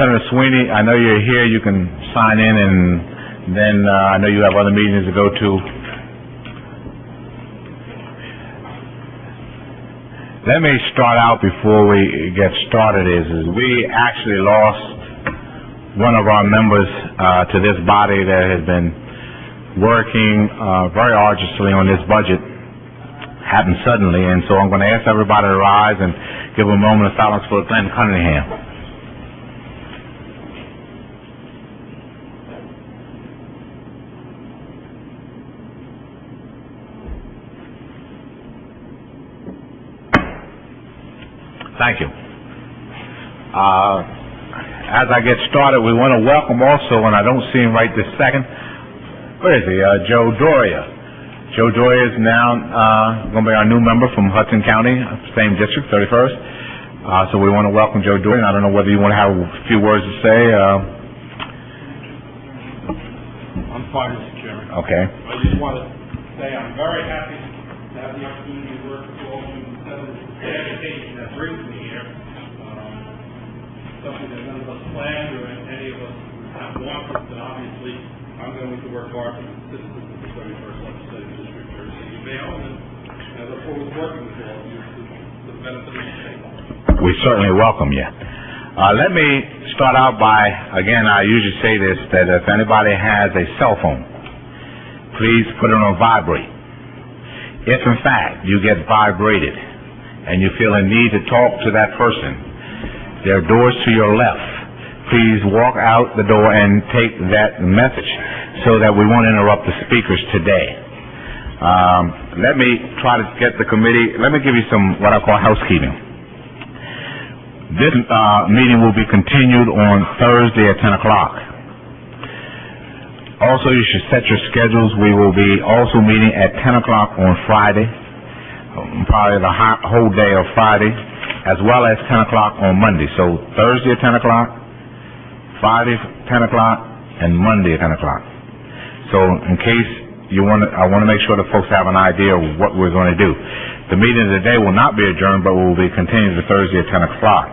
Senator Sweeney, I know you're here. You can sign in, and then I know you have other meetings to go to. Let me start out before we get started. Is we actually lost one of our members to this body that has been working very arduously on this budget. Happened suddenly, and so I'm going to ask everybody to rise and give a moment of silence for Glenn Cunningham. Thank you. As I get started, we want to welcome also, and I don't see him right this second, where is he? Joe Doria. Joe Doria is now going to be our new member from Hudson County, same district, 31st. So we want to welcome Joe Doria. I don't know whether you want to have a few words to say. I'm fine, Mr. Chairman. Okay. I just want to say I'm very happy to have the opportunity to work with all of you and settle this education that brings me here. Something that none of us planned or any of us have wanted, but obviously I'm going to work hard for the citizens of the 31st Legislative District here in the City of Bayonne, and I look forward to working with all of you to the benefit of the state. We certainly welcome you. Let me start out by, again, I usually say this, that if anybody has a cell phone, please put it on vibrate. If, in fact, you get vibrated and you feel a need to talk to that person, there are doors to your left. Please walk out the door and take that message so that we won't interrupt the speakers today. Let me try to get the committee, let me give you some what I call housekeeping. This meeting will be continued on Thursday at 10 o'clock. Also, you should set your schedules. We will be also meeting at 10 o'clock on Friday, probably the whole day of Friday, as well as 10 o'clock on Monday. So Thursday at 10 o'clock, Friday at 10 o'clock, and Monday at 10 o'clock. So in case you I want to make sure that folks have an idea of what we're going to do. The meeting today will not be adjourned, but will be continued to Thursday at 10 o'clock.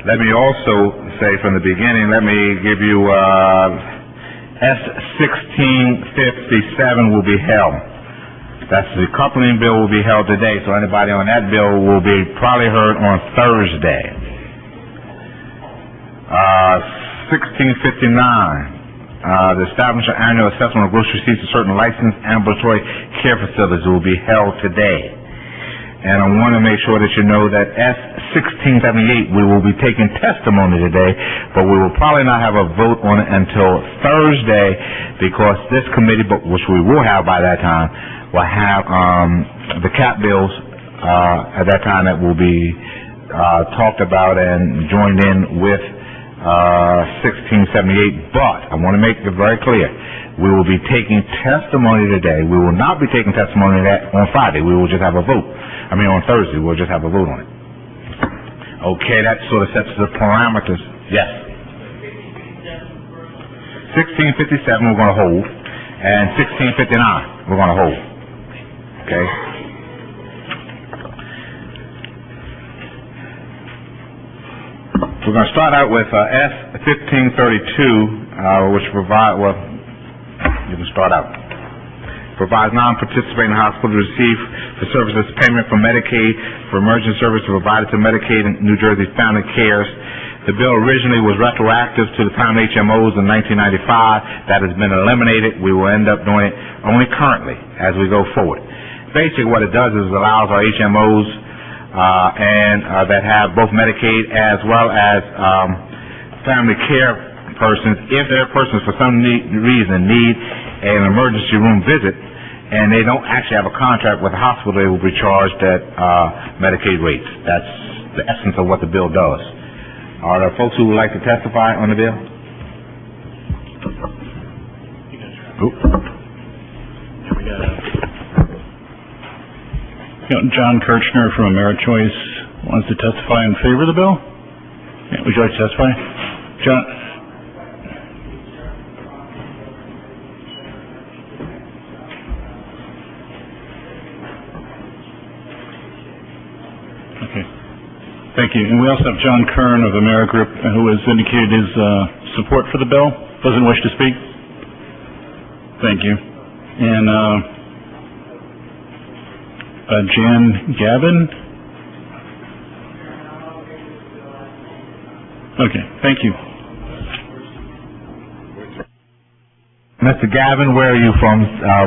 Let me also say from the beginning, let me give you S-1657 will be held. That's the coupling bill will be held today, so anybody on that bill will be probably heard on Thursday. 1659, the establishment of annual assessment of gross receipts of certain licensed ambulatory care facilities will be held today. And I want to make sure that you know that S-1678, we will be taking testimony today, but we will probably not have a vote on it until Thursday because this committee, which we will have by that time, will have the cap bills at that time that will be talked about and joined in with 1678. But I want to make it very clear, we will be taking testimony today. We will not be taking testimony on Friday. We will just have a vote. On Thursday, we'll just have a vote on it. Okay, that sort of sets the parameters. Yes. 1657 we're going to hold, and 1659 we're going to hold. Okay. We're going to start out with S-1532, which provide, well, you can start out. Provides non-participating hospital to receive for services payment from Medicaid for emergency services provided to Medicaid and New Jersey Family Cares. The bill originally was retroactive to the time HMOs in 1995. That has been eliminated. We will end up doing it only currently as we go forward. Basically what it does is it allows our HMOs that have both Medicaid as well as family care persons, if their persons for some reason need an emergency room visit and they don't actually have a contract with the hospital, they will be charged at Medicaid rates. That's the essence of what the bill does. Are there folks who would like to testify on the bill? John Kirchner from AmeriChoice wants to testify in favor of the bill. Would you like to testify? John. Okay. Thank Thank you. And we also have John Kern of Amerigroup, who has indicated his support for the bill. Doesn't wish to speak? Thank you. And Jan Gavin? Okay, thank you. Mr. Gavin, where are you from?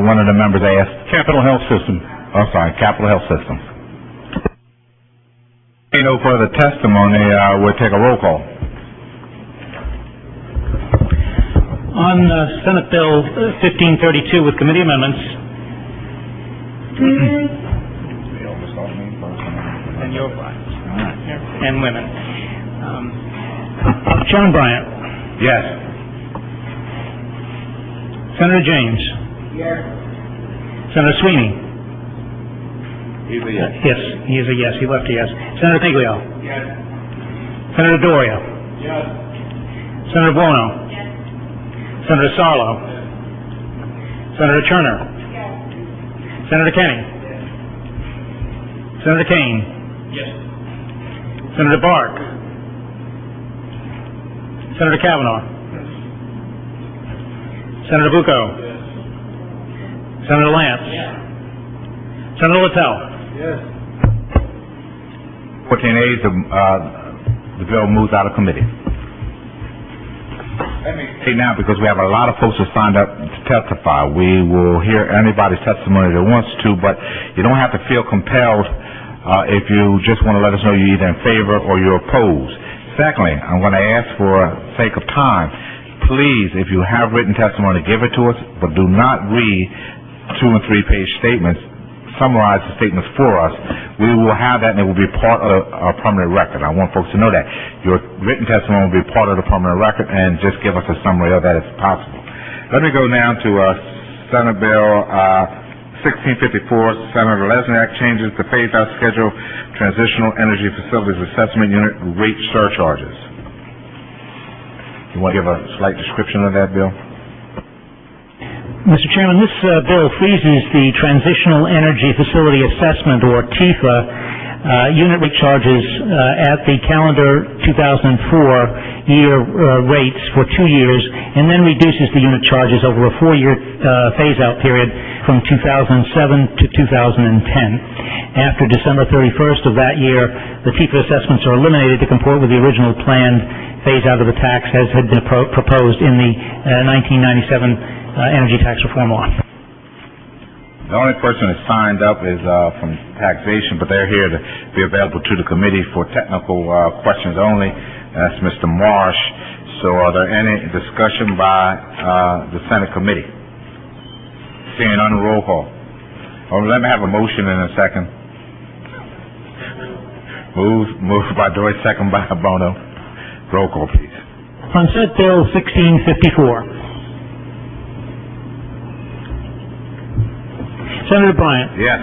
One of the members asked. Capital Health System. Oh, sorry, Capital Health Systems. No further testimony, we'll take a roll call. On Senate Bill 1532 with committee amendments. And your rights. And women. Chairman Bryant. Yes. Senator James. Yes. Senator Sweeney. He's a yes. Yes, he is a yes. He left a yes. Senator Piglio. Yes. Senator Doria. Yes. Senator Buono. Yes. Senator Sarlo. Senator Turner. Senator Kenny. Senator Kane. Yes. Senator Bark. Senator Kavanaugh. Senator Bucco. Senator Lance. Senator Littell. Yes. 14 ayes, the bill moves out of committee. Let me say now, because we have a lot of folks who signed up to testify, we will hear anybody's testimony that wants to, but you don't have to feel compelled if you just want to let us know you're either in favor or you're opposed. Secondly, I'm going to ask, for sake of time, please, if you have written testimony, give it to us, but do not read 2- and 3-page statements. Summarize the statements for us. We will have that, and it will be part of our permanent record. I want folks to know that. Your written testimony will be part of the permanent record, and just give us a summary of that if possible. Let me go now to Senate Bill 1654, Senator Lesniak, changes the phase-out schedule, Transitional Energy Facilities Assessment Unit rate surcharges. You want to give a slight description of that, Bill? Mr. Chairman, this bill freezes the Transitional Energy Facility Assessment, or TIFA, unit rate charges at the calendar 2004 year rates for 2 years, and then reduces the unit charges over a 4-year phase-out period from 2007 to 2010. After December 31st of that year, the TIFA assessments are eliminated to comport with the original planned phase-out of the tax as had been proposed in the 1997 Energy Tax Reform Law. The only person that signed up is from taxation, but they're here to be available to the committee for technical questions only. That's Mr. Marsh. So are there any discussion by the Senate committee? Seeing none, roll call. Oh, let me have a motion in a second. Moved by Doyle, second by Bono. Roll call, please. On Senate Bill 1654. Senator Bryant. Yes.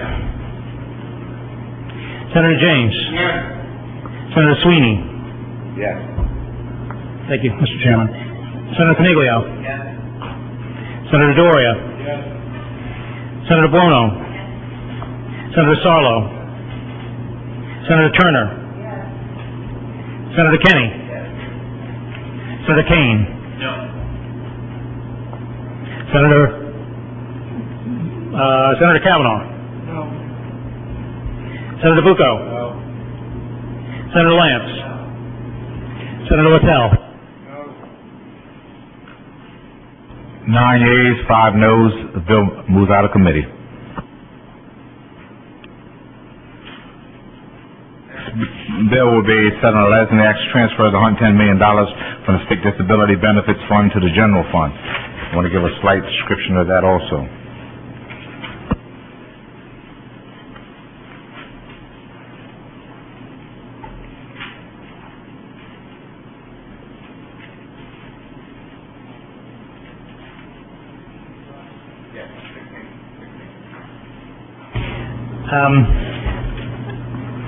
Senator James. Yes. Senator Sweeney. Yes. Thank you, Mr. Chairman. Senator Coniglio. Yes. Senator Doria. Yes. Senator Buono. Senator Sarlo. Senator Turner. Senator Kenny. Senator Kane. No. Senator Kavanaugh. No. Senator Bucco. No. Senator Lance. Senator Littell. No. 9 yeas, 5 noes. The bill moves out of committee. Bill will be Senator Lesniak's transfer of the $110 million from the State Disability Benefits Fund to the General Fund. I want to give a slight description of that also.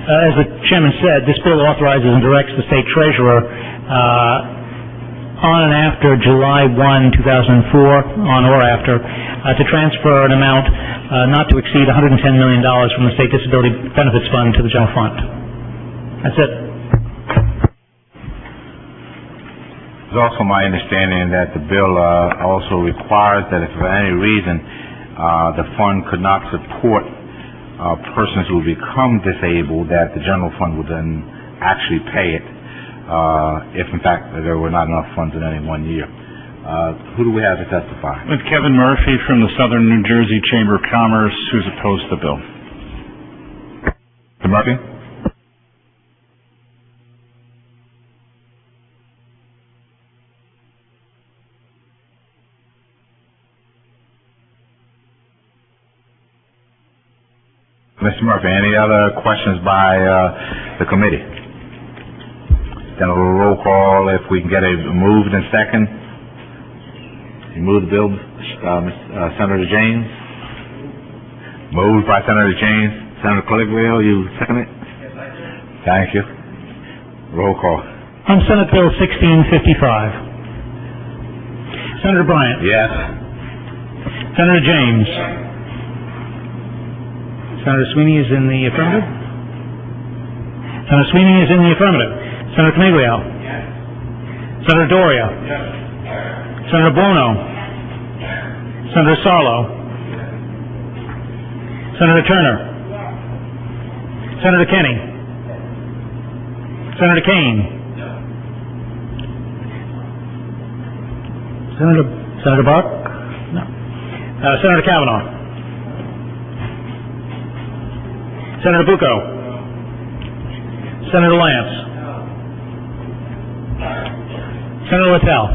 As the chairman said, this bill authorizes and directs the state treasurer on and after July 1, 2004, on or after, to transfer an amount not to exceed $110 million from the State Disability Benefits Fund to the General Fund. That's it. It's also my understanding that the bill also requires that if for any reason the fund could not support persons who become disabled, that the general fund would then actually pay it if in fact there were not enough funds in any one year. Who do we have to testify? With Kevin Murphy from the Southern New Jersey Chamber of Commerce, who's opposed to the bill. Mr. Murphy? Mr. Murphy, any other questions by the committee? Then a roll call if we can get a moved and second. You move the bill, Senator James? Moved by Senator James. Senator Clegg-Real, you second it? Yes, I do. Thank you. Roll call. On Senate Bill 1655. Senator Bryant? Yes. Senator James? Senator Sweeney is in the affirmative? Senator Sweeney is in the affirmative. Senator Clegg-Real? Yes. Senator Doria? Yes. Senator Buono? Senator Sarlo? Senator Turner? Senator Kenny? Senator Kane? Senator Buck? No. Senator Kavanaugh? Senator Bucco? Senator Lance? Senator Littell?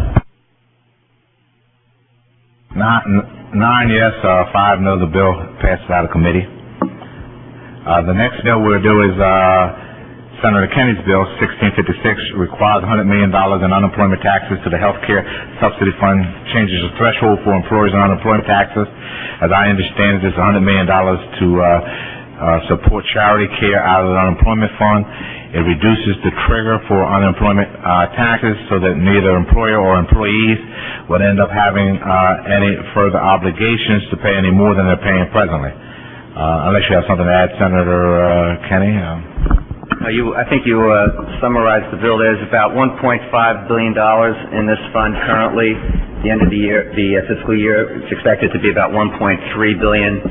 9 yes, 5 no, the bill passes out of committee. The next bill we'll do is Senator Kenny's bill, 1656, requires $100 million in unemployment taxes to the health care subsidy fund, changes the threshold for employers and unemployment taxes. As I understand it, it's $100 million to support charity care out of the unemployment fund. It reduces the trigger for unemployment taxes so that neither employer or employees would end up having any further obligations to pay any more than they're paying presently. Unless you have something to add, Senator Kenny. I think you summarized the bill. There's about $1.5 billion in this fund currently. At the end of the year, the fiscal year, it's expected to be about $1.3 billion.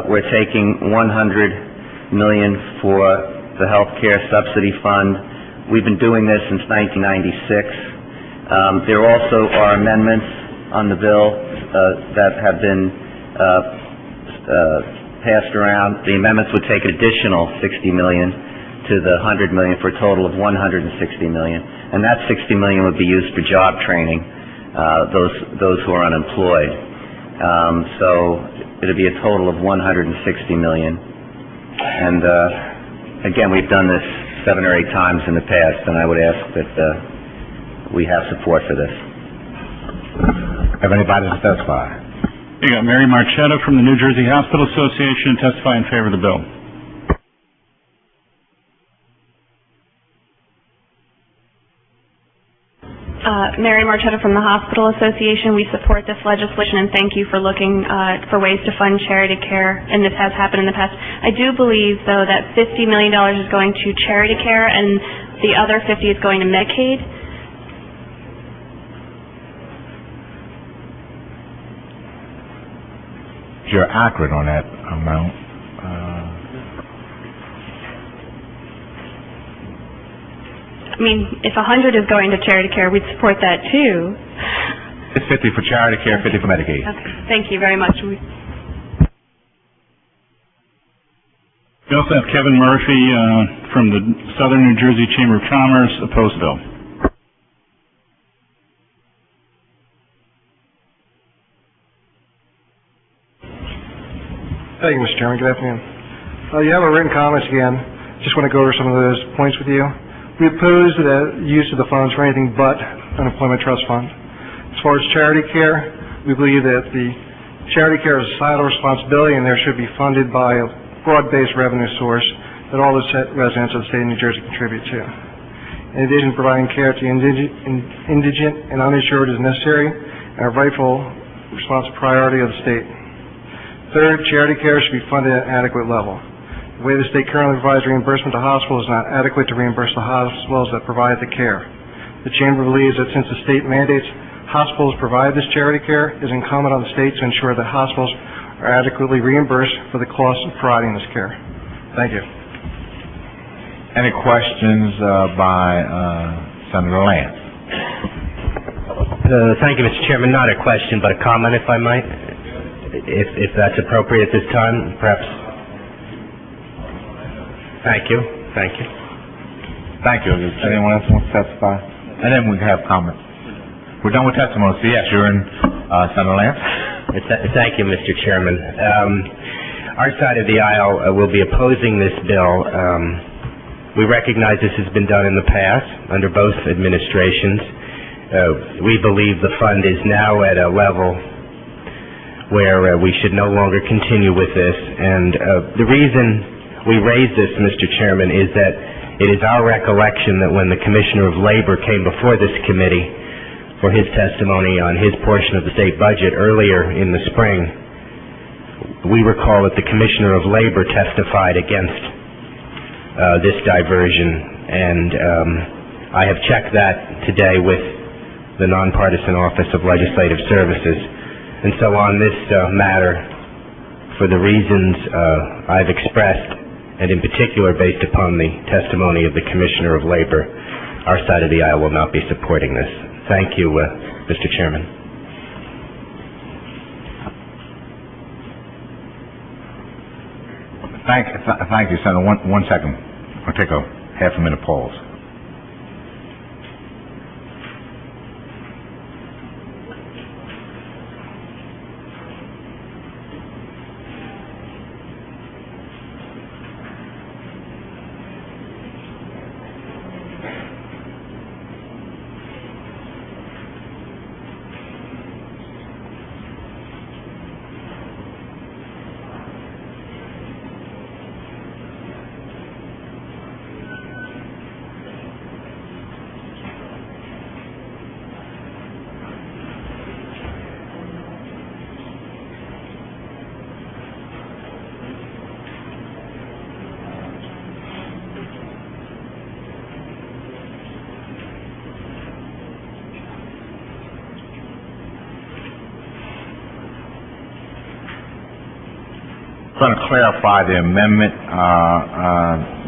We're taking $100 million for the health care subsidy fund. We've been doing this since 1996. There also are amendments on the bill that have been passed around. The amendments would take an additional $60 million to the $100 million for a total of $160 million. And that $60 million would be used for job training, those who are unemployed. So it'll be a total of $160 million. And again, we've done this 7 or 8 times in the past, and I would ask that we have support for this. Have anybody to testify? You got Mary Marchetta from the New Jersey Hospital Association testify in favor of the bill. Mary Marchetta from the Hospital Association. We support this legislation and thank you for looking for ways to fund charity care, and this has happened in the past. I do believe, though, that $50 million is going to charity care and the other $50 is going to Medicaid. You're accurate on that amount. I mean, if 100 is going to charity care, we'd support that too. It's 50 for charity care, 50 for Medicaid. Okay, thank you very much. We also have Kevin Murphy from the Southern New Jersey Chamber of Commerce, opposed bill. Thank you, Mr. Chairman. Good afternoon. You have a written comments again. Just want to go over some of those points with you. We oppose the use of the funds for anything but unemployment trust fund. As far as charity care, we believe that the charity care is a societal responsibility and there should be funded by a broad-based revenue source that all the residents of the state of New Jersey contribute to. In addition, providing care to the indigent and uninsured is necessary and a rightful responsible priority of the state. Third, charity care should be funded at an adequate level. The way the state currently provides reimbursement to hospitals is not adequate to reimburse the hospitals that provide the care. The Chamber believes that since the state mandates hospitals provide this charity care, it is incumbent on the state to ensure that hospitals are adequately reimbursed for the cost of providing this care. Thank you. Any questions by Senator Lance? Thank you, Mr. Chairman. Not a question, but a comment, if I might, if that's appropriate at this time, perhaps. Thank you. Thank you. Thank you. Does anyone else want to testify? And then we can have comments. We're done with testimony. So yes, you're in, Senator Lance. Thank you, Mr. Chairman. Our side of the aisle will be opposing this bill. We recognize this has been done in the past under both administrations. We believe the fund is now at a level where we should no longer continue with this. And the reason we raise this, Mr. Chairman, is that it is our recollection that when the Commissioner of Labor came before this committee for his testimony on his portion of the state budget earlier in the spring, we recall that the Commissioner of Labor testified against this diversion, and I have checked that today with the Nonpartisan Office of Legislative Services. And so on this matter, for the reasons I've expressed, and in particular based upon the testimony of the Commissioner of Labor, our side of the aisle will not be supporting this. Thank you, Mr. Chairman. Thank you, Senator. One second. I'll take a half-a-minute pause. I'm going to clarify the amendment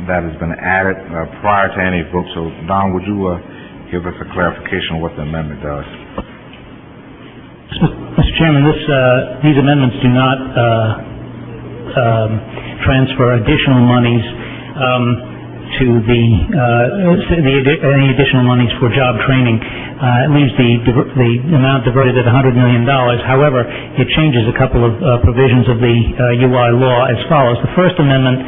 that has been added prior to any vote. So, Don, would you give us a clarification of what the amendment does? Mr. Chairman, these amendments do not transfer additional monies to any additional monies for job training. It leaves the amount diverted at $100 million. However, it changes a couple of provisions of the UI law as follows. The First Amendment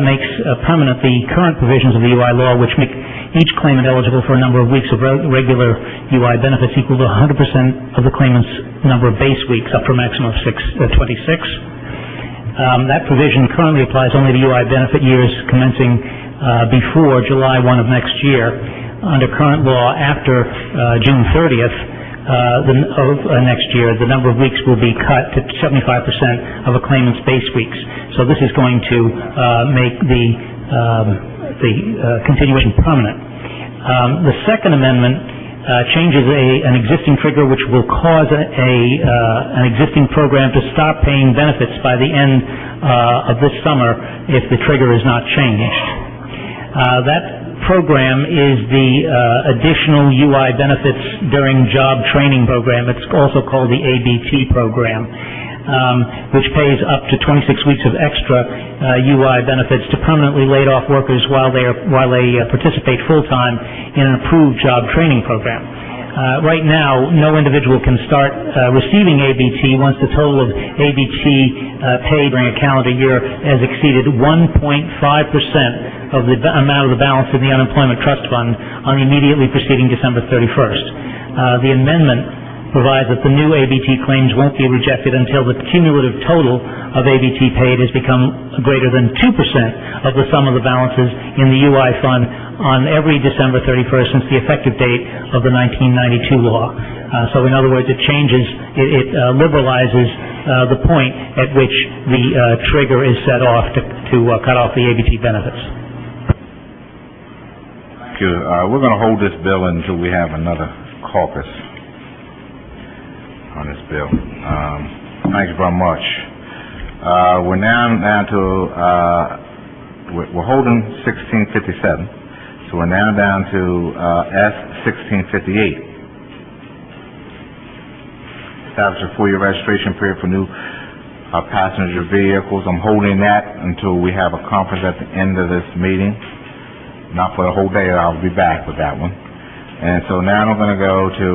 makes permanent the current provisions of the UI law, which make each claimant eligible for a number of weeks of regular UI benefits equal to 100% of the claimant's number of base weeks, up to a maximum of 26. That provision currently applies only to UI benefit years commencing before July 1 of next year. Under current law, after June 30th of next year, the number of weeks will be cut to 75% of a claimant's base weeks. So this is going to make the continuation permanent. The Second Amendment changes an existing trigger which will cause an existing program to stop paying benefits by the end of this summer if the trigger is not changed. That program is the additional UI benefits during job training program. It's also called the ABT program, which pays up to 26 weeks of extra UI benefits to permanently laid off workers while they participate full-time in an approved job training program. Right now, no individual can start receiving ABT once the total of ABT paid during a calendar year has exceeded 1.5% of the amount of the balance in the Unemployment Trust Fund on the immediately preceding December 31st. The amendment provides that the new ABT claims won't be rejected until the cumulative total of ABT paid has become greater than 2% of the sum of the balances in the UI fund on every December 31st since the effective date of the 1992 law. So in other words, it changes, it liberalizes the point at which the trigger is set off to cut off the ABT benefits. Thank you. We're gonna hold this bill until we have another caucus on this bill. Thank you very much. We're now down to, we're holding 1657, so we're now down to, S 1658. Establish a 4-year registration period for new, passenger vehicles. I'm holding that until we have a conference at the end of this meeting. Not for the whole day, I'll be back with that one. And so now I'm gonna go to,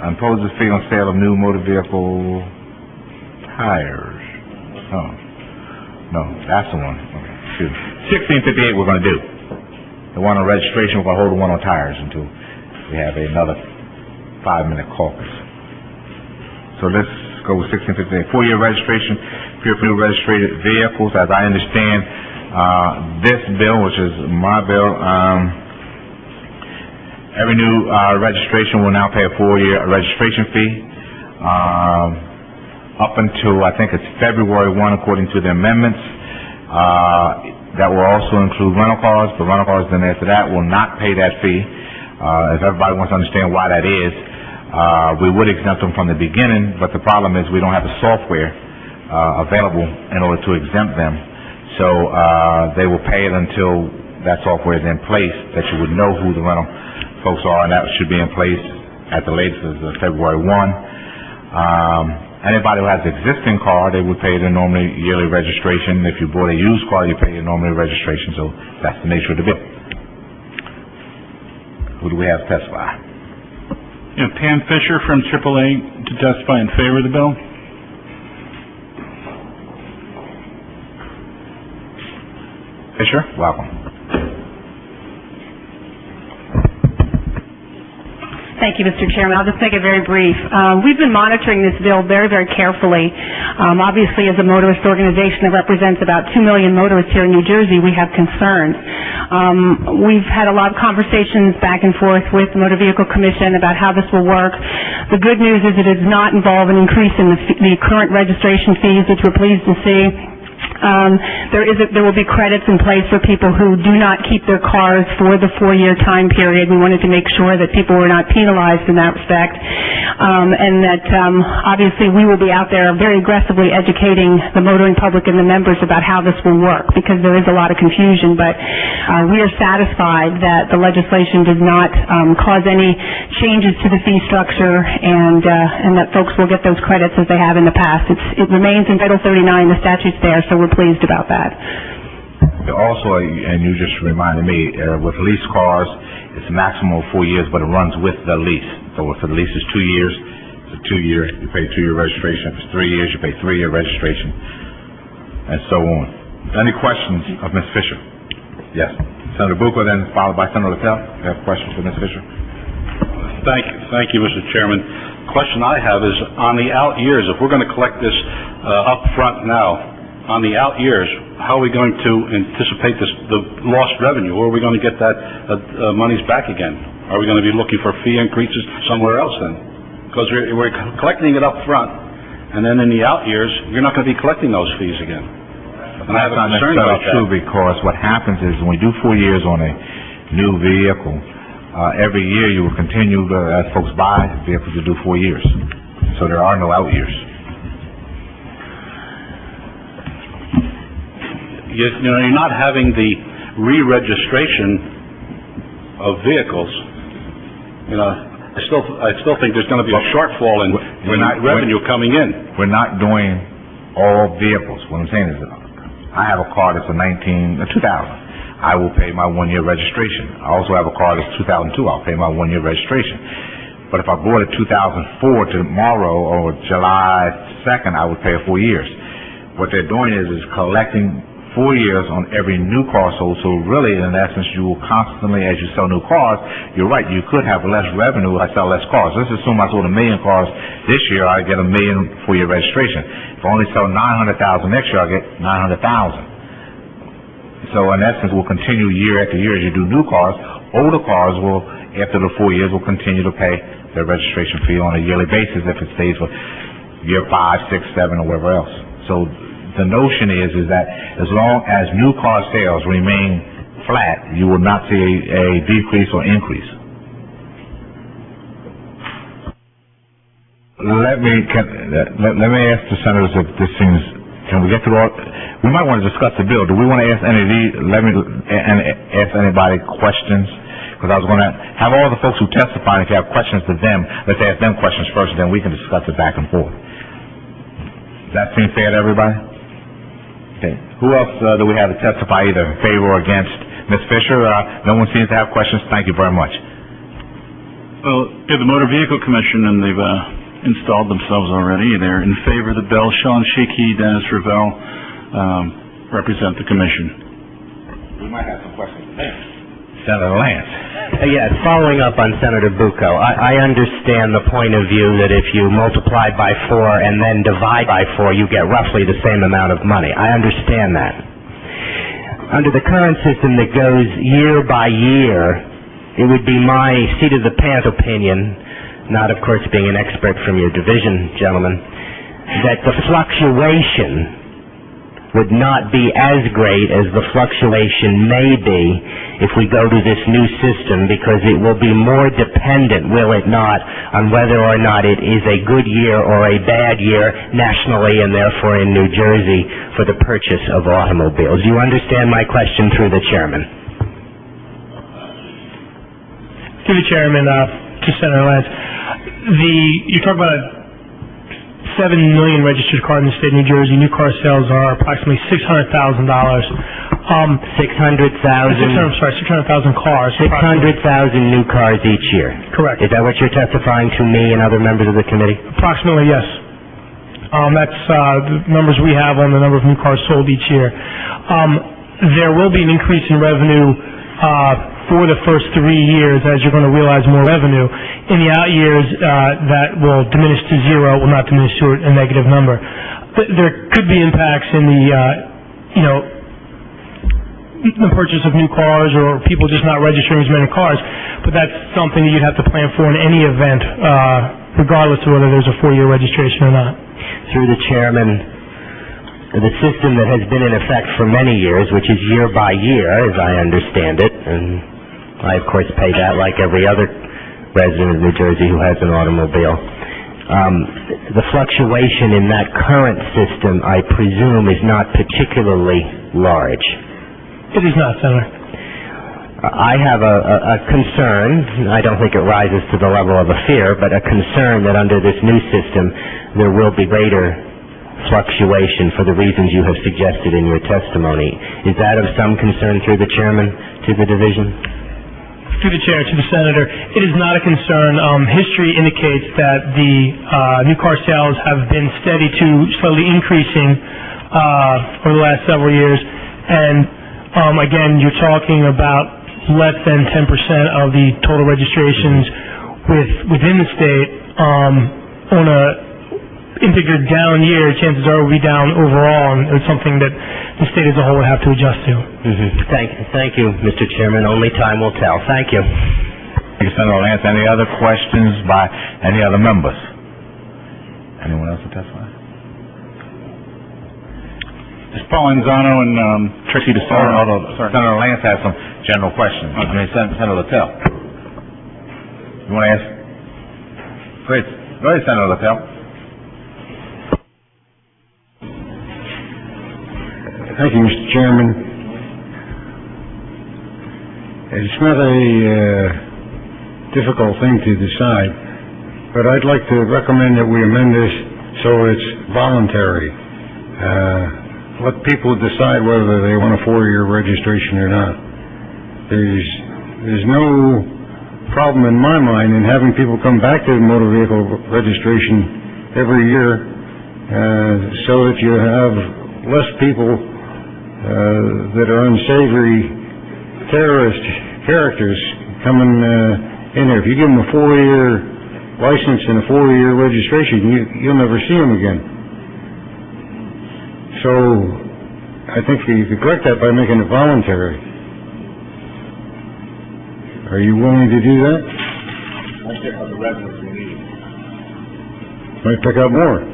impose a fee on sale of new motor vehicle tires. Oh, no, that's the one. Okay, shoot. 1658 we're gonna do. The one on registration, we're gonna hold the one on tires until we have another 5-minute caucus. So let's go with 1658. 4-year registration, period for new registered vehicles. As I understand, this bill, which is my bill, every new, registration will now pay a 4-year registration fee. Up until, I think it's February 1, according to the amendments. That will also include rental cars, but rental cars then after that will not pay that fee. If everybody wants to understand why that is, we would exempt them from the beginning, but the problem is we don't have the software, available in order to exempt them. So, they will pay it until that software is in place, that you would know who the rental folks are, and that should be in place at the latest as February 1. Anybody who has an existing car, they would pay the normally yearly registration. If you bought a used car, you pay your normally registration, so that's the nature of the bill. Who do we have to testify? Yeah, Pam Fisher from AAA to testify in favor of the bill. Fisher, welcome. Thank you, Mr. Chairman. I'll just make it very brief. We've been monitoring this bill very, very carefully. Obviously, as a motorist organization that represents about 2 million motorists here in New Jersey, we have concerns. We've had a lot of conversations back and forth with the Motor Vehicle Commission about how this will work. The good news is it does not involve an increase in the current registration fees, which we're pleased to see. There will be credits in place for people who do not keep their cars for the 4-year time period. We wanted to make sure that people were not penalized in that respect, and that obviously we will be out there very aggressively educating the motoring public and the members about how this will work, because there is a lot of confusion. But we are satisfied that the legislation does not cause any changes to the fee structure, and that folks will get those credits as they have in the past. It remains in Title 39. The statute's there, so we're pleased about that. Also, and you just reminded me, with lease cars, it's a maximum of 4 years, but it runs with the lease. So if the lease is 2 years, it's a 2-year, you pay 2-year registration. If it's 3 years, you pay 3-year registration, and so on. Any questions of Ms. Fisher? Yes. Senator Bucco, then followed by Senator Littell. You have questions for Ms. Fisher? Thank you, Mr. Chairman. Question I have is, on the out years, if we're going to collect this up front now, on the out years, how are we going to anticipate the lost revenue? Or are we going to get that monies back again? Are we going to be looking for fee increases somewhere else then? Because we're collecting it up front, and then in the out years, you're not going to be collecting those fees again. And I have a concern about that. That's not necessarily true, because what happens is when we do 4 years on a new vehicle, every year you will continue, as folks buy vehicles, to do 4 years. So there are no out years. You're not having the re-registration of vehicles. I still think there's going to be a shortfall in revenue coming in. We're not doing all vehicles. What I'm saying is, I have a car that's a 2000. I will pay my 1-year registration. I also have a car that's 2002. I'll pay my 1-year registration. But if I bought a 2004 tomorrow or July 2nd, I would pay it 4 years. What they're doing is collecting 4 years on every new car sold. So really, in essence, you will constantly, as you sell new cars, you're right, you could have less revenue if I sell less cars. Let's assume I sold 1 million cars this year, I get 1 million 4-year registration. If I only sell 900,000 next year, I get 900,000. So in essence, we'll continue year after year as you do new cars. Older cars will, after the 4 years, will continue to pay their registration fee on a yearly basis if it stays for year 5, 6, 7, or wherever else. So the notion is that as long as new car sales remain flat. You will not see a decrease or increase. Let me ask the senators if this seems, can we get through all, we might want to discuss the bill. Do we want to ask any of these, ask anybody questions? Because I was going to have all the folks who testify, if you have questions to them, let's ask them questions first, and then we can discuss it back and forth. Does that seem fair to everybody? Okay. Who else do we have to testify either in favor or against? Ms. Fisher, no one seems to have questions. Thank you very much. Well, the Motor Vehicle Commission, and they've installed themselves already. They're in favor of the bill. Sean Sheehy, Dennis Ravel represent the commission. We might have some questions. Senator Lance. Yes, following up on Senator Bucco, I understand the point of view that if you multiply by 4 and then divide by 4, you get roughly the same amount of money. I understand that. Under the current system that goes year by year, it would be my seat of the pants opinion, not of course being an expert from your division, gentlemen, that the fluctuation would not be as great as the fluctuation may be if we go to this new system, because it will be more dependent, will it not, on whether or not it is a good year or a bad year nationally and therefore in New Jersey for the purchase of automobiles. You understand my question through the chairman? Through the chairman, to Senator Lance, you talk about 7 million registered cars in the state of New Jersey. New car sales are approximately $600,000. 600,000 cars. 600,000 new cars each year. Correct. Is that what you're testifying to me and other members of the committee? Approximately, yes. That's the numbers we have on the number of new cars sold each year. There will be an increase in revenue for the first 3 years, as you're going to realize more revenue. In the out years, that will diminish to zero, will not diminish to a negative number. There could be impacts in the purchase of new cars, or people just not registering as many cars, but that's something that you'd have to plan for in any event, regardless of whether there's a 4-year registration or not. Through the chairman, the system that has been in effect for many years, which is year by year, as I understand it, and I, of course, pay that like every other resident of New Jersey who has an automobile. The fluctuation in that current system, I presume, is not particularly large. It is not, Senator. I have a concern, I don't think it rises to the level of a fear, but a concern that under this new system there will be greater fluctuation for the reasons you have suggested in your testimony. Is that of some concern through the chairman to the division? Through the chair to the senator, it is not a concern. History indicates that the new car sales have been steady to slowly increasing over the last several years, and again, you're talking about less than 10% of the total registrations within the state. On a integer down year, chances are we'll be down overall, and it's something that the state as a whole would have to adjust to. Thank you, Mr. Chairman. Only time will tell. Thank you. Thank you, Senator Lance. Any other questions by any other members? Anyone else to testify? Is Paul Anzano and Tracy DeSarno? Sorry. Senator Lance has some general questions. Okay. Senator Littell. You want to ask? Go ahead, Senator Littell. Thank you, Mr. Chairman. It's not a difficult thing to decide, but I'd like to recommend that we amend this so it's voluntary. Let people decide whether they want a 4-year registration or not. There's no problem in my mind in having people come back to the motor vehicle registration every year so that you have less people that are unsavory terrorist characters coming in there. If you give them a 4-year license and a 4-year registration, you'll never see them again. So I think you could correct that by making it voluntary. Are you willing to do that? Let's check out the revenues we need. Might pick up more.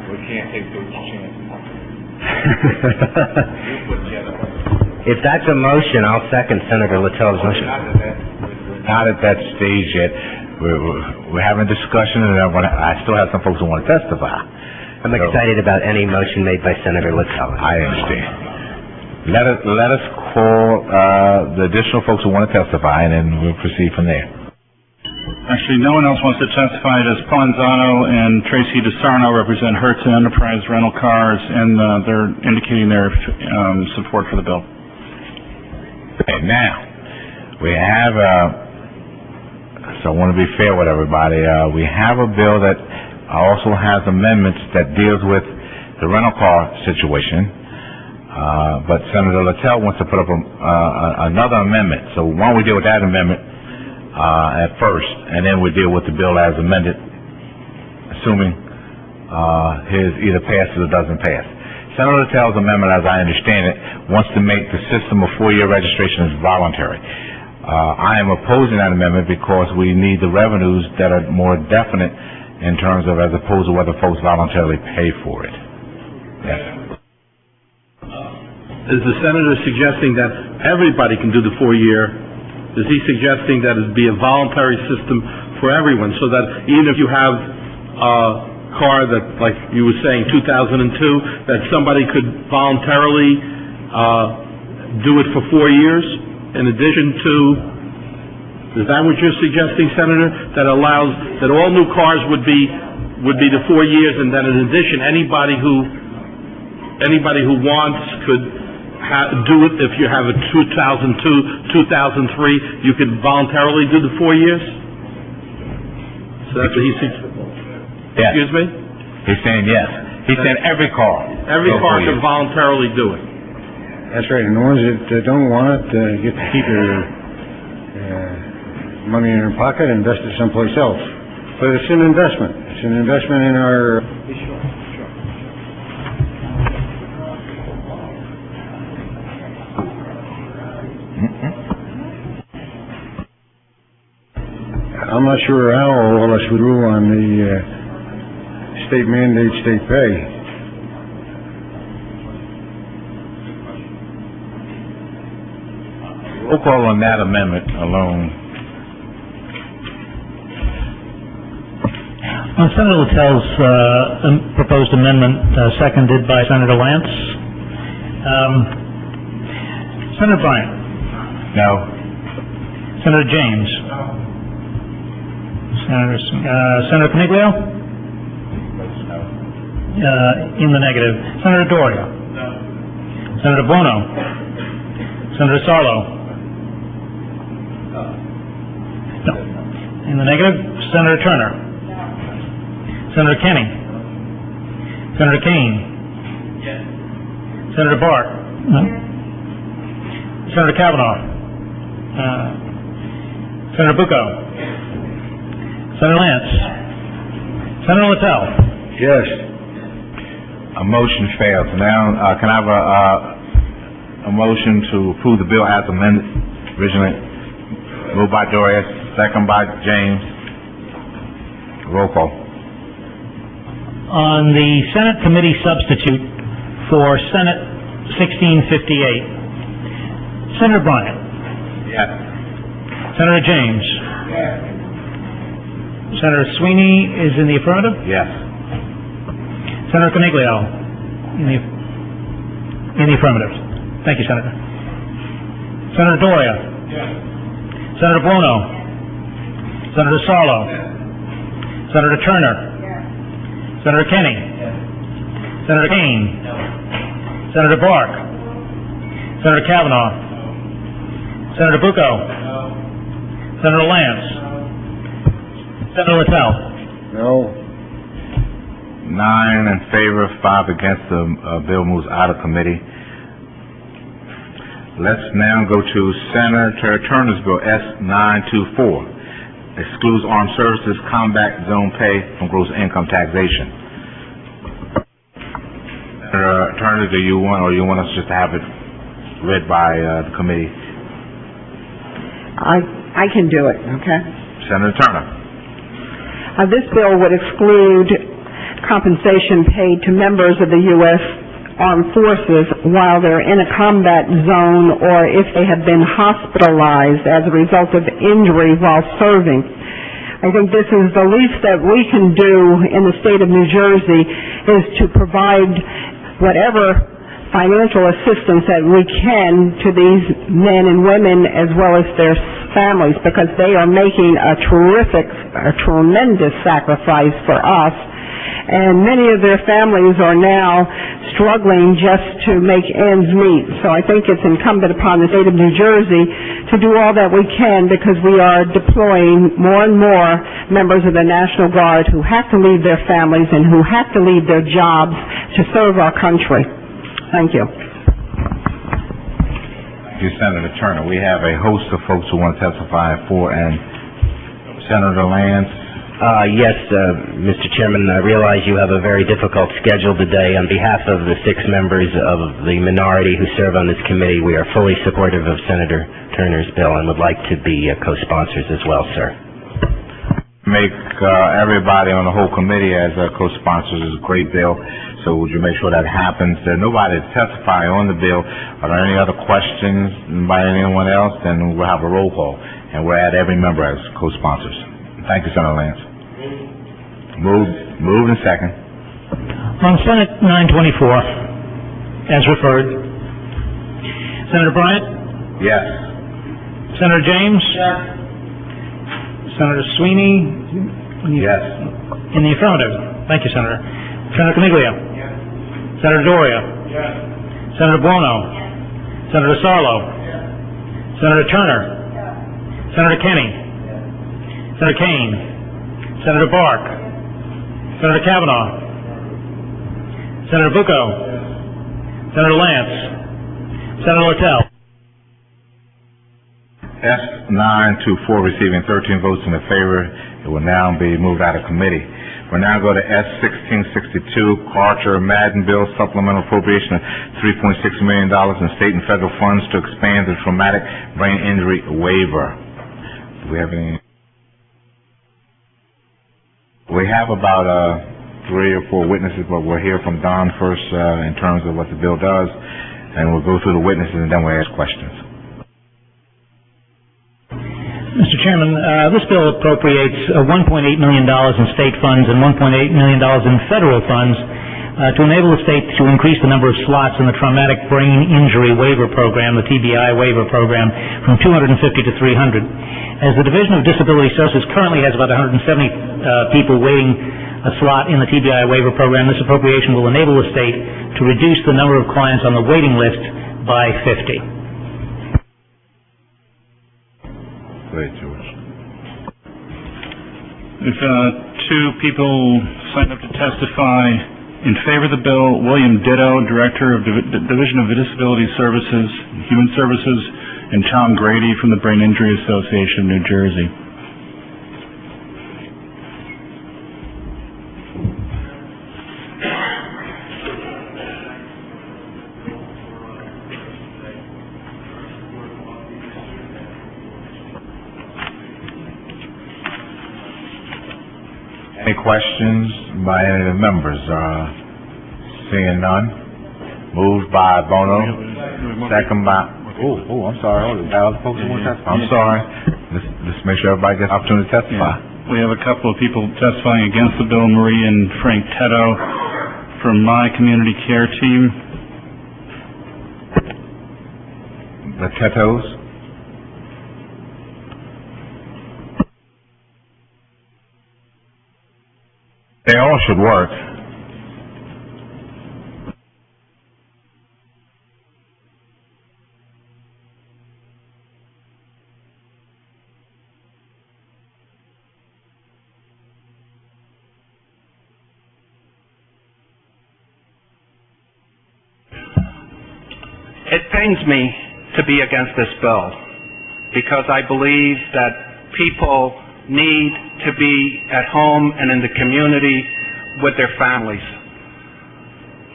We can't take those chances. If that's a motion, I'll second Senator Littell's motion. Not at that stage yet. We're having a discussion, and I still have some folks who want to testify. I'm excited about any motion made by Senator Littell. I understand. Let us call the additional folks who want to testify, and then we'll proceed from there. Actually, no one else wants to testify. Does Provenzano and Tracy DeSarno represent Hertz and Enterprise Rental Cars, and they're indicating their support for the bill. Okay, now, we have, so I want to be fair with everybody, we have a bill that also has amendments that deals with the rental car situation, but Senator Littell wants to put up another amendment. So why don't we deal with that amendment at first, and then we deal with the bill as amended, assuming his either passes or doesn't pass. Senator Littell's amendment, as I understand it, wants to make the system of 4-year registration as voluntary. I am opposing that amendment because we need the revenues that are more definite in terms of as opposed to whether folks voluntarily pay for it. Yes. Is the senator suggesting that everybody can do the 4-year? Is he suggesting that it be a voluntary system for everyone, so that even if you have a car that, like you were saying, 2002, that somebody could voluntarily do it for 4 years in addition to, is that what you're suggesting, Senator? That allows, that all new cars would be the 4 years, and that in addition, anybody who wants could do it. If you have a 2002, 2003, you could voluntarily do the 4 years? So that's what he said. Yes. Excuse me? He's saying yes. He's saying every car. Every car can voluntarily do it. That's right, and the ones that don't want it, get to keep their money in their pocket and invest it someplace else. But it's an investment. It's an investment in our... I'm not sure how all of us would rule on the state mandate, state pay. Roll call on that amendment alone. On Senator Littell's proposed amendment, seconded by Senator Lance. Senator Bryant? No. Senator James? Senator Coniglio? In the negative. Senator Doria? No. Senator Bono? Senator Sarlo? No. In the negative. Senator Turner? Senator Kenny? Senator Kane? Yes. Senator Bart? No. Senator Kavanaugh? Senator Bucco? Senator Lance? Senator Littell? Yes. A motion fails. Now, can I have a motion to approve the bill as amended originally? Moved by Doria, second by James. Roll call. On the Senate committee substitute for Senate 1658, Senator Bryant? Yes. Senator James? Yes. Senator Sweeney is in the affirmative? Yes. Senator Coniglio? In the affirmative. Thank you, Senator. Senator Doria? Yes. Senator Bono? Senator Sarlo? Senator Turner? Senator Kenny? Senator Kane? Senator Bark? Senator Kavanaugh? Senator Bucco? Senator Lance? Senator Littell? No. 9 in favor, 5 against. The bill moves out of committee. Let's now go to Senator Turner's bill, S-924. Excludes armed services combat zone pay from gross income taxation. Senator Turner, do you want, or you want us just to have it read by the committee? I can do it, okay? Senator Turner. This bill would exclude compensation paid to members of the U.S. armed forces while they're in a combat zone or if they have been hospitalized as a result of injury while serving. I think this is the least that we can do in the state of New Jersey is to provide whatever financial assistance that we can to these men and women as well as their families, because they are making a tremendous sacrifice for us. And many of their families are now struggling just to make ends meet. So I think it's incumbent upon the state of New Jersey to do all that we can, because we are deploying more and more members of the National Guard who have to leave their families and who have to leave their jobs to serve our country. Thank you. Thank you, Senator Turner. We have a host of folks who want to testify for, and Senator Lance. Yes, Mr. Chairman, I realize you have a very difficult schedule today. On behalf of the 6 members of the minority who serve on this committee, we are fully supportive of Senator Turner's bill and would like to be co-sponsors as well, sir. Make everybody on the whole committee as co-sponsors is a great bill, so would you make sure that happens? There's nobody to testify on the bill. Are there any other questions by anyone else? Then we'll have a roll call, and we'll add every member as co-sponsors. Thank you, Senator Lance. Moved and second. On Senate 924, as referred, Senator Bryant? Yes. Senator James? Yes. Senator Sweeney? Yes. In the affirmative. Thank you, Senator. Senator Coniglio? Yes. Senator Doria? Yes. Senator Buono? Yes. Senator Sarlo? Yes. Senator Turner? Yes. Senator Kenny? Yes. Senator Kane? Senator Bark? Senator Kavanaugh? Senator Bucco? Yes. Senator Lance? Senator Littell? S924 receiving 13 votes in the favor. It will now be moved out of committee. We'll now go to S1662, Carter-Madden Bill, supplemental appropriation of $3.6 million in state and federal funds to expand the traumatic brain injury waiver. Do we have any? We have about 3 or 4 witnesses, but we'll hear from Don first in terms of what the bill does, and we'll go through the witnesses and then we'll ask questions. Mr. Chairman, this bill appropriates $1.8 million in state funds and $1.8 million in federal funds to enable the state to increase the number of slots in the Traumatic Brain Injury Waiver Program, the TBI waiver program, from 250 to 300. As the Division of Disability Services currently has about 170 people waiting a slot in the TBI waiver program, this appropriation will enable the state to reduce the number of clients on the waiting list by 50. Great, George. If 2 people signed up to testify in favor of the bill: William Ditto, Director of Division of Disability Services, Human Services, and Tom Grady from the Brain Injury Association of New Jersey. Any questions by any of the members? Seeing none. Moved by Bono, second by... Oh, I'm sorry. Other folks who want to testify. I'm sorry. Let's make sure everybody gets an opportunity to testify. Yeah. We have a couple of people testifying against the bill: Marie and Frank Tetto from my community care team. The Tettos? They all should work. It pains me to be against this bill because I believe that people need to be at home and in the community with their families.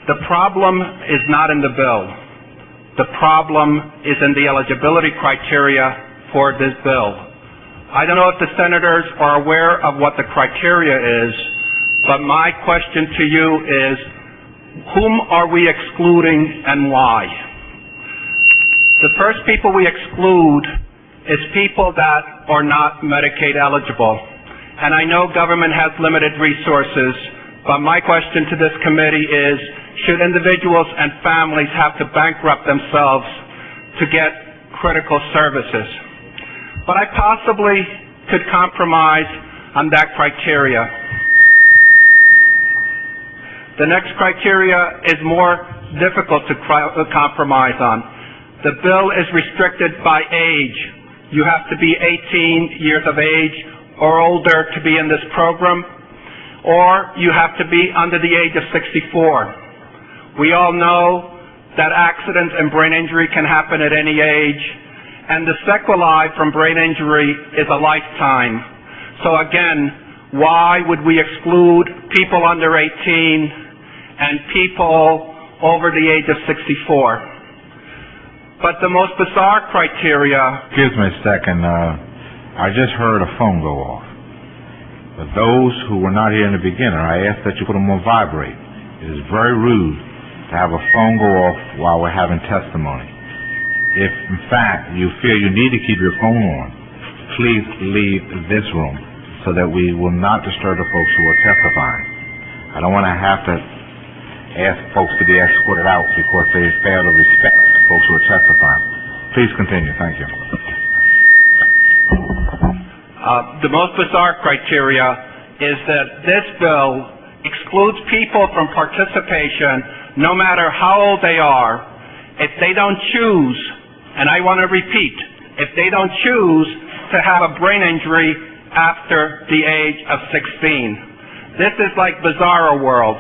The problem is not in the bill. The problem is in the eligibility criteria for this bill. I don't know if the senators are aware of what the criteria is, but my question to you is, whom are we excluding and why? The first people we exclude is people that are not Medicaid eligible. And I know government has limited resources, but my question to this committee is, should individuals and families have to bankrupt themselves to get critical services? But I possibly could compromise on that criteria. The next criteria is more difficult to compromise on. The bill is restricted by age. You have to be 18 years of age or older to be in this program, or you have to be under the age of 64. We all know that accidents and brain injury can happen at any age, and the sequelae from brain injury is a lifetime. So again, why would we exclude people under 18 and people over the age of 64? But the most bizarre criteria... Excuse me a second. I just heard a phone go off. For those who were not here in the beginning, I ask that you put them on vibrate. It is very rude to have a phone go off while we're having testimony. If, in fact, you feel you need to keep your phone on, please leave this room so that we will not disturb the folks who are testifying. I don't want to have to ask folks to be escorted out because they fail to respect folks who are testifying. Please continue. Thank you. The most bizarre criteria is that this bill excludes people from participation no matter how old they are if they don't choose, and I want to repeat, if they don't choose to have a brain injury after the age of 16. This is like Bizarro World.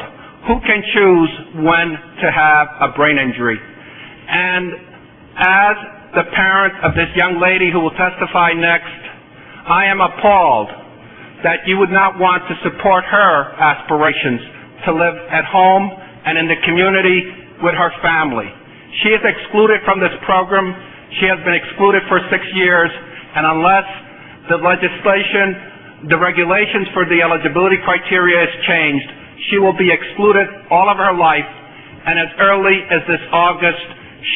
Who can choose when to have a brain injury? And as the parent of this young lady who will testify next, I am appalled that you would not want to support her aspirations to live at home and in the community with her family. She is excluded from this program. She has been excluded for 6 years, and unless the legislation, the regulations for the eligibility criteria is changed, she will be excluded all of her life, and as early as this August,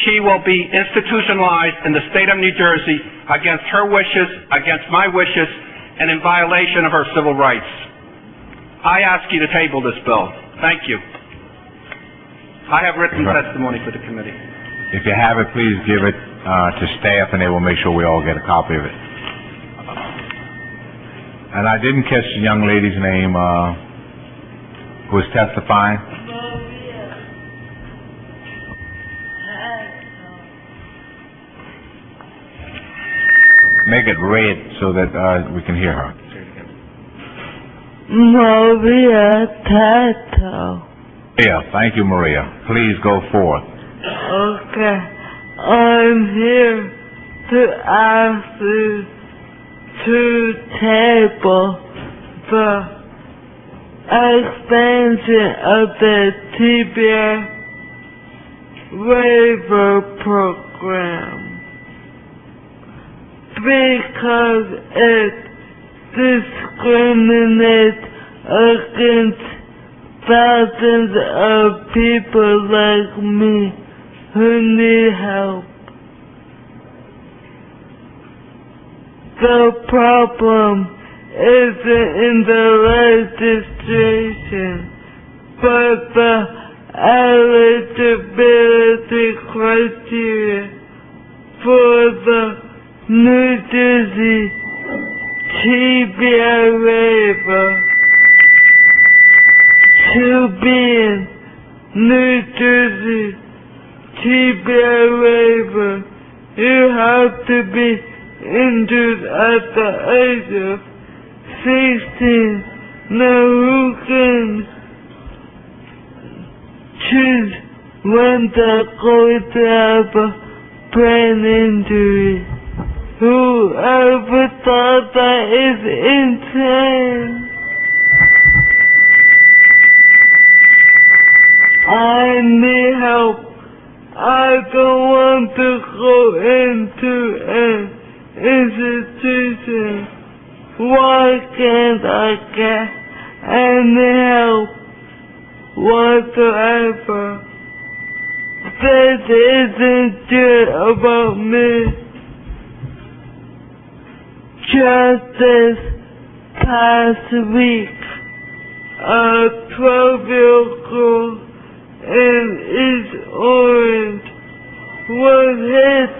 she will be institutionalized in the state of New Jersey against her wishes, against my wishes, and in violation of her civil rights. I ask you to table this bill. Thank you. I have written testimony for the committee. If you have it, please give it to staff, and they will make sure we all get a copy of it. And I didn't catch the young lady's name who was testifying. Make it red so that we can hear her. Maria Tato. Yeah, thank you, Maria. Please go forth. Okay. I'm here to ask you to table the expansion of the TBI waiver program, because it discriminates against thousands of people like me who need help. The problem isn't in the registration, but the eligibility criteria for the New Jersey TBI waiver. To be in New Jersey TBI waiver, you have to be injured at the age of 16. Now who can choose when they're going to have a brain injury? Whoever thought that is insane? I need help. I don't want to go into an institution. Why can't I get any help? whatsoever. This isn't just about me. Just this past week, a 12-year-old girl in East Orange was hit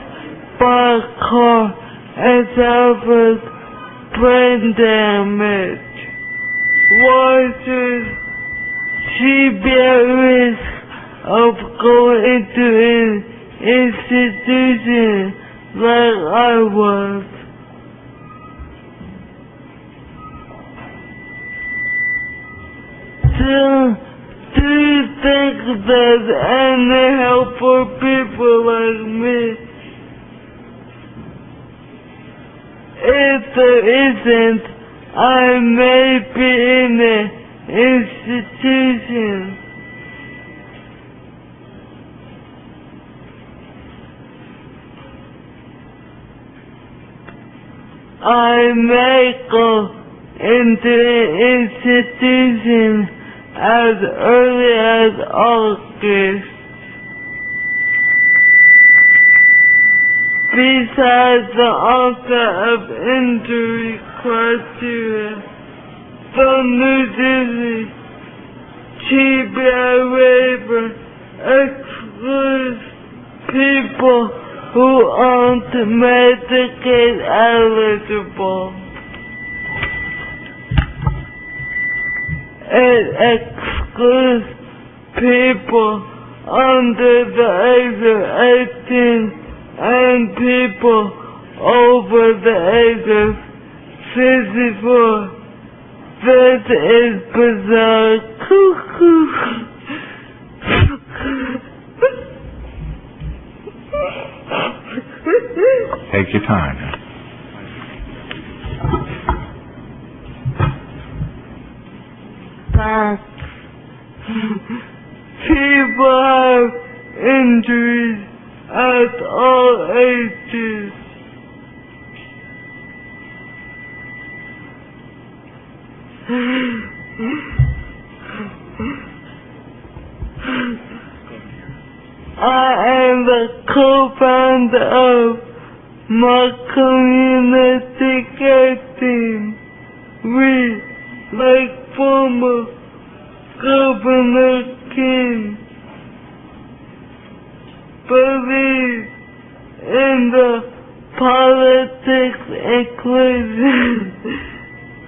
by a car and suffered brain damage. Why should she be at risk of going into an institution like I was? Do you think there's any help for people like me? If there isn't, I may be in an institution. I may go into an institution as early as August. Besides the onset of injury criteria, the New Jersey TBI waiver excludes people who aren't Medicaid eligible. It excludes people under the age of 18 and people over the age of 54. This is bizarre. Cuckoo. Take your time. People have injuries at all ages. I am the co-founder of my community care team. We, like former Governor King, believe in the politics inclusion.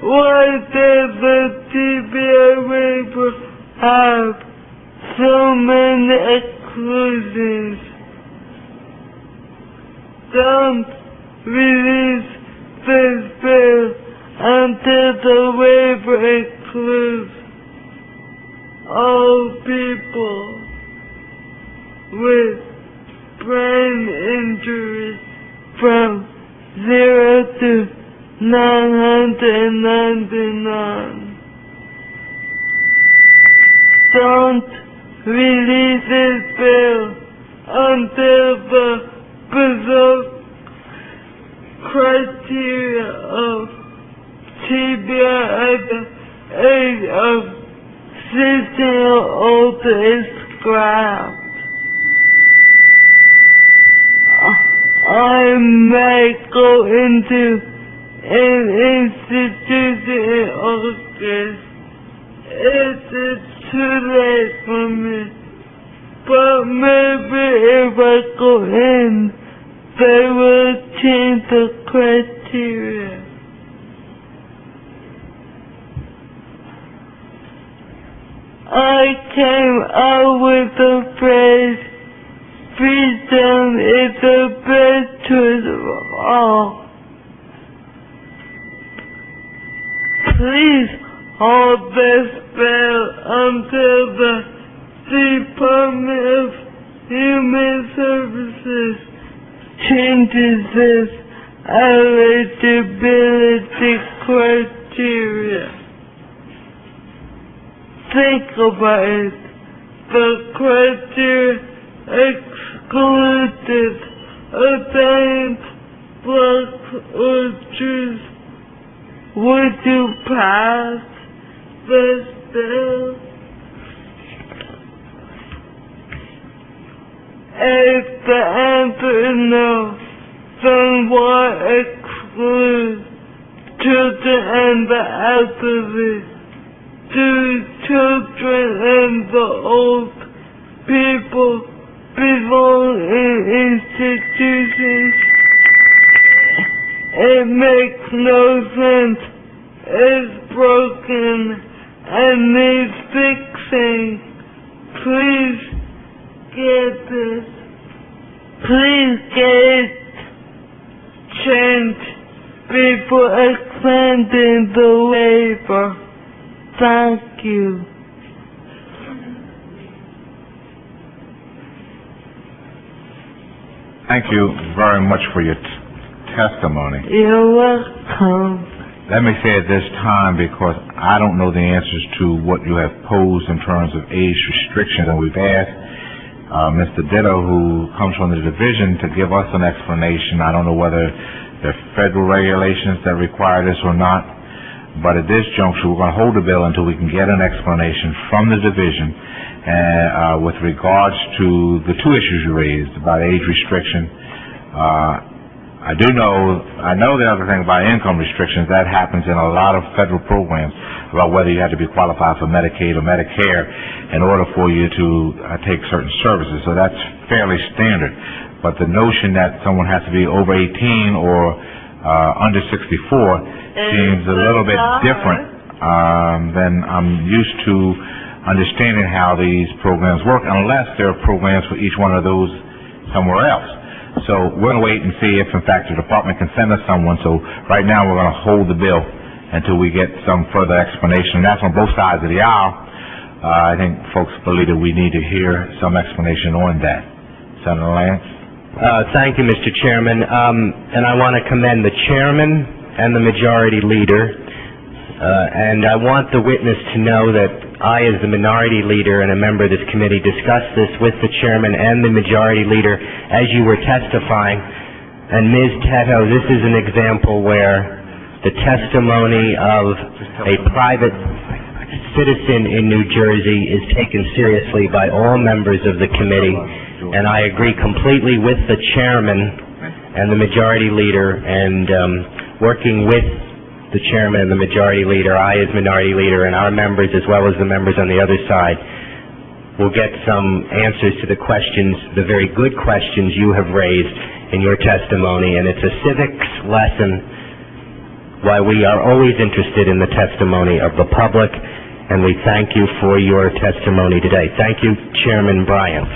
Why does the TBI waiver have so many exclusions? Don't release this bill until the waiver includes all people with brain injuries from 0 to 999. Don't release this bill until the bizarre criteria of TBI at the age of 16-year-old is scrapped. I may go into an institution in August. It's too late for me. But maybe if I go in, they will change the criteria. I came out with the phrase, freedom is the best choice of all. Please hold this bill until the Department of Human Services changes this eligibility criteria. Think about it. The criteria excluded adult black or Jews. Would you pass this bill? If the answer is no, then why exclude children and the elderly? Do children and the old people belong in institutions? It makes no sense. It's broken and needs fixing. Please get this. Please get it changed before expanding the waiver. Thank you. Thank you very much for your testimony. You're welcome. Let me say at this time, because I don't know the answers to what you have posed in terms of age restrictions, and we've asked Mr. Ditto, who comes from the division, to give us an explanation. I don't know whether there are federal regulations that require this or not, but at this juncture, we're going to hold the bill until we can get an explanation from the division with regards to the two issues you raised about age restriction. I know the other thing about income restrictions, that happens in a lot of federal programs about whether you have to be qualified for Medicaid or Medicare in order for you to take certain services. So that's fairly standard. But the notion that someone has to be over 18 or under 64 seems a little bit different than I'm used to understanding how these programs work, unless there are programs for each one of those somewhere else. So we're going to wait and see if, in fact, the department can send us someone. So right now we're going to hold the bill until we get some further explanation. And that's on both sides of the aisle. I think folks believe that we need to hear some explanation on that. Senator Lance? Thank you, Mr. Chairman. And I want to commend the chairman and the majority leader. And I want the witness to know that I, as the minority leader and a member of this committee, discussed this with the chairman and the majority leader as you were testifying. And Ms. Tetto, this is an example where the testimony of a private citizen in New Jersey is taken seriously by all members of the committee. And I agree completely with the chairman and the majority leader, and working with the chairman and the majority leader, I as minority leader, and our members as well as the members on the other side will get some answers to the questions, the very good questions you have raised in your testimony. And it's a civics lesson why we are always interested in the testimony of the public, and we thank you for your testimony today. Thank you, Chairman Bryant.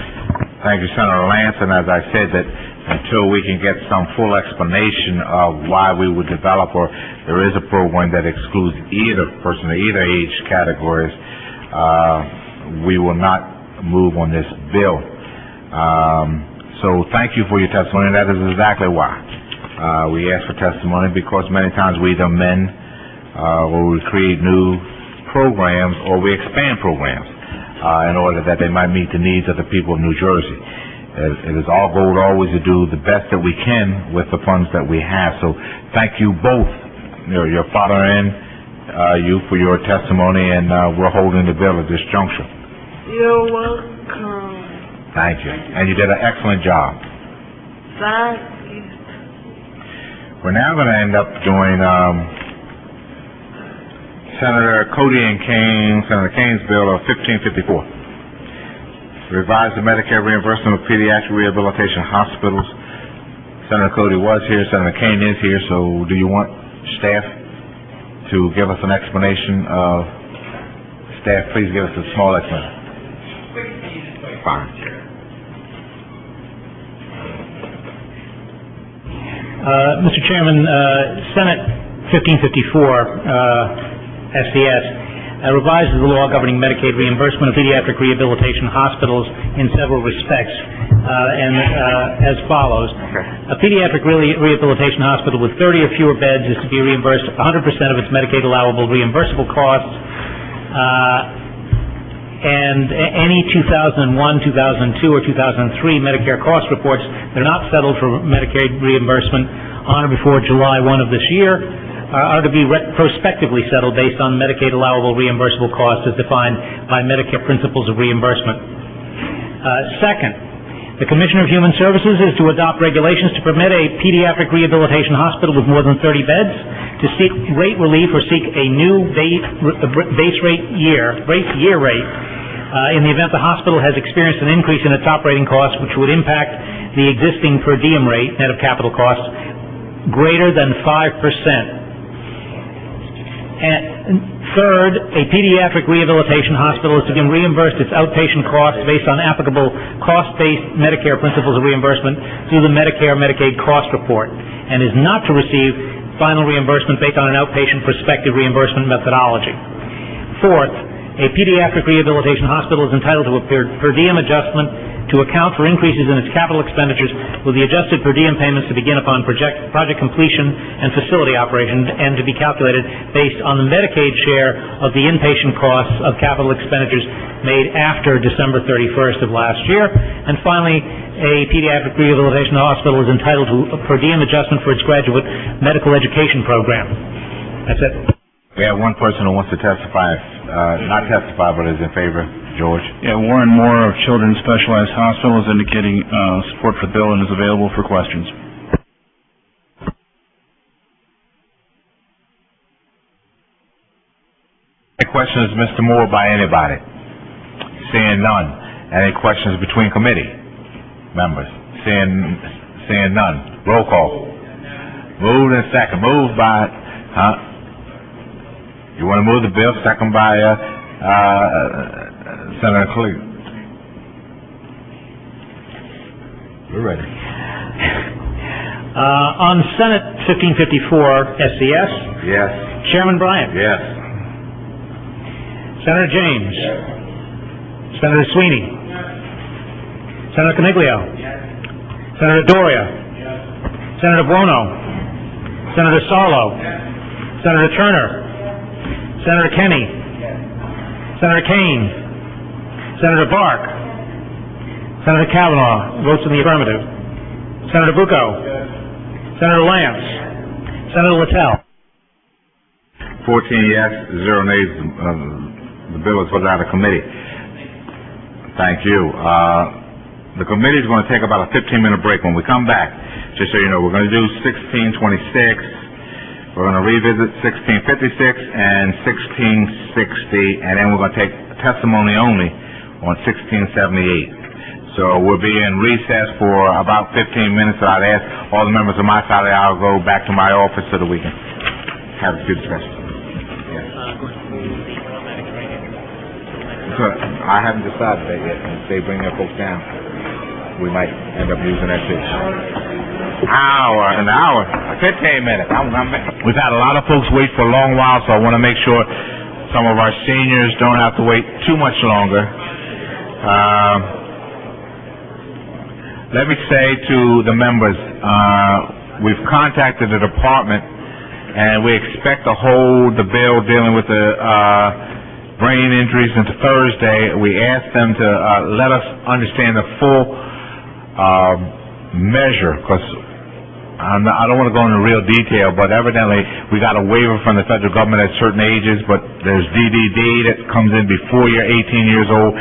Thank you, Senator Lance. And as I said, that until we can get some full explanation of why we would develop, or there is a program that excludes either person or either age categories, we will not move on this bill. So thank you for your testimony. That is exactly why we ask for testimony, because many times we either amend or we create new programs or we expand programs in order that they might meet the needs of the people of New Jersey. It is our goal always to do the best that we can with the funds that we have. So thank you both, your father and you, for your testimony, and we're holding the bill at this juncture. You're welcome. Thank you. And you did an excellent job. Thank you. We're now going to end up doing Senator Cody and Senator Kane's bill of 1554. Revise the Medicare reimbursement of pediatric rehabilitation hospitals. Senator Cody was here, Senator Kane is here, so do you want staff to give us an explanation of, staff, please give us a small explanation. Fine. Mr. Chairman, Senate 1554, SDS, revises the law governing Medicaid reimbursement of pediatric rehabilitation hospitals in several respects, as follows. A pediatric rehabilitation hospital with 30 or fewer beds is to be reimbursed 100% of its Medicaid allowable reimbursable costs, and any 2001, 2002, or 2003 Medicare cost reports that are not settled for Medicaid reimbursement on or before July 1 of this year are to be prospectively settled based on Medicaid allowable reimbursable costs as defined by Medicare principles of reimbursement. Second, The Commissioner of Human Services is to adopt regulations to permit a pediatric rehabilitation hospital with more than 30 beds to seek rate relief or seek a new base year rate in the event the hospital has experienced an increase in its operating costs, which would impact the existing per diem rate, net of capital costs, greater than 5%. And third, a pediatric rehabilitation hospital is to be reimbursed its outpatient costs based on applicable cost-based Medicare principles of reimbursement through the Medicare-Medicaid cost report, and is not to receive final reimbursement based on an outpatient prospective reimbursement methodology. Fourth, a pediatric rehabilitation hospital is entitled to a per diem adjustment to account for increases in its capital expenditures, with the adjusted per diem payments to begin upon project completion and facility operation, and to be calculated based on the Medicaid share of the inpatient costs of capital expenditures made after December 31st of last year. And finally, a pediatric rehabilitation hospital is entitled to a per diem adjustment for its graduate medical education program. That's it. We have one person who wants to testify, not testify, but is in favor. George? Yeah, Warren Moore of Children's Specialized Hospital is indicating support for the bill and is available for questions. Any questions, Mr. Moore, by anybody? Seeing none. Any questions between committee members? Seeing none. Roll call. Moved and second. Moved by, you want to move the bill? Second by, Senator Cleave. We're ready. On Senate 1554 SCS. Yes. Chairman Bryant. Yes. Senator James. Yes. Senator Sweeney. Yes. Senator Coniglio. Yes. Senator Doria. Yes. Senator Buono. Senator Sarlo. Yes. Senator Turner. Senator Kenny. Yes. Senator Kane. Senator Bark. Senator Kavanaugh votes in the affirmative. Senator Bucco. Yes. Senator Lance. Senator Littell. 14 yes, 0 nays. The bill is put out of committee. Thank you. The committee is going to take about a 15-minute break. When we come back, just so you know, we're going to do 1626. We're going to revisit 1656 and 1660, and then we're going to take testimony only on 1678. So we'll be in recess for about 15 minutes. So I'd ask all the members of my side of the aisle go back to my office so that we can have a few discussions. Yes. So I haven't decided that yet. If they bring their folks down, we might end up using that too. An hour, 15 minutes. We've had a lot of folks wait for a long while, so I want to make sure some of our seniors don't have to wait too much longer. Let me say to the members, we've contacted the department, and we expect to hold the bill dealing with the brain injuries into Thursday. We asked them to let us understand the full measure, because I don't want to go into real detail, but evidently we got a waiver from the federal government at certain ages, but there's DDD that comes in before you're 18 years old.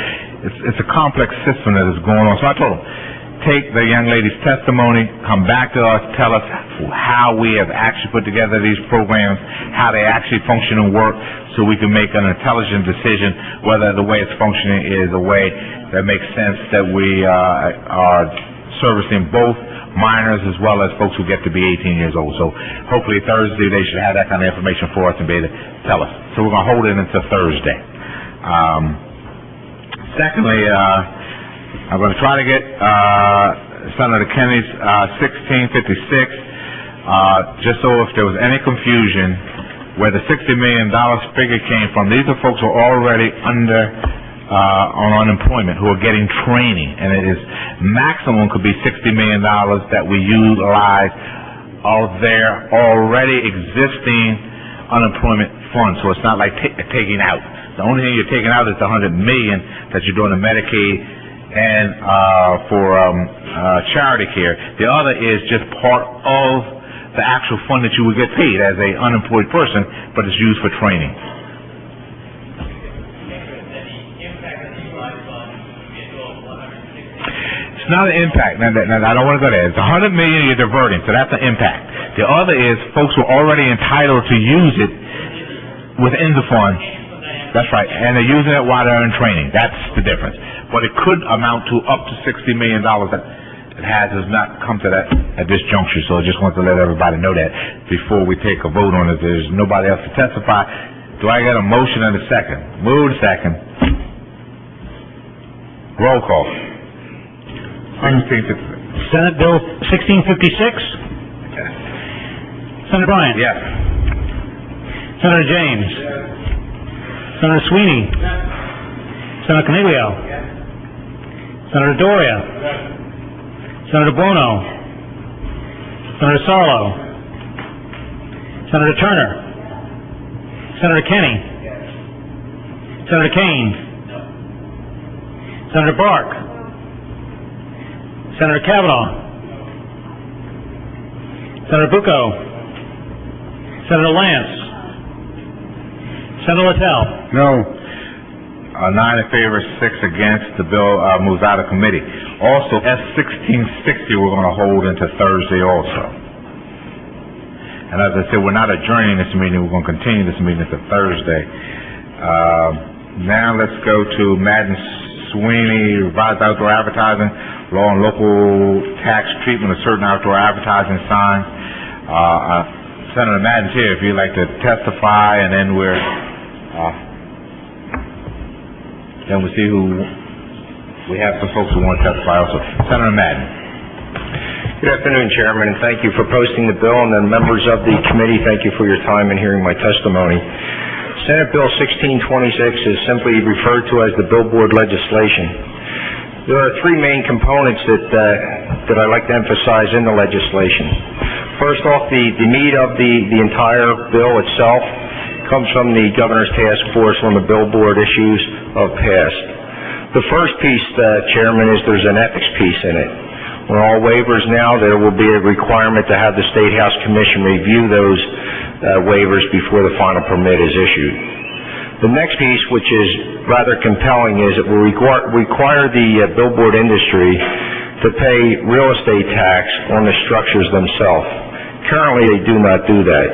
It's a complex system that is going on. So I told them, take the young lady's testimony, come back to us, tell us how we have actually put together these programs, how they actually function and work, so we can make an intelligent decision whether the way it's functioning is a way that makes sense, that we are servicing both minors as well as folks who get to be 18 years old. So hopefully Thursday they should have that kind of information for us and be able to tell us. So we're going to hold it until Thursday. Secondly, I'm going to try to get Senator Kenny's 1656, just so if there was any confusion where the $60 million figure came from. These are folks who are already on unemployment, who are getting training, and it is maximum could be $60 million that we utilize of their already existing unemployment funds. So it's not like taking out. The only thing you're taking out is the $100 million that you're doing to Medicaid and for charity care. The other is just part of the actual fund that you would get paid as a unemployed person, but it's used for training. It's not an impact. Now, I don't want to go there. It's $100 million you're diverting, so that's an impact. The other is folks were already entitled to use it within the fund. That's right, and they're using it while they're in training. That's the difference. But it could amount to up to $60 million that it has not come to that at this juncture, so I just want to let everybody know that before we take a vote on it. There's nobody else to testify. Do I get a motion and a second? Move second. Roll call. Senate Bill 1656? Senator Bryant? Yes. Senator James? Senator Sweeney? Senator Coniglio? Senator Doria? Senator Buono? Senator Sarlo? Senator Turner? Senator Kenny? Senator Kane? Senator Bark? Senator Kavanaugh? Senator Bucco? Senator Lance? Senator Littell? No. 9 in favor, 6 against. The bill moves out of committee. Also, S-1660 we're going to hold into Thursday also. And as I said, we're not adjourning this meeting. We're going to continue this meeting to Thursday. Now let's go to Madden Sweeney, revised outdoor advertising, law and local tax treatment of certain outdoor advertising signs. Senator Madden's here if you'd like to testify, and then we see who, we have some folks who want to testify also. Senator Madden. Good afternoon, Chairman, and thank you for posting the bill, and then members of the committee, thank you for your time in hearing my testimony. Senate Bill 1626 is simply referred to as the billboard legislation. There are three main components that I'd like to emphasize in the legislation. First off, the meat of the entire bill itself comes from the Governor's Task Force on the billboard issues of past. The first piece, Chairman, is there's an ethics piece in it. On all waivers now, there will be a requirement to have the State House Commission review those waivers before the final permit is issued. The next piece, which is rather compelling, is it will require the billboard industry to pay real estate tax on the structures themselves. Currently, they do not do that.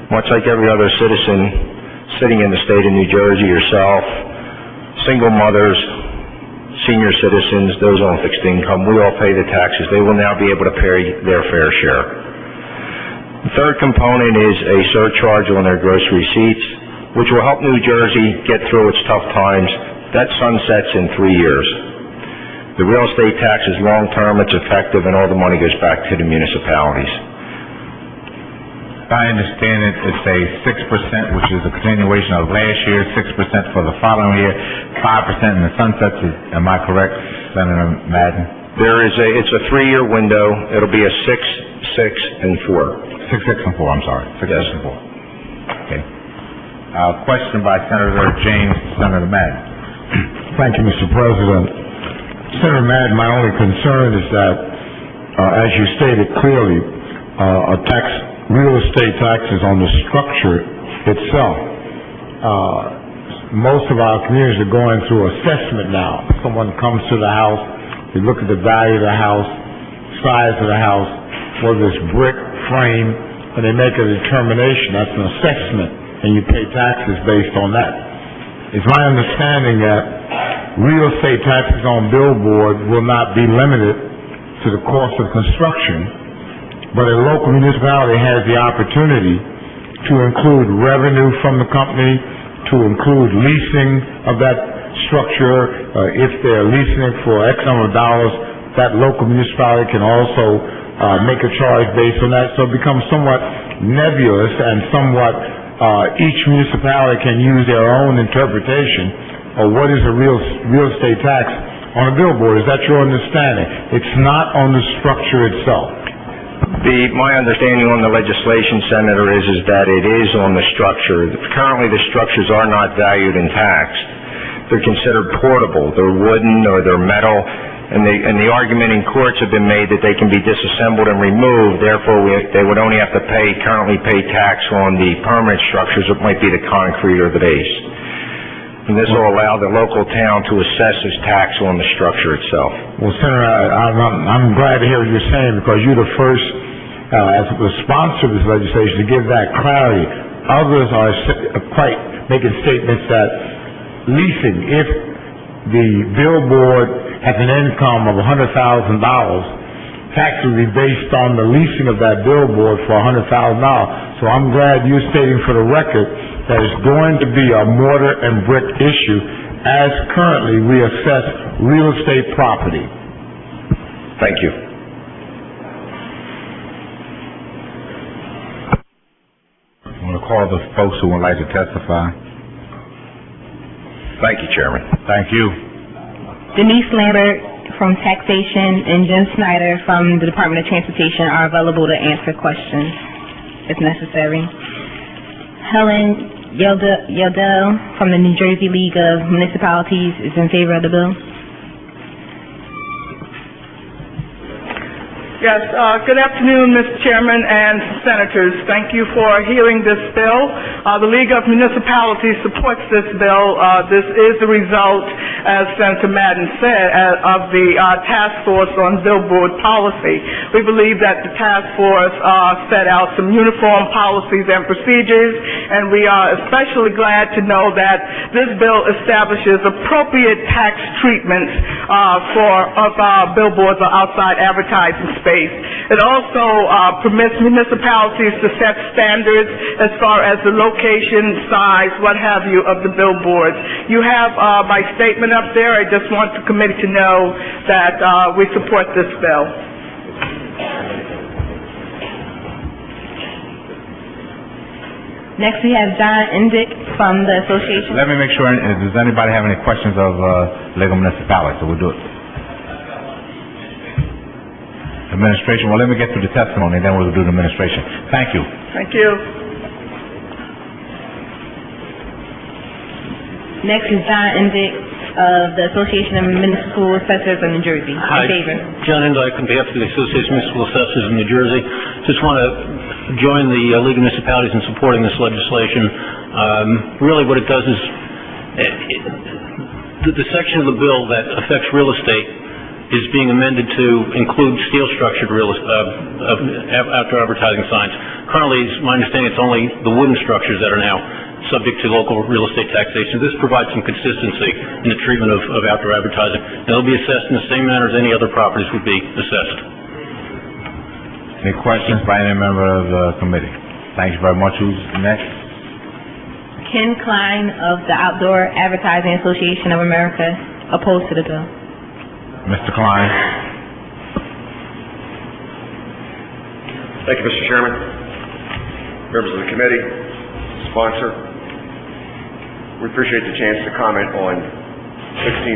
Much like every other citizen sitting in the state of New Jersey, yourself, single mothers, senior citizens, those on fixed income, we all pay the taxes. They will now be able to pay their fair share. The third component is a surcharge on their gross receipts, which will help New Jersey get through its tough times. That sunsets in 3 years. The real estate tax is long-term, it's effective, and all the money goes back to the municipalities. I understand it, it's a 6%, which is a continuation of last year, 6% for the following year, 5% in the sunsets. Am I correct, Senator Madden? It's a 3-year window. It'll be a 6, 6, and 4. 6, 6, and 4, I'm sorry. 6, 6, and 4. Okay. Question by Senator James, Senator Madden. Thank you, Mr. President. Senator Madden, my only concern is that, as you stated clearly, real estate taxes on the structure itself. Most of our communities are going through assessment now. Someone comes to the house, they look at the value of the house, size of the house, whether it's brick, frame, and they make a determination. That's an assessment, and you pay taxes based on that. It's my understanding that real estate taxes on billboard will not be limited to the cost of construction, but a local municipality has the opportunity to include revenue from the company, to include leasing of that structure. If they're leasing it for X number of dollars, that local municipality can also make a charge based on that. So it becomes somewhat nebulous and somewhat each municipality can use their own interpretation of what is a real estate tax on a billboard. Is that your understanding? It's not on the structure itself. My understanding on the legislation, Senator, is that it is on the structure. Currently, the structures are not valued and taxed. They're considered portable. They're wooden or they're metal, and the argument in courts have been made that they can be disassembled and removed. Therefore, they would only have to currently pay tax on the permanent structures. It might be the concrete or the base. and this will allow the local town to assess its tax on the structure itself. Well, Senator, I'm glad to hear what you're saying, because you're the first, as the sponsor of this legislation, to give that clarity. Others are quite making statements that leasing, if the billboard has an income of $100,000, tax will be based on the leasing of that billboard for $100,000. So I'm glad you're stating for the record that it's going to be a mortar and brick issue, as currently we assess real estate property. Thank you. I'm going to call the folks who would like to testify. Thank you, Chairman. Thank you. Denise Lambert from Taxation and Jen Snyder from the Department of Transportation are available to answer questions if necessary. Helen Yeldell from the New Jersey League of Municipalities is in favor of the bill. Yes, good afternoon, Mr. Chairman and Senators. Thank you for hearing this bill. The League of Municipalities supports this bill. This is the result, as Senator Madden said, of the task force on billboard policy. We believe that the task force set out some uniform policies and procedures, and we are especially glad to know that this bill establishes appropriate tax treatments of billboards or outside advertising space. It also permits municipalities to set standards as far as the location, size, what have you, of the billboards. You have my statement up there. I just want the committee to know that we support this bill. Next we have John Indick from the association. Let me make sure, does anybody have any questions of League of Municipalities? So we'll do it. Administration, well, let me get through the testimony, then we'll do the administration. Thank you. Thank you. Next is John Indick of the Association of Municipal Assessors of New Jersey. Hi, In favor. John Indick on behalf of the Association of Municipal Assessors of New Jersey. Just want to join the League of Municipalities in supporting this legislation. Really what it does is, the section of the bill that affects real estate is being amended to include steel-structured outdoor advertising signs. Currently, it's my understanding, it's only the wooden structures that are now subject to local real estate taxation. This provides some consistency in the treatment of outdoor advertising, and it'll be assessed in the same manner as any other properties would be assessed. Any questions by any member of the committee? Thank you very much. Who's next? Ken Klein of the Outdoor Advertising Association of America, opposed to the bill. Mr. Klein. Thank you, Mr. Chairman, members of the committee, sponsor. We appreciate the chance to comment on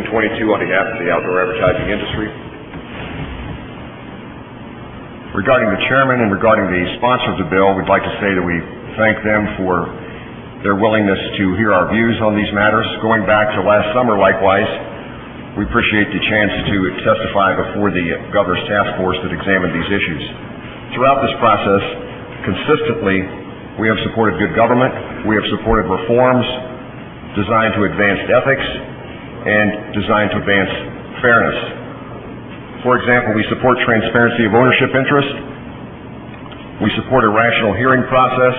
1622 on behalf of the outdoor advertising industry. Regarding the chairman and regarding the sponsor of the bill, we'd like to say that we thank them for their willingness to hear our views on these matters. Going back to last summer, likewise, we appreciate the chance to testify before the Governor's Task Force that examined these issues. Throughout this process, consistently, we have supported good government, we have supported reforms designed to advance ethics and designed to advance fairness. For example, we support transparency of ownership interest, we support a rational hearing process,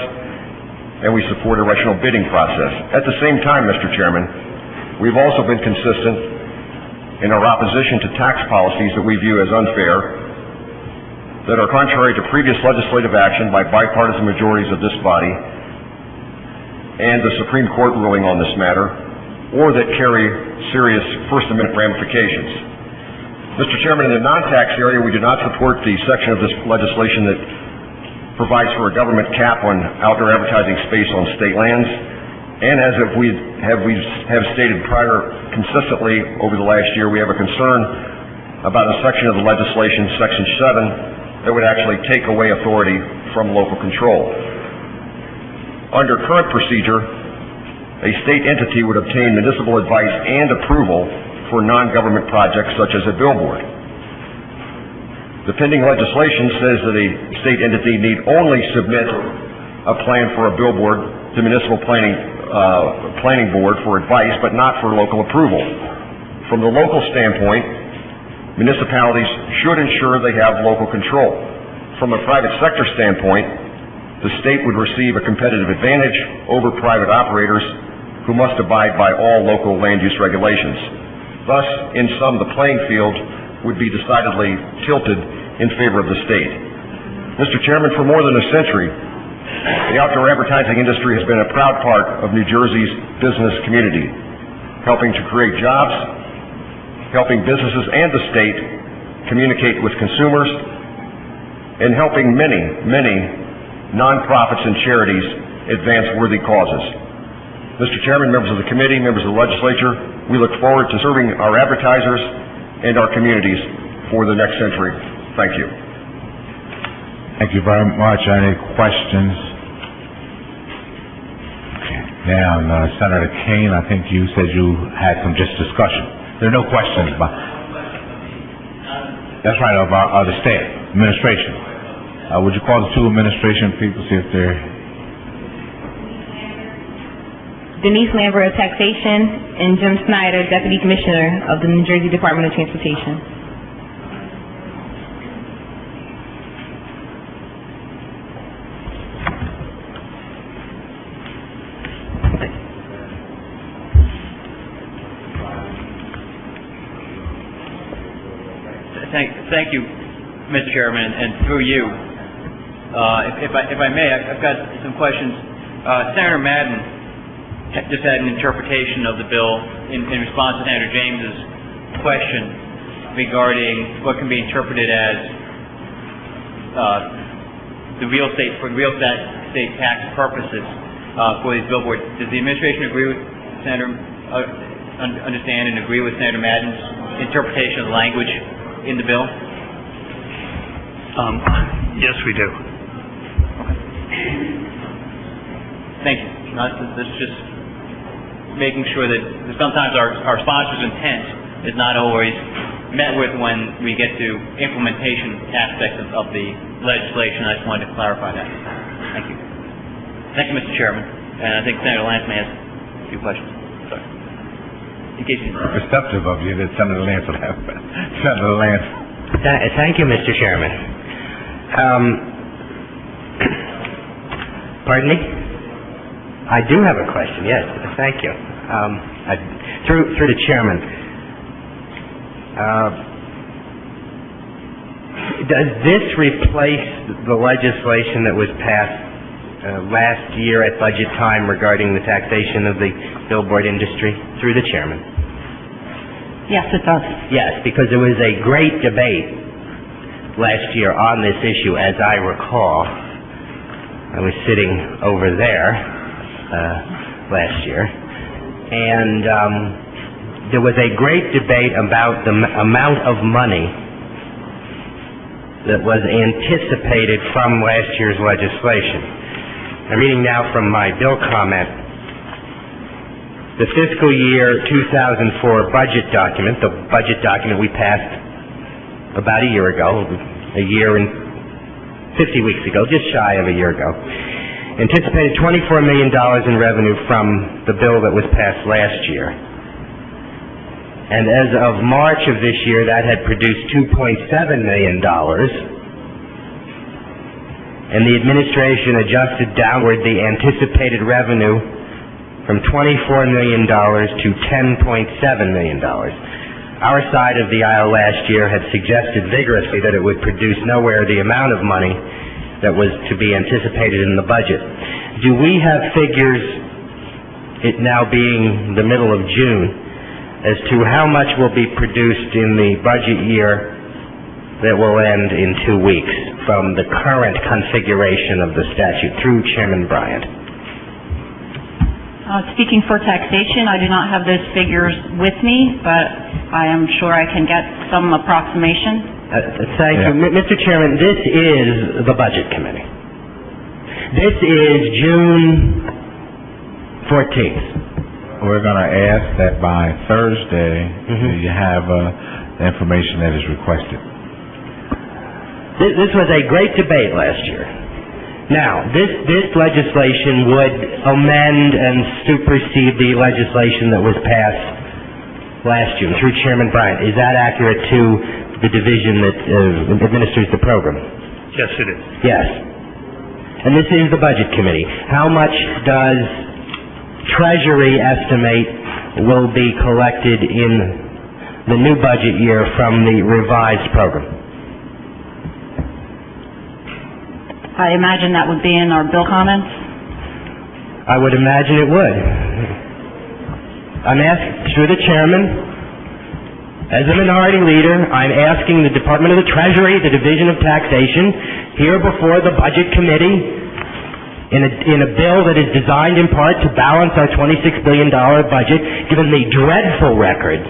and we support a rational bidding process. At the same time, Mr. Chairman, we've also been consistent in our opposition to tax policies that we view as unfair, that are contrary to previous legislative action by bipartisan majorities of this body and the Supreme Court ruling on this matter, or that carry serious First Amendment ramifications. Mr. Chairman, in the non-tax area, we do not support the section of this legislation that provides for a government cap on outdoor advertising space on state lands. And as we have stated prior consistently over the last year, we have a concern about a section of the legislation, Section 7, that would actually take away authority from local control. Under current procedure, a state entity would obtain municipal advice and approval for non-government projects such as a billboard. The pending legislation says that a state entity need only submit a plan for a billboard to municipal planning planning board for advice, but not for local approval. From the local standpoint, municipalities should ensure they have local control. From a private sector standpoint, the state would receive a competitive advantage over private operators who must abide by all local land use regulations. Thus, in sum, the playing field would be decidedly tilted in favor of the state. Mr. Chairman, for more than a century, the outdoor advertising industry has been a proud part of New Jersey's business community, helping to create jobs, helping businesses and the state communicate with consumers, and helping many, many nonprofits and charities advance worthy causes. Mr. Chairman, members of the committee, members of the legislature, we look forward to serving our advertisers and our communities for the next century. Thank you. Thank you very much. Any questions? Okay. Now, Senator Kane, I think you said you had some just discussion. There are no questions about... That's right, of the state administration. Would you call the two administration people, see if they're... Denise Lambert of Taxation and Jim Snyder, Deputy Commissioner of the New Jersey Department of Transportation. Thank you, Mr. Chairman, and through you, if I may, I've got some questions. Senator Madden just had an interpretation of the bill in response to Senator James's question regarding what can be interpreted as the real estate tax purposes for these billboards. Does the administration agree with understand and agree with Senator Madden's interpretation of the language in the bill? Yes, we do. Thank you. That's just making sure that sometimes our sponsor's intent is not always met with when we get to implementation aspects of the legislation. I just wanted to clarify that. Thank you. Thank you, Mr. Chairman. And I think Senator Lance may have a few questions. Sorry. In case you... Receptive of you that Senator Lance would have. Senator Lance. Thank you, Mr. Chairman. Pardon me? I do have a question, yes. Thank you. Through the chairman. Does this replace the legislation that was passed last year at budget time regarding the taxation of the billboard industry? Through the chairman. Yes, it does. Yes, because there was a great debate last year on this issue, as I recall. I was sitting over there last year, and there was a great debate about the amount of money that was anticipated from last year's legislation. I'm reading now from my bill comment. The fiscal year 2004 budget document, the budget document we passed about a year ago, a year and 50 weeks ago, just shy of a year ago, anticipated $24 million in revenue from the bill that was passed last year. And as of March of this year, that had produced $2.7 million, and the administration adjusted downward the anticipated revenue from $24 million to $10.7 million. Our side of the aisle last year had suggested vigorously that it would produce nowhere the amount of money that was to be anticipated in the budget. Do we have figures, it now being the middle of June, as to how much will be produced in the budget year that will end in 2 weeks from the current configuration of the statute? Through Chairman Bryant. Speaking for taxation, I do not have those figures with me, but I am sure I can get some approximation. Thank you. Mr. Chairman, this is the Budget Committee. This is June 14th. We're going to ask that by Thursday you have the information that is requested. This was a great debate last year. Now, this legislation would amend and supersede the legislation that was passed last June through Chairman Bryant. Is that accurate to the division that administers the program? Yes, it is. Yes. And this is the Budget Committee. How much does Treasury estimate will be collected in the new budget year from the revised program? I imagine that would be in our bill comments. I would imagine it would. I'm asking, through the chairman, as a minority leader, I'm asking the Department of the Treasury, the Division of Taxation, here before the Budget Committee, in a bill that is designed in part to balance our $26 billion budget, given the dreadful record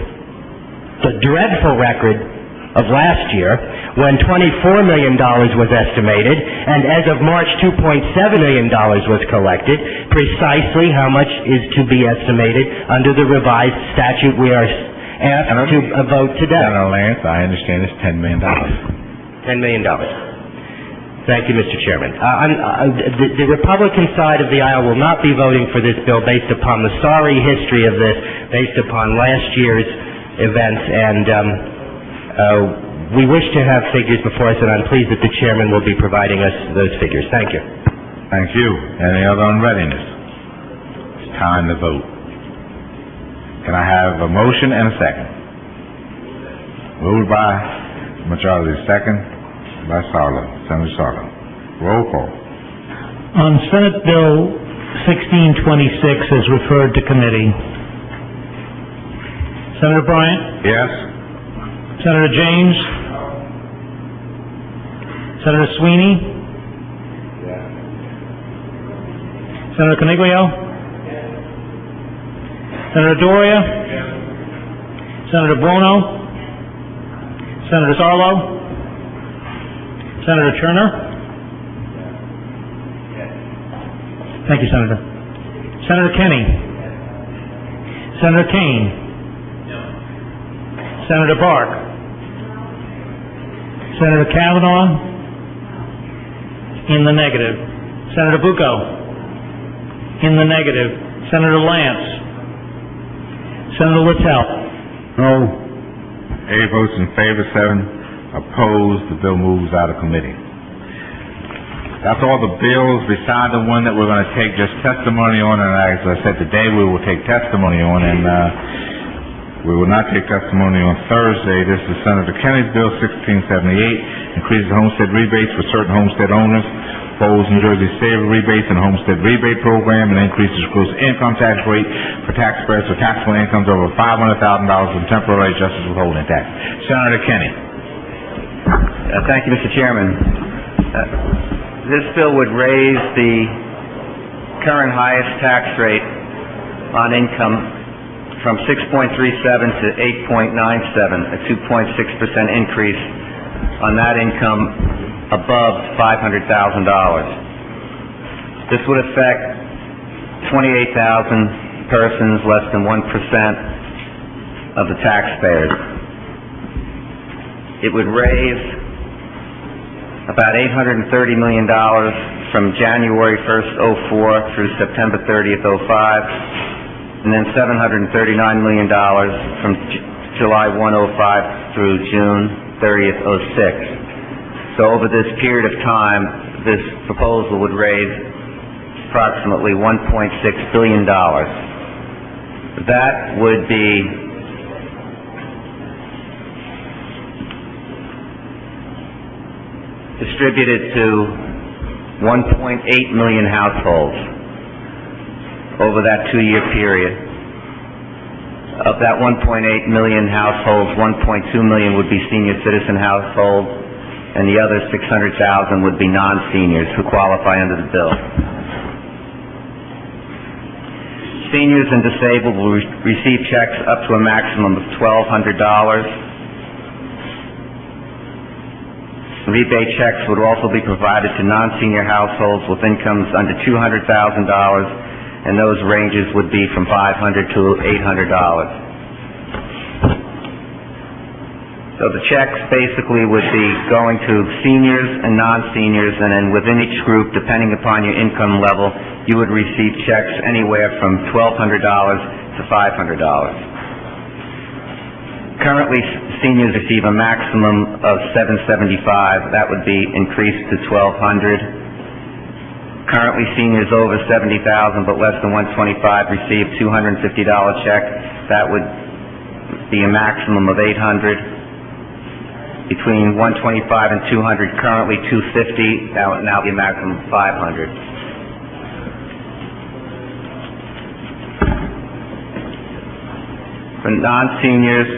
of last year, when $24 million was estimated, and as of March, $2.7 million was collected, precisely how much is to be estimated under the revised statute we are asked to vote today. Senator Lance, I understand it's $10 million. $10 million. Thank you, Mr. Chairman. The Republican side of the aisle will not be voting for this bill based upon the sorry history of this, based upon last year's events, and we wish to have figures before us, and I'm pleased that the chairman will be providing us those figures. Thank you. Thank you. Any other unreadiness? It's time to vote. Can I have a motion and a second? Moved by majority, second by Senator Sarlo. Roll call. On Senate Bill 1626 as referred to committee, Senator Bryant? Yes. Senator James? Senator Sweeney? Yes. Senator Coniglio? Yes. Senator Doria? Yes. Senator Buono? Senator Sarlo? Senator Turner? Yes. Thank you, Senator. Senator Kenny? Senator Kane? Senator Bark? Senator Kavanaugh? In the negative. Senator Bucco? In the negative. Senator Lance? Senator Littell? No. 8 votes in favor, 7 opposed. The bill moves out of committee. That's all the bills beside the one that we're going to take just testimony on, and as I said, today we will take testimony on, and we will not take testimony on Thursday. This is Senator Kenny's Bill 1678, increases homestead rebates for certain homestead owners, folds New Jersey Saver rebates and homestead rebate program, and increases gross income tax rate for taxpayers for taxable incomes over $500,000 and temporary justice withholding tax. Senator Kenny. Thank you, Mr. Chairman. This bill would raise the current highest tax rate on income from 6.37 to 8.97, a 2.6% increase on that income above $500,000. This would affect 28,000 persons, less than 1% of the taxpayers. It would raise about $830 million from January 1st, 04 through September 30th, 05, and then $739 million from July 1, 05 through June 30th, 06. So over this period of time, this proposal would raise approximately $1.6 billion. That would be distributed to 1.8 million households over that 2-year period. Of that 1.8 million households, 1.2 million would be senior citizen households, and the other 600,000 would be non-seniors who qualify under the bill. Seniors and disabled will receive checks up to a maximum of $1,200. Rebate checks would also be provided to non-senior households with incomes under $200,000, and those ranges would be from $500 to $800. So the checks basically would be going to seniors and non-seniors, and then within each group, depending upon your income level, you would receive checks anywhere from $1,200 to $500. Currently, seniors receive a maximum of $775. That would be increased to $1,200. Currently, seniors over $70,000 but less than $125 receive $250 check. That would be a maximum of $800. Between $125 and $200, currently $250. That would now be a maximum of $500. For non-seniors,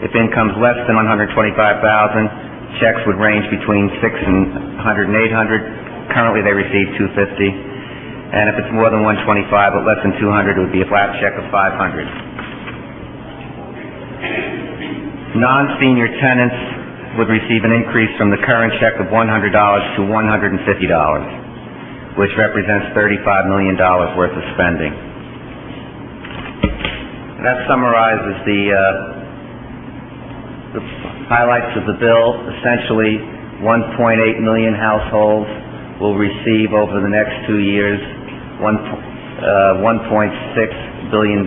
if income's less than $125,000, checks would range between $600 and $800. Currently, they receive $250. And if it's more than $125 but less than $200, it would be a flat check of $500. Non-senior tenants would receive an increase from the current check of $100 to $150, which represents $35 million worth of spending. That summarizes the highlights of the bill. Essentially, 1.8 million households will receive over the next 2 years $1.6 billion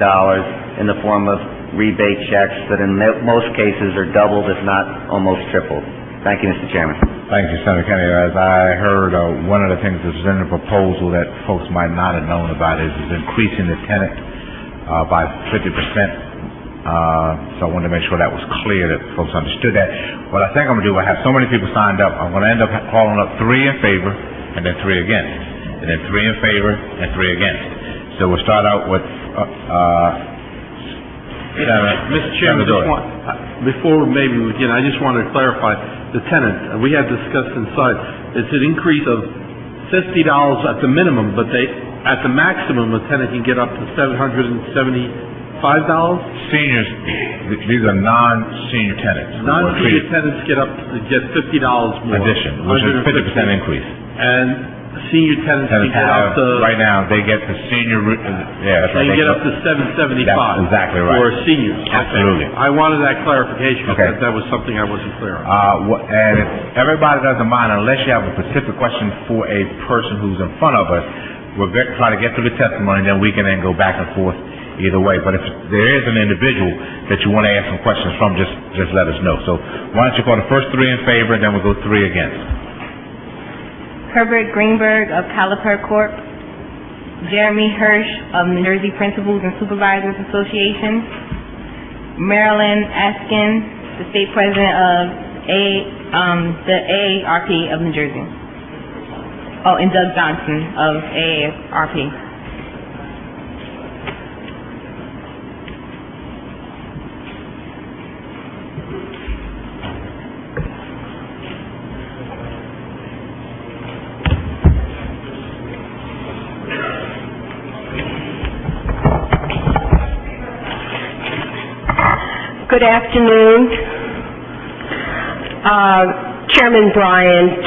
in the form of rebate checks that in most cases are doubled, if not almost tripled. Thank you, Mr. Chairman. Thank you, Senator Kennedy. As I heard, one of the things that's in the proposal that folks might not have known about is increasing the tenant by 50%. So I wanted to make sure that was clear, that folks understood that. What I think I'm going to do, I have so many people signed up, I'm going to end up calling up 3 in favor and then 3 against, and then 3 in favor and 3 against. So we'll start out with Mr. Chairman, before maybe we begin, I just wanted to clarify the tenant. We had discussed inside, it's an increase of $50 at the minimum, but at the maximum, a tenant can get up to $775? Seniors, these are non-senior tenants. Non-senior tenants get $50 more. Addition, which is a 50% increase. And senior tenants can get up to... Right now, they get the senior... Yeah, that's right. They get up to $775. That's exactly right. For seniors. Absolutely. Okay. I wanted that clarification, because that was something I wasn't clear on. And if everybody doesn't mind, unless you have a specific question for a person who's in front of us, we'll try to get through the testimony, then we can then go back and forth either way. But if there is an individual that you want to ask some questions from, just let us know. So why don't you call the first 3 in favor, and then we'll go 3 against. Herbert Greenberg of Caliper Corp., Jeremy Hirsch of New Jersey Principals and Supervisors Association, Marilyn Askin, the State President of the AARP of New Jersey. Oh, and Doug Johnson of AARP. Good afternoon. Chairman Bryant,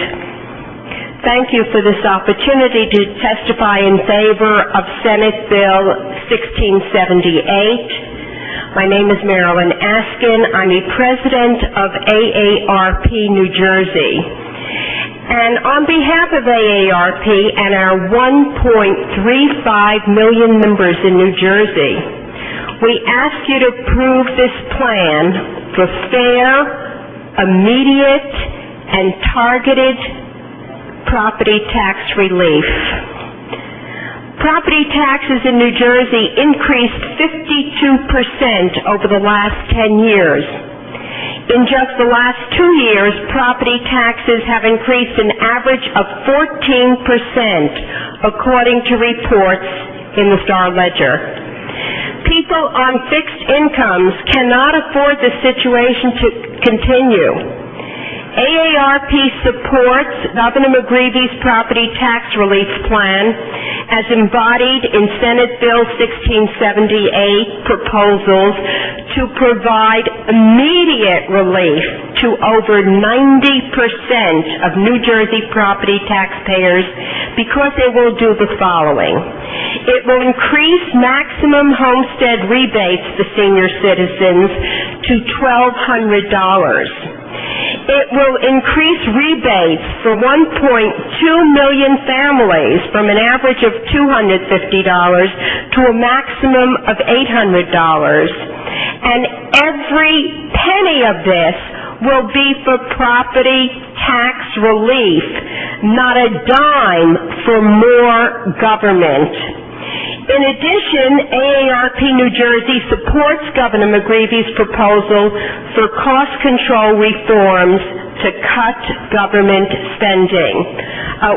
thank you for this opportunity to testify in favor of Senate Bill 1678. My name is Marilyn Askin. I'm the president of AARP New Jersey. And on behalf of AARP and our 1.35 million members in New Jersey, we ask you to approve this plan for fair, immediate, and targeted property tax relief. Property taxes in New Jersey increased 52% over the last 10 years. In just the last 2 years, property taxes have increased an average of 14%, according to reports in the Star Ledger. People on fixed incomes cannot afford the situation to continue. AARP supports Governor McGreevy's property tax relief plan as embodied in Senate Bill 1678 proposals to provide immediate relief to over 90% of New Jersey property taxpayers because it will do the following. It will increase maximum homestead rebates to senior citizens to $1,200. It will increase rebates for 1.2 million families from an average of $250 to a maximum of $800. And every penny of this will be for property tax relief, not a dime for more government. In addition, AARP New Jersey supports Governor McGreevy's proposal for cost control reforms to cut government spending.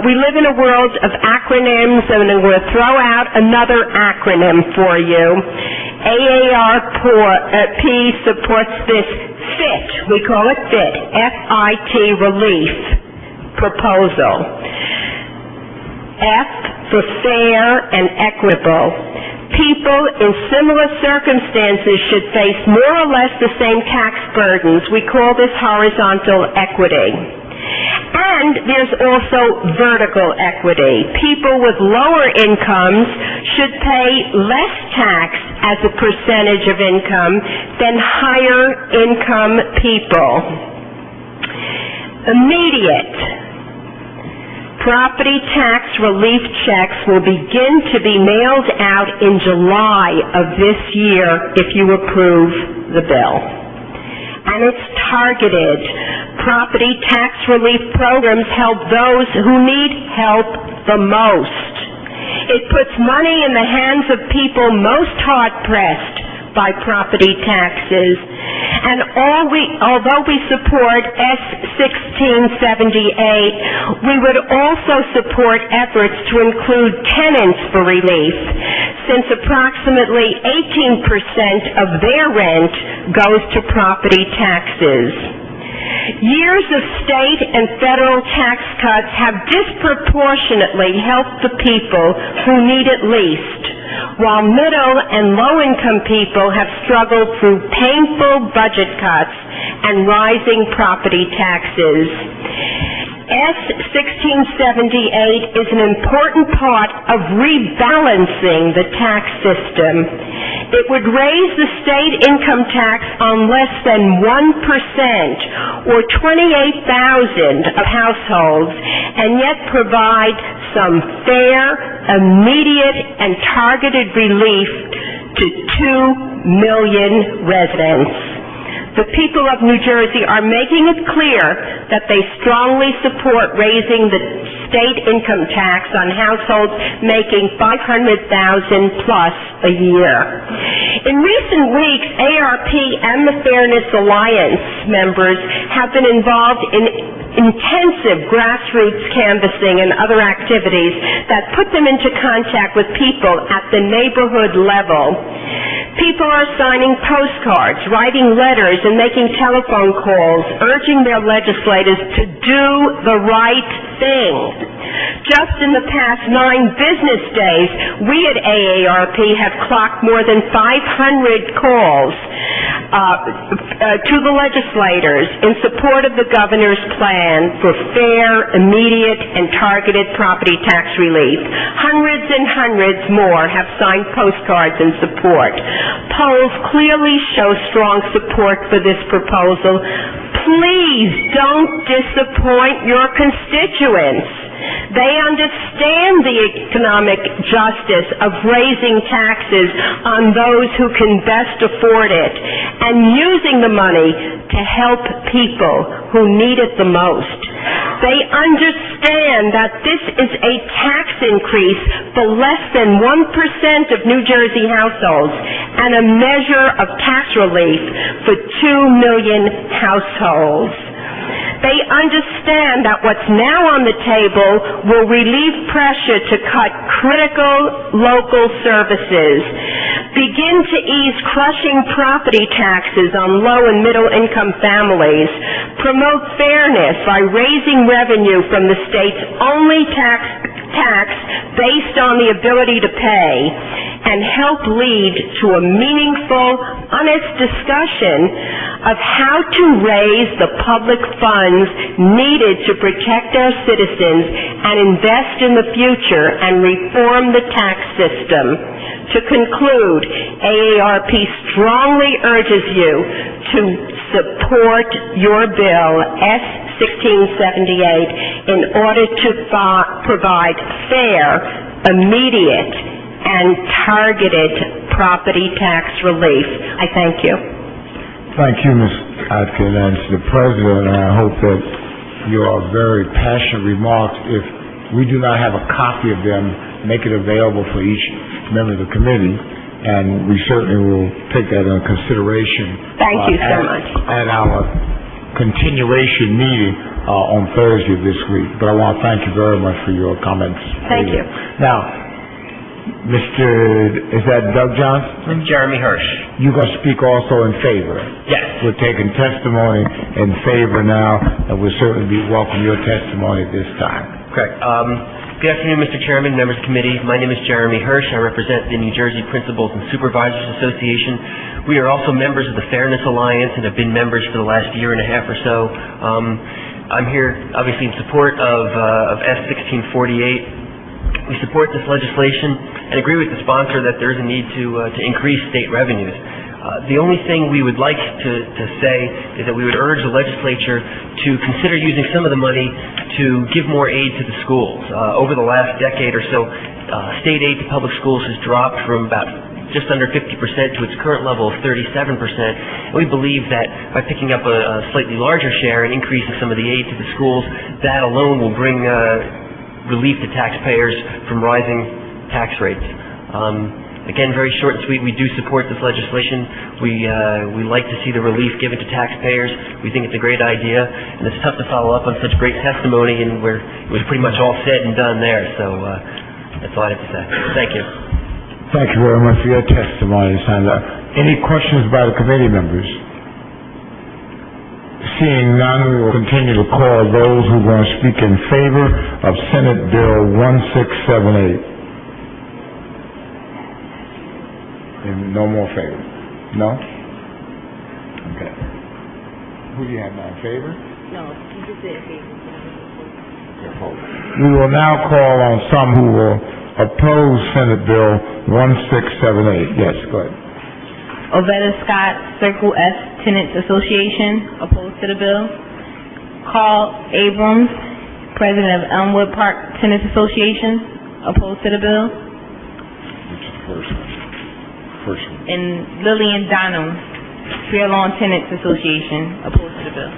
We live in a world of acronyms, and I'm going to throw out another acronym for you. AARP supports this FIT, we call it FIT, F-I-T, relief proposal. F for fair and equitable. People in similar circumstances should face more or less the same tax burdens. We call this horizontal equity. And there's also vertical equity. People with lower incomes should pay less tax as a percentage of income than higher income people. Immediate. Property tax relief checks will begin to be mailed out in July of this year if you approve the bill. And it's targeted. Property tax relief programs help those who need help the most. It puts money in the hands of people most hard-pressed by property taxes. And although we support S-1678, we would also support efforts to include tenants for relief, since approximately 18% of their rent goes to property taxes. Years of state and federal tax cuts have disproportionately helped the people who need it least, while middle and low-income people have struggled through painful budget cuts and rising property taxes. S-1678 is an important part of rebalancing the tax system. It would raise the state income tax on less than 1%, or 28,000 of households, and yet provide some fair, immediate, and targeted relief to 2 million residents. The people of New Jersey are making it clear that they strongly support raising the state income tax on households making $500,000 plus a year. In recent weeks, AARP and the Fairness Alliance members have been involved in intensive grassroots canvassing and other activities that put them into contact with people at the neighborhood level. People are signing postcards, writing letters, and making telephone calls, urging their legislators to do the right thing. Just in the past 9 business days, we at AARP have clocked more than 500 calls to the legislators in support of the governor's plan for fair, immediate, and targeted property tax relief. Hundreds and hundreds more have signed postcards in support. Polls clearly show strong support for this proposal. Please don't disappoint your constituents. They understand the economic justice of raising taxes on those who can best afford it and using the money to help people who need it the most. They understand that this is a tax increase for less than 1% of New Jersey households and a measure of tax relief for 2 million households. They understand that what's now on the table will relieve pressure to cut critical local services. begin to ease crushing property taxes on low and middle income families, promote fairness by raising revenue from the state's only tax based on the ability to pay, and help lead to a meaningful, honest discussion of how to raise the public funds needed to protect our citizens and invest in the future and reform the tax system. To conclude, AARP strongly urges you to support your bill, S-1678, in order to provide fair, immediate, and targeted property tax relief. I thank you. Thank you, Ms. Atkins, and to the President, and I hope that your very passionate remarks, if we do not have a copy of them, make it available for each member of the committee, and we certainly will take that into consideration. Thank you so much. At our continuation meeting on Thursday this week. But I want to thank you very much for your comments. Thank you. Now, is that Doug Johnson? Jeremy Hirsch. You're going to speak also in favor? Yes. We're taking testimony in favor now, and we'll certainly welcome your testimony at this time. Correct. Good afternoon, Mr. Chairman, members of the committee. My name is Jeremy Hirsch. I represent the New Jersey Principals and Supervisors Association. We are also members of the Fairness Alliance and have been members for the last year and a half or so. I'm here, obviously, in support of S-1648. We support this legislation and agree with the sponsor that there is a need to increase state revenues. The only thing we would like to say is that we would urge the legislature to consider using some of the money to give more aid to the schools. Over the last decade or so, state aid to public schools has dropped from about just under 50% to its current level of 37%. And we believe that by picking up a slightly larger share and increasing some of the aid to the schools, that alone will bring relief to taxpayers from rising tax rates. Again, very short and sweet, we do support this legislation. We like to see the relief given to taxpayers. We think it's a great idea, and it's tough to follow up on such great testimony, and it was pretty much all said and done there. So that's all I have to say. Thank you. Thank you very much for your testimony, Sandra. Any questions by the committee members? Seeing none, we will continue to call those who want to speak in favor of Senate Bill 1678. No more favor? No? Okay. Who do you have now, in favor? No, you just said favor. We will now call on some who will oppose Senate Bill 1678. Yes, go ahead. Ovetta Scott, Circle S Tenants Association, opposed to the bill. Carl Abrams, President of Elmwood Park Tenants Association, opposed to the bill. Which is the first one? And Lillian Donham, Fair Lawn Tenants Association, opposed to the bill.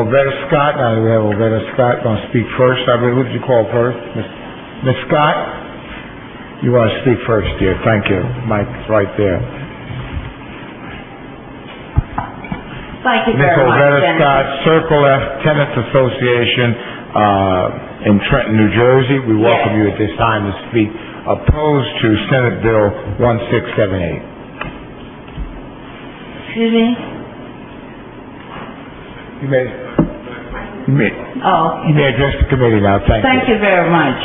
Ovetta Scott, now we have Ovetta Scott going to speak first. I mean, who did you call first? Ms. Scott? You want to speak first, dear. Thank you. Mike's right there. Thank you very much, Ms. Ovetta Scott, Circle F Tenants Association, in Trenton, New Jersey. We welcome you at this time to speak opposed to Senate Bill 1678. Excuse me? You may address the committee now. Thank you very much.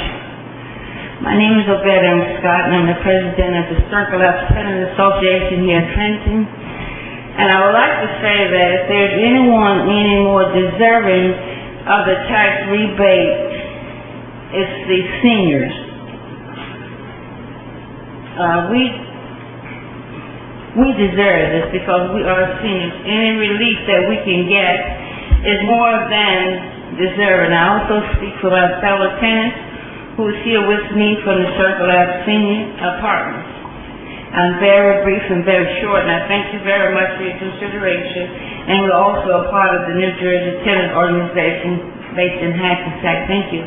My name is Ovetta Scott, and I'm the president of the Circle F Tenants Association here in Trenton. And I would like to say that if there's anyone any more deserving of the tax rebate, it's the seniors. We deserve this because we are seniors. Any relief that we can get is more than deserving. I also speak for my fellow tenants who is here with me from the Circle F Senior Apartments. I'm very brief and very short, and I thank you very much for your consideration. And we're also a part of the New Jersey Tenant Organization based in Hackensack. Thank you.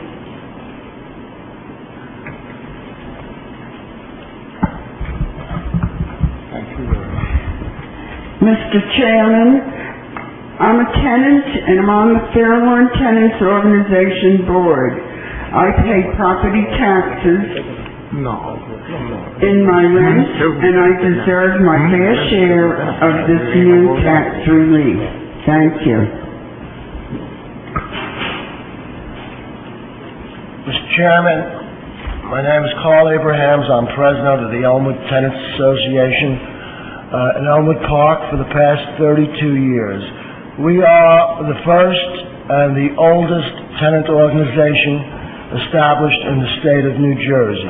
Mr. Chairman, I'm a tenant and I'm on the Fair Lawn Tenants Organization board. I pay property taxes in my rent, and I deserve my fair share of this new tax relief. Thank you. Mr. Chairman, my name is Carl Abrahams. I'm president of the Elmwood Tenants Association in Elmwood Park for the past 32 years. We are the first and the oldest tenant organization established in the state of New Jersey.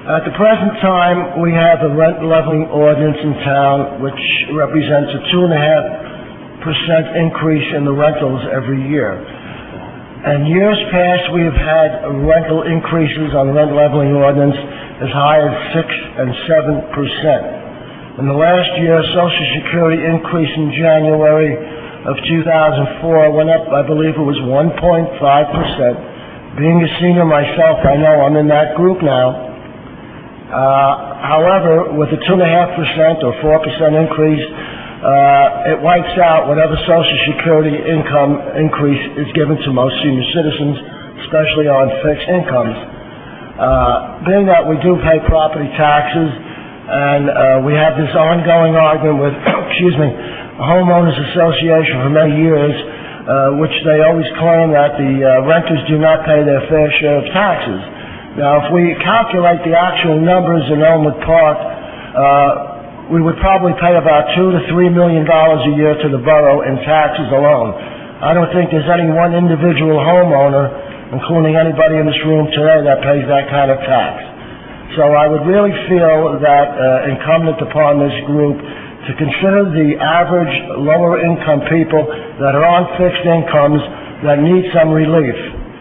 At the present time, we have a rent leveling ordinance in town which represents a 2.5% increase in the rentals every year. And years past, we have had rental increases on the rent leveling ordinance as high as 6 and 7%. In the last year, Social Security increase in January of 2004 went up, I believe it was 1.5%. Being a senior myself, I know I'm in that group now. However, with a 2.5% or 4% increase, it wipes out whatever Social Security income increase is given to most senior citizens, especially on fixed incomes. Being that we do pay property taxes, and we have this ongoing argument with, the Homeowners Association for many years, which they always claim that the renters do not pay their fair share of taxes. Now, if we calculate the actual numbers in Elmwood Park, we would probably pay about $2 to $3 million a year to the borough in taxes alone. I don't think there's any one individual homeowner, including anybody in this room today, that pays that kind of tax. So I would really feel that incumbent upon this group to consider the average lower income people that are on fixed incomes that need some relief.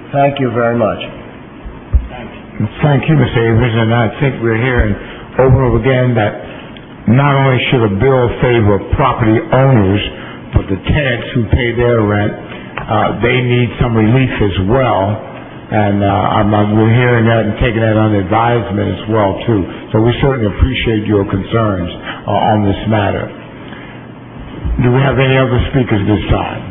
Thank you very much. Thank you, Mr. Abrams, and I think we're hearing over and over again that not only should a bill favor property owners, but the tenants who pay their rent, they need some relief as well. And we're hearing that and taking that under advisement as well, too. So we certainly appreciate your concerns on this matter. Do we have any other speakers this time?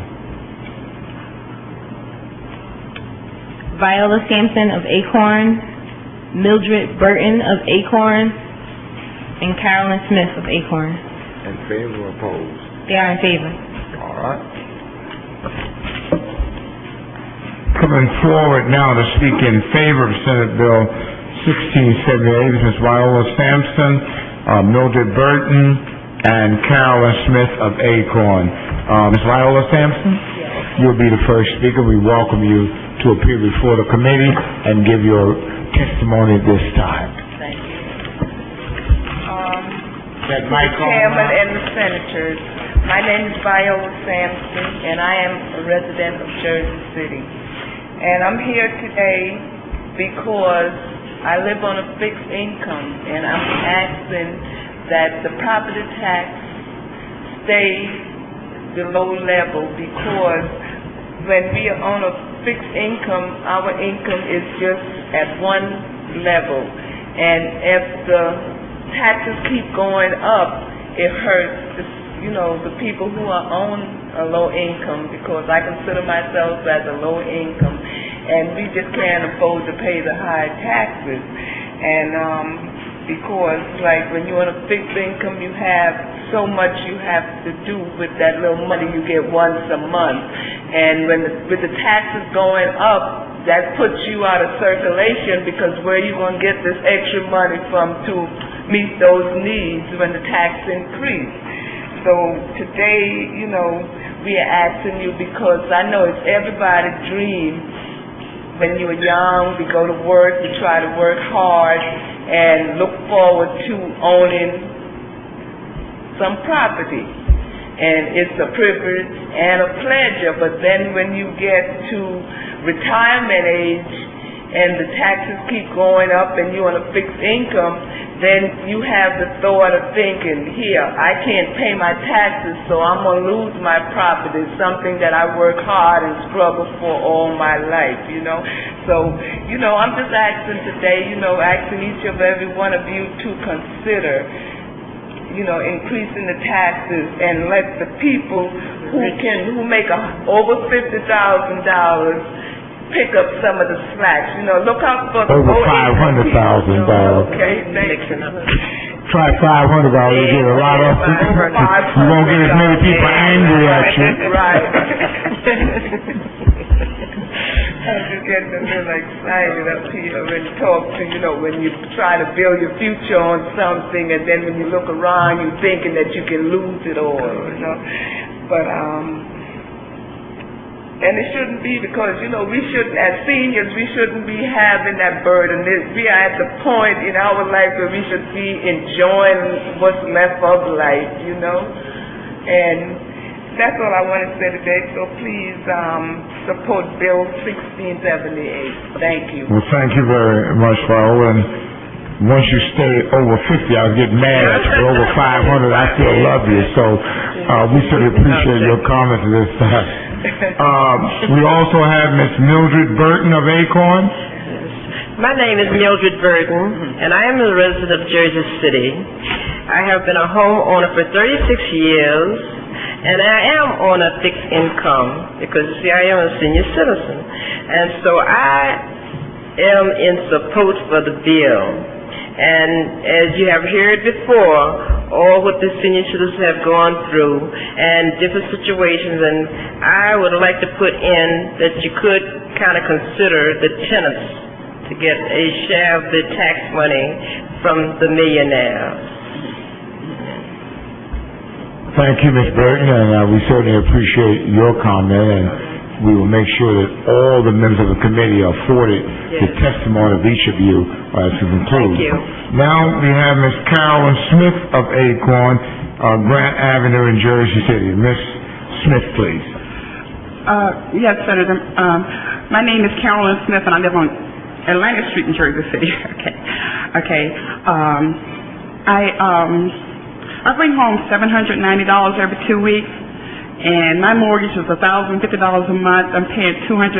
Viola Sampson of Acorn, Mildred Burton of Acorn, and Carolyn Smith of Acorn. In favor or opposed? They are in favor. All right. Coming forward now to speak in favor of Senate Bill 1678 is Ms. Viola Sampson, Mildred Burton, and Carolyn Smith of Acorn. Ms. Viola Sampson? Yes. You'll be the first speaker. We welcome you to appear before the committee and give your testimony at this time. Thank you. Mr. Chairman and the Senators, my name is Viola Sampson, and I am a resident of Jersey City. And I'm here today because I live on a fixed income, and I'm asking that the property tax stay below level, because when we are on a fixed income, our income is just at one level. And if the taxes keep going up, it hurts the people who are on a low income, because I consider myself as a low income, and we just can't afford to pay the high taxes. And because like when you're on a fixed income, you have so much you have to do with that little money you get once a month. And with the taxes going up, that puts you out of circulation, because where are you going to get this extra money from to meet those needs when the tax increase? So today, we are asking you, because I know it's everybody's dream. When you were young, we go to work, we try to work hard and look forward to owning some property. And it's a privilege and a pleasure, but then when you get to retirement age and the taxes keep going up and you're on a fixed income, then you have the thought of thinking, here, I can't pay my taxes, so I'm going to lose my property, something that I work hard and struggle for all my life, So, I'm just asking today, asking each of every one of you to consider, increasing the taxes, and let the people who make over $50,000 pick up some of the slack, look out for the Over low income $500,000. people. Okay, thanks. Try $500, you get a lot of, you won't get as many people angry at you. Right. I'm just getting a little excited up here when you talk to, when you try to build your future on something, and then when you look around, you're thinking that you can lose it all, But, and it shouldn't be, because, we shouldn't, as seniors, we shouldn't be having that burden. We are at the point in our life where we should be enjoying what's left of life, And that's all I want to say today, so please support Bill 1678. Thank you. Well, thank you very much, Viola. And once you stay over 50, I was getting mad at you. Over 500, I still love you. So we certainly appreciate your comments at this time. We also have Miss Mildred Burton of Acorn. My name is Mildred Burton, and I am a resident of Jersey City. I have been a homeowner for 36 years, and I am on a fixed income because, you see, I am a senior citizen. And so I am in support for the bill. And as you have heard before, all what the senior citizens have gone through and different situations, and I would like to put in that you could kind of consider the tenants to get a share of the tax money from the millionaires. Thank you, Ms. Burton, and we certainly appreciate your comment, and we will make sure that all the members of the committee are afforded the testimony of each of you to conclude. Thank you. Now we have Ms. Carolyn Smith of Acorn, Grant Avenue in Jersey City. Ms. Smith, please. Yes, Senator. My name is Carolyn Smith, and I live on Atlantic Street in Jersey City. Okay. I bring home $790 every 2 weeks, and my mortgage is $1,050 a month. I'm paying $250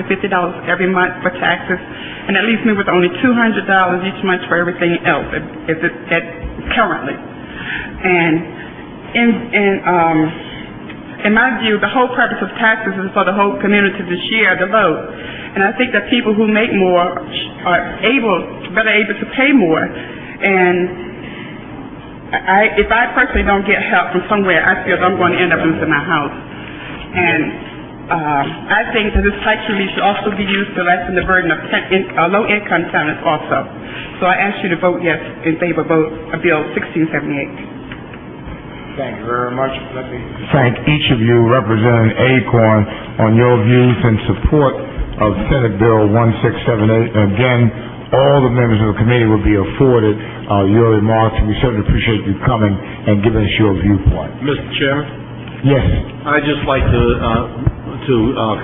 every month for taxes, and that leaves me with only $200 each month for everything else currently. And in my view, the whole purpose of taxes is for the whole community to share the load. And I think that people who make more are better able to pay more. And if I personally don't get help from somewhere, I feel I'm going to end up losing my house. And I think that this tax relief should also be used to lessen the burden of low-income tenants also. So I ask you to vote yes in favor of Bill 1678. Thank you very much. Let me thank each of you representing Acorn on your views in support of Senate Bill 1678. And again, all the members of the committee will be afforded your remarks, and we certainly appreciate you coming and giving us your viewpoint. Mr. Chairman? Yes. I'd just like to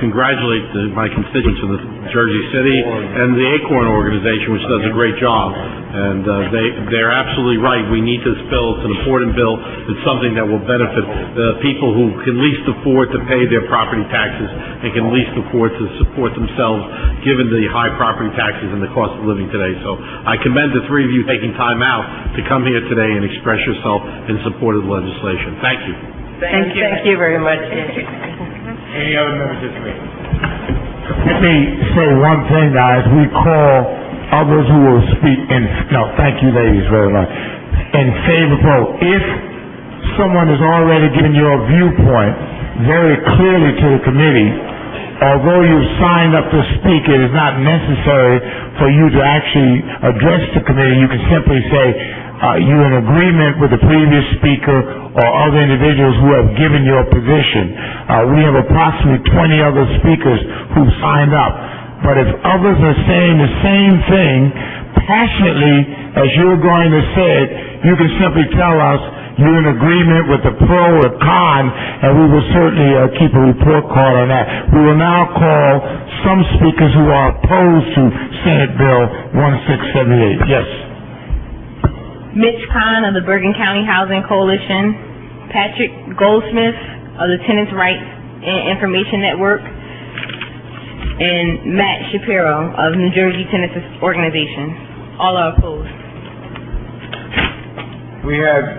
congratulate my constituents in Jersey City and the Acorn organization, which does a great job. And they're absolutely right. We need this bill. It's an important bill. It's something that will benefit the people who can least afford to pay their property taxes and can least afford to support themselves, given the high property taxes and the cost of living today. So I commend the three of you taking time out to come here today and express yourself in support of the legislation. Thank you. Thank you very much. Any other members of the committee? Let me say one thing, guys. We call others who will speak thank you ladies very much, in favor vote. If someone has already given your viewpoint very clearly to the committee, although you've signed up to speak, it is not necessary for you to actually address the committee. You can simply say you're in agreement with the previous speaker or other individuals who have given your position. We have approximately 20 other speakers who signed up. But if others are saying the same thing passionately as you're going to say it, you can simply tell us you're in agreement with the pro or con, and we will certainly keep a report card on that. We will now call some speakers who are opposed to Senate Bill 1678. Yes. Mitch Kahn of the Bergen County Housing Coalition, Patrick Goldsmith of the Tenants' Rights and Information Network, and Matt Shapiro of New Jersey Tenants Organization. All are opposed. We have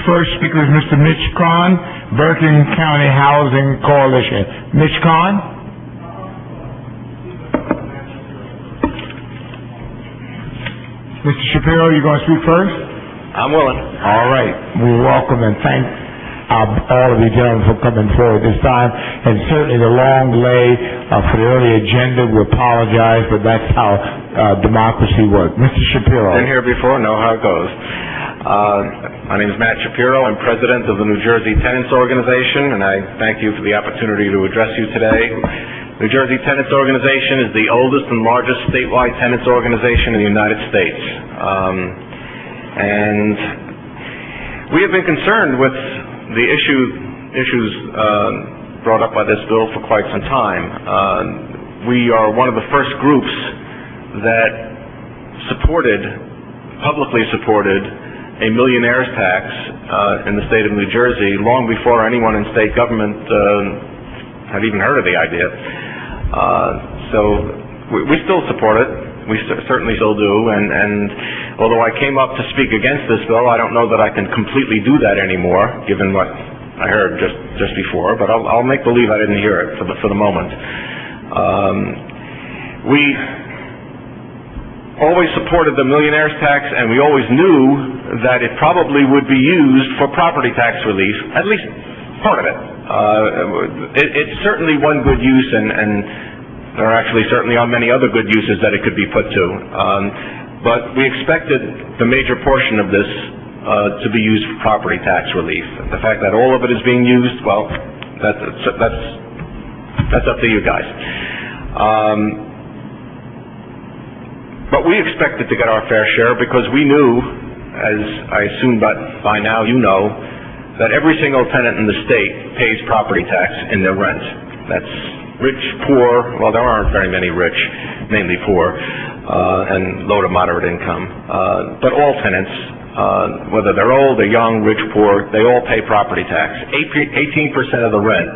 first speaker is Mr. Mitch Kahn, Bergen County Housing Coalition. Mitch Kahn? Mr. Shapiro, you going to speak first? I'm willing. All right. We welcome and thank all of you gentlemen for coming forward this time, and certainly the long delay for the early agenda. We apologize, but that's how democracy works. Mr. Shapiro. Been here before, know how it goes. My name is Matt Shapiro. I'm president of the New Jersey Tenants Organization, and I thank you for the opportunity to address you today. New Jersey Tenants Organization is the oldest and largest statewide tenants organization in the United States. And we have been concerned with the issues brought up by this bill for quite some time. We are one of the first groups that publicly supported a millionaire's tax in the state of New Jersey long before anyone in state government had even heard of the idea. So we still support it. We certainly still do, and although I came up to speak against this bill, I don't know that I can completely do that anymore, given what I heard just before, but I'll make believe I didn't hear it for the moment. We always supported the millionaire's tax, and we always knew that it probably would be used for property tax relief, at least part of it. It's certainly one good use, and there actually certainly are many other good uses that it could be put to. But we expected the major portion of this to be used for property tax relief. The fact that all of it is being used, well, that's up to you guys. But we expected to get our fair share because we knew, as I assume by now you know, that every single tenant in the state pays property tax in their rent. That's rich, poor, well, there aren't very many rich, mainly poor, and low to moderate income. But all tenants, whether they're old or young, rich, poor, they all pay property tax. 18% of the rent,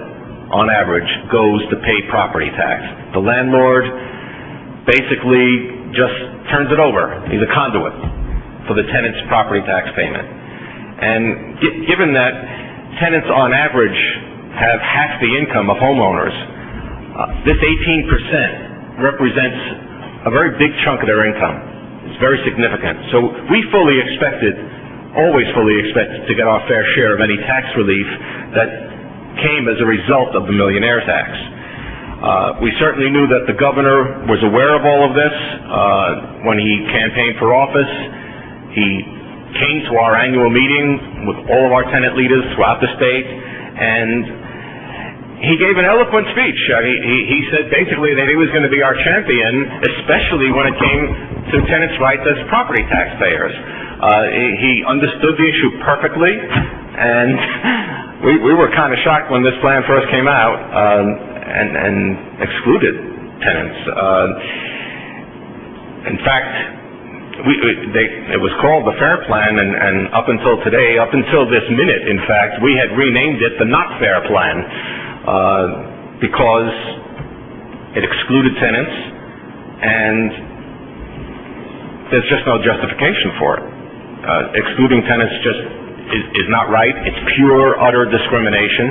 on average, goes to pay property tax. The landlord basically just turns it over. He's a conduit for the tenant's property tax payment. And given that tenants, on average, have half the income of homeowners, this 18% represents a very big chunk of their income. It's very significant. So we always fully expected to get our fair share of any tax relief that came as a result of the millionaire's tax. We certainly knew that the governor was aware of all of this. When he campaigned for office, he came to our annual meeting with all of our tenant leaders throughout the state, and he gave an eloquent speech. He said basically that he was going to be our champion, especially when it came to tenants' rights as property taxpayers. He understood the issue perfectly, and we were kind of shocked when this plan first came out and excluded tenants. In fact, it was called the Fair Plan, and up until today, up until this minute, in fact, we had renamed it the Not Fair Plan. Because it excluded tenants, and there's just no justification for it. Excluding tenants just is not right. It's pure, utter discrimination,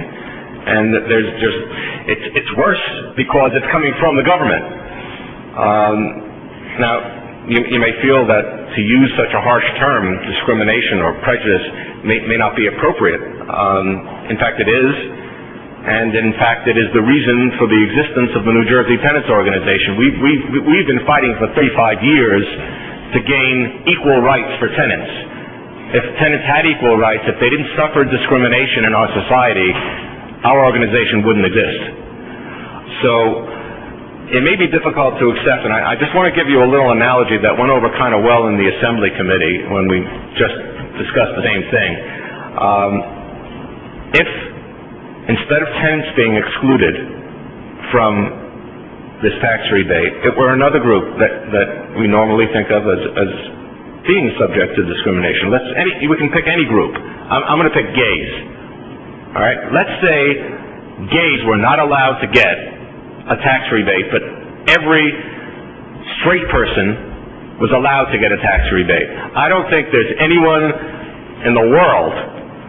and it's worse because it's coming from the government. Now, you may feel that to use such a harsh term, discrimination or prejudice, may not be appropriate. In fact, it is. And in fact, it is the reason for the existence of the New Jersey Tenants Organization. We've been fighting for 35 years to gain equal rights for tenants. If tenants had equal rights, if they didn't suffer discrimination in our society, our organization wouldn't exist. So it may be difficult to accept, and I just want to give you a little analogy that went over kind of well in the Assembly Committee when we just discussed the same thing. If instead of tenants being excluded from this tax rebate, it were another group that we normally think of as being subject to discrimination. We can pick any group. I'm going to pick gays. All right? Let's say gays were not allowed to get a tax rebate, but every straight person was allowed to get a tax rebate. I don't think there's anyone in the world,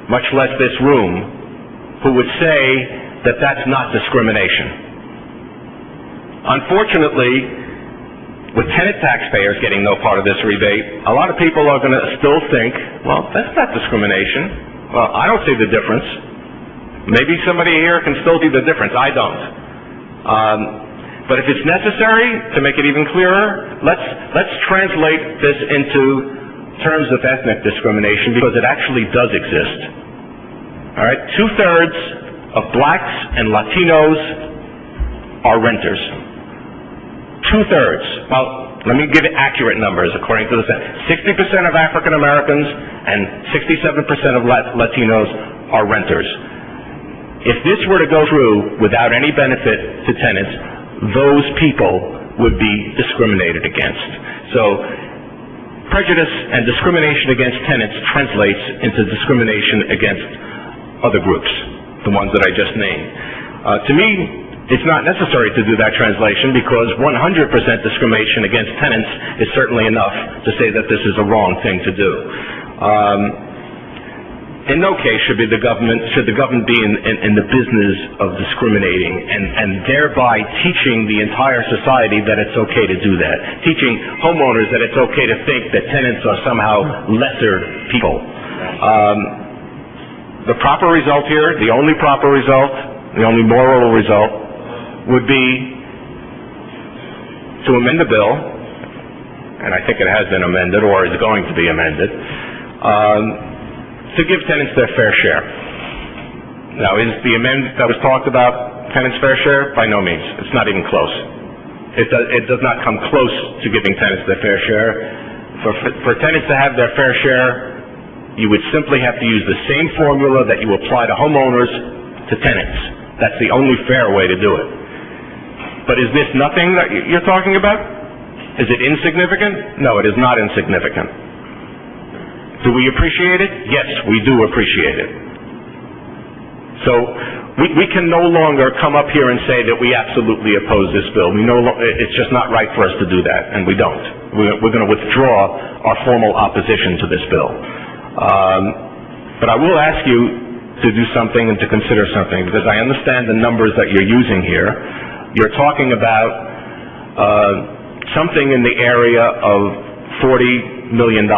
much less this room, who would say that that's not discrimination. Unfortunately, with tenant taxpayers getting no part of this rebate, a lot of people are going to still think, well, that's not discrimination. Well, I don't see the difference. Maybe somebody here can still see the difference. I don't. But if it's necessary to make it even clearer, let's translate this into terms of ethnic discrimination, because it actually does exist. All right? 2/3 of blacks and Latinos are renters. 2/3. Well, let me give it accurate numbers according to the Senate. 60% of African Americans and 67% of Latinos are renters. If this were to go through without any benefit to tenants, those people would be discriminated against. So prejudice and discrimination against tenants translates into discrimination against other groups, the ones that I just named. To me, it's not necessary to do that translation, because 100% discrimination against tenants is certainly enough to say that this is a wrong thing to do. In no case should the government be in the business of discriminating and thereby teaching the entire society that it's okay to do that, teaching homeowners that it's okay to think that tenants are somehow lesser people. The proper result here, the only proper result, the only moral result, would be to amend the bill, and I think it has been amended or is going to be amended, to give tenants their fair share. Now, is the amendment that was talked about tenants' fair share? By no means. It's not even close. It does not come close to giving tenants their fair share. For tenants to have their fair share, you would simply have to use the same formula that you apply to homeowners to tenants. That's the only fair way to do it. But is this nothing that you're talking about? Is it insignificant? No, it is not insignificant. Do we appreciate it? Yes, we do appreciate it. So we can no longer come up here and say that we absolutely oppose this bill. It's just not right for us to do that, and we don't. We're going to withdraw our formal opposition to this bill. But I will ask you to do something and to consider something, because I understand the numbers that you're using here. You're talking about something in the area of $40 million.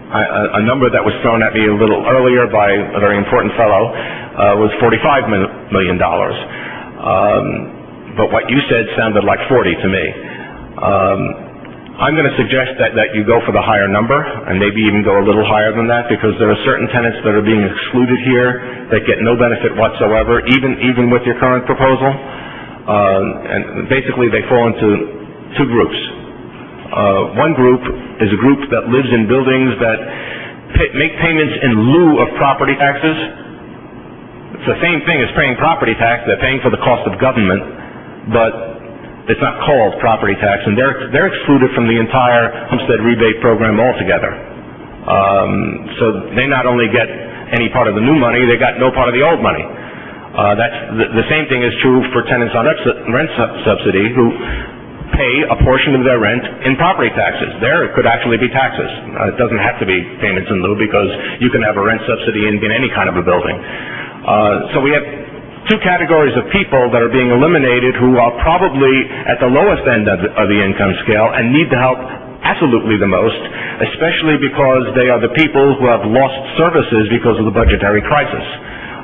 A number that was thrown at me a little earlier by a very important fellow was $45 million. But what you said sounded like 40 to me. I'm going to suggest that you go for the higher number, and maybe even go a little higher than that, because there are certain tenants that are being excluded here that get no benefit whatsoever, even with your current proposal. And basically they fall into two groups. One group is a group that lives in buildings that make payments in lieu of property taxes. It's the same thing as paying property tax. They're paying for the cost of government, but it's not called property tax, and they're excluded from the entire homestead rebate program altogether. So they not only get any part of the new money, they got no part of the old money. That's the same thing is true for tenants on rent subsidy who pay a portion of their rent in property taxes. There it could actually be taxes. It doesn't have to be payments in lieu, because you can have a rent subsidy in any kind of a building. So we have two categories of people that are being eliminated who are probably at the lowest end of the income scale and need the help absolutely the most, especially because they are the people who have lost services because of the budgetary crisis.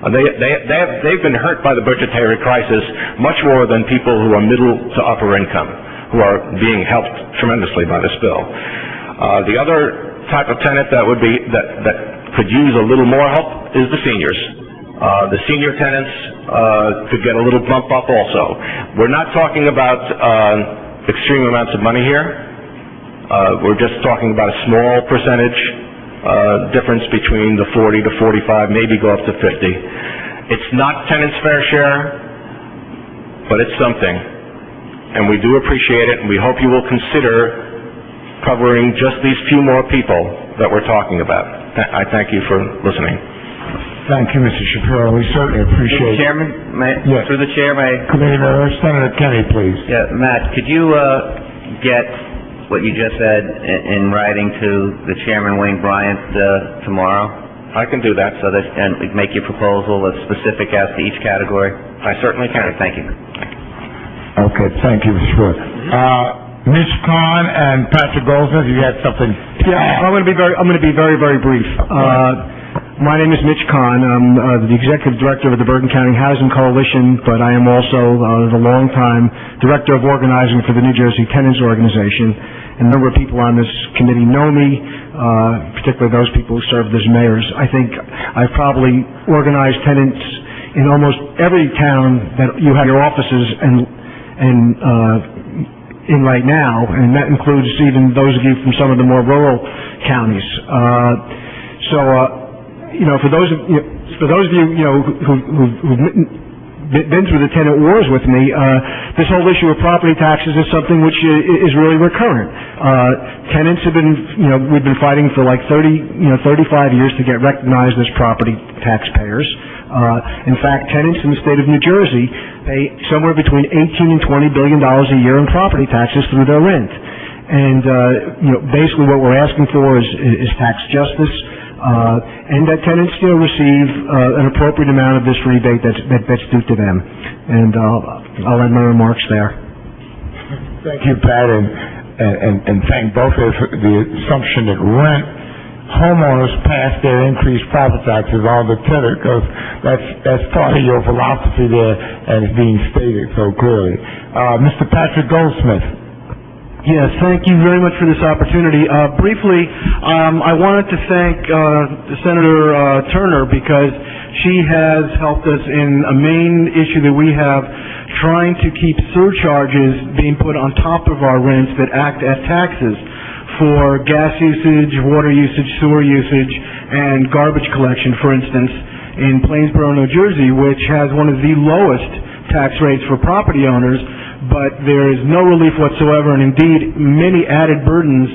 They've been hurt by the budgetary crisis much more than people who are middle to upper income, who are being helped tremendously by this bill. The other type of tenant that could use a little more help is the seniors. The senior tenants could get a little bump up also. We're not talking about extreme amounts of money here. We're just talking about a small percentage difference between the 40 to 45, maybe go up to 50. It's not tenants' fair share, but it's something. And we do appreciate it, and we hope you will consider covering just these few more people that we're talking about. I thank you for listening. Thank you, Mr. Shapiro. We certainly appreciate it. Mr. Chairman, Yes. through the chair, Senator Kenny, please. Yeah, Matt, could you get what you just said in writing to the Chairman, Wayne Bryant, tomorrow? I can do that. And make your proposal as specific as to each category? I certainly can. Thank you. Okay, thank you, Mr. Short. Mitch Kahn and Patrick Goldsmith, you had something to add? I'm going to be very, very brief. My name is Mitch Kahn. I'm the Executive Director of the Bergen County Housing Coalition, but I am also the longtime Director of Organizing for the New Jersey Tenants Organization. And a number of people on this committee know me, particularly those people who served as mayors. I think I've probably organized tenants in almost every town that you have your offices in right now, and that includes even those of you from some of the more rural counties. For those of you who've been through the tenant wars with me, this whole issue of property taxes is something which is really recurrent. Tenants have been, we've been fighting for like 35 years to get recognized as property taxpayers. In fact, tenants in the state of New Jersey pay somewhere between $18 and $20 billion a year in property taxes through their rent. And, basically what we're asking for is tax justice, and that tenants, receive an appropriate amount of this rebate that's due to them. And I'll end my remarks there. Thank you, Pat, and thank both of you for the assumption that homeowners pass their increased property taxes on the tenant, because that's part of your philosophy there, and it's being stated so clearly. Mr. Patrick Goldsmith. Yes, thank you very much for this opportunity. Briefly, I wanted to thank Senator Turner, because she has helped us in a main issue that we have, trying to keep surcharges being put on top of our rents that act as taxes for gas usage, water usage, sewer usage, and garbage collection, for instance, in Plainsboro, New Jersey, which has one of the lowest tax rates for property owners, but there is no relief whatsoever, and indeed many added burdens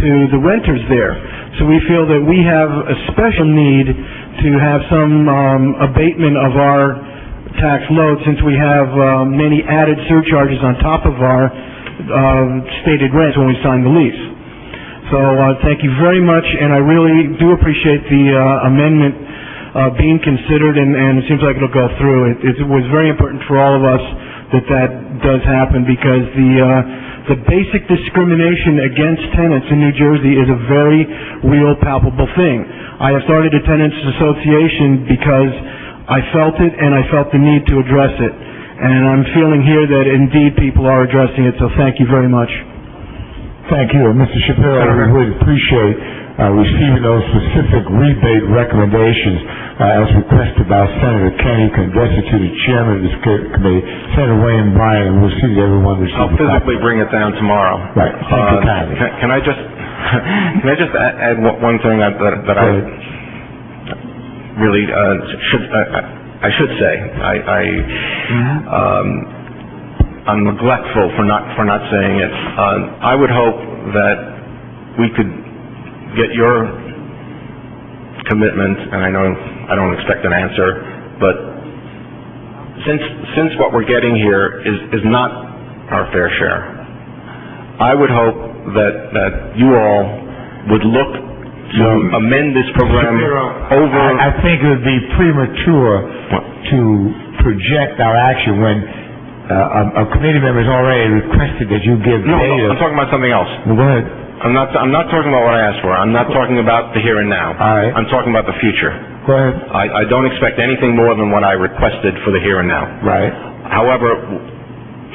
to the renters there. So we feel that we have a special need to have some abatement of our tax load, since we have many added surcharges on top of our stated rents when we sign the lease. So thank you very much, and I really do appreciate the amendment being considered, and it seems like it'll go through. It was very important for all of us that does happen, because the basic discrimination against tenants in New Jersey is a very real, palpable thing. I have started a tenants association because I felt it, and I felt the need to address it. And I'm feeling here that indeed people are addressing it, so thank you very much. Thank you. Mr. Shapiro, we really appreciate receiving those specific rebate recommendations as requested by Senator Kenny. You can address it to the chairman of this committee, Senator Wayne Bryan, and we'll see that everyone receives I'll physically bring it down tomorrow. Right. Thank you kindly. Can I just add one thing that I really I should say. I'm neglectful for not saying it. I would hope that we could get your commitment, and I know I don't expect an answer, but since what we're getting here is not our fair share, I would hope that you all would look to amend this program over... I think it would be premature to project our action when a committee member has already requested that you give data. No, I'm talking about something else. Well, go ahead. I'm not talking about what I asked for. I'm not talking about the here and now. All right. I'm talking about the future. Go ahead. I don't expect anything more than what I requested for the here and now. Right. However,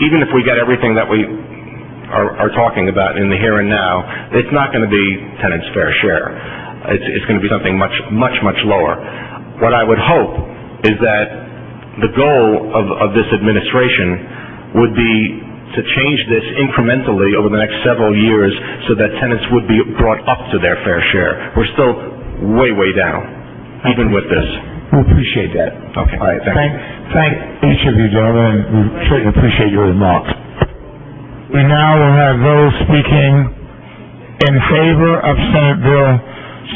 even if we get everything that we are talking about in the here and now, it's not going to be tenants' fair share. It's going to be something much lower. What I would hope is that the goal of this administration would be to change this incrementally over the next several years so that tenants would be brought up to their fair share. We're still way down, even with this. We appreciate that. Okay. All right. Thank each of you, gentlemen. We certainly appreciate your remarks. We now will have those speaking in favor of Senate Bill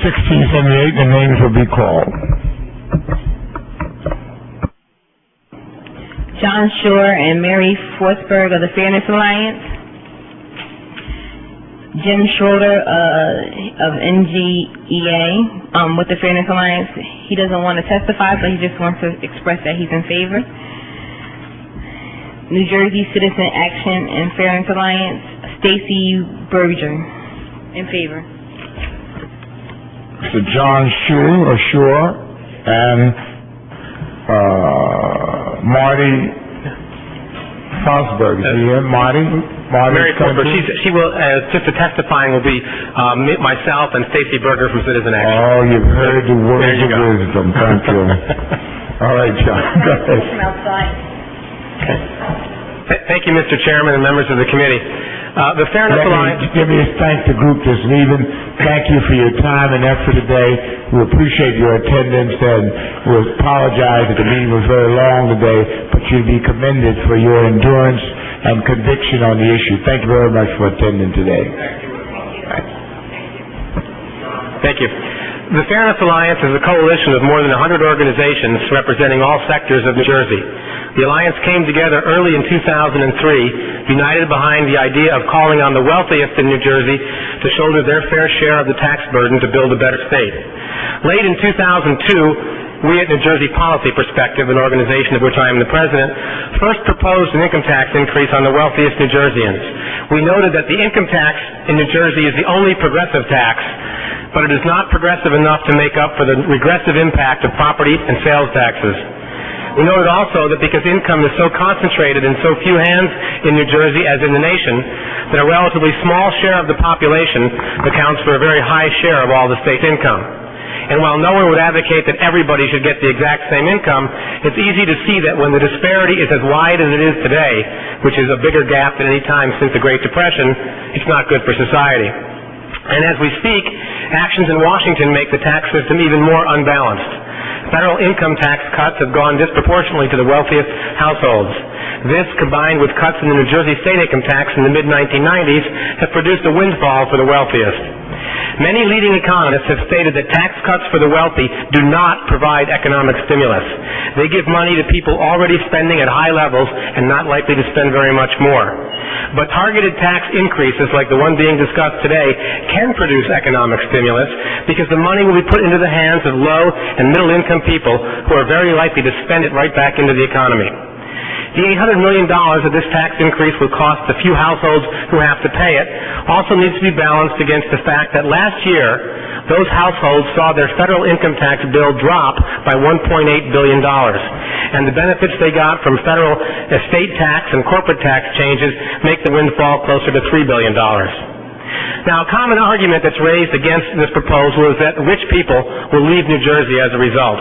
1678. The names will be called. John Shore and Mary Forsberg of the Fairness Alliance. Jim Schroeder of NGEA with the Fairness Alliance. He doesn't want to testify, but he just wants to express that he's in favor. New Jersey Citizen Action and Fairness Alliance, Stacy Berger. In favor. Mr. John Shore, and, Marty Fosberg. Is he here? Marty? Mary Fosberg. She will, just the testifying will be, myself and Stacy Berger from Citizen Action. Oh, you've heard the words of wisdom. Thank you. All right, John. Go ahead. Thank you, Mr. Chairman and members of the committee. The Fairness Alliance... Let me thank the group that's leaving. Thank you for your time and effort today. We appreciate your attendance, and we apologize that the meeting was very long today, but you'll be commended for your endurance and conviction on the issue. Thank you very much for attending today. Thank you. The Fairness Alliance is a coalition of more than 100 organizations representing all sectors of New Jersey. The Alliance came together early in 2003, united behind the idea of calling on the wealthiest in New Jersey to shoulder their fair share of the tax burden to build a better state. Late in 2002, we at New Jersey Policy Perspective, an organization of which I am the president, first proposed an income tax increase on the wealthiest New Jerseyans. We noted that the income tax in New Jersey is the only progressive tax, but it is not progressive enough to make up for the regressive impact of property and sales taxes. We noted also that because income is so concentrated in so few hands in New Jersey as in the nation, that a relatively small share of the population accounts for a very high share of all the state's income. And while no one would advocate that everybody should get the exact same income, it's easy to see that when the disparity is as wide as it is today, which is a bigger gap than any time since the Great Depression, it's not good for society. And as we speak, actions in Washington make the tax system even more unbalanced. Federal income tax cuts have gone disproportionately to the wealthiest households. This, combined with cuts in the New Jersey state income tax in the mid-1990s, have produced a windfall for the wealthiest. Many leading economists have stated that tax cuts for the wealthy do not provide economic stimulus. They give money to people already spending at high levels and not likely to spend very much more. But targeted tax increases like the one being discussed today can produce economic stimulus because the money will be put into the hands of low and middle income people who are very likely to spend it right back into the economy. The $800 million of this tax increase will cost the few households who have to pay it also needs to be balanced against the fact that last year those households saw their federal income tax bill drop by $1.8 billion. And the benefits they got from federal estate tax and corporate tax changes make the windfall closer to $3 billion. Now, a common argument that's raised against this proposal is that rich people will leave New Jersey as a result.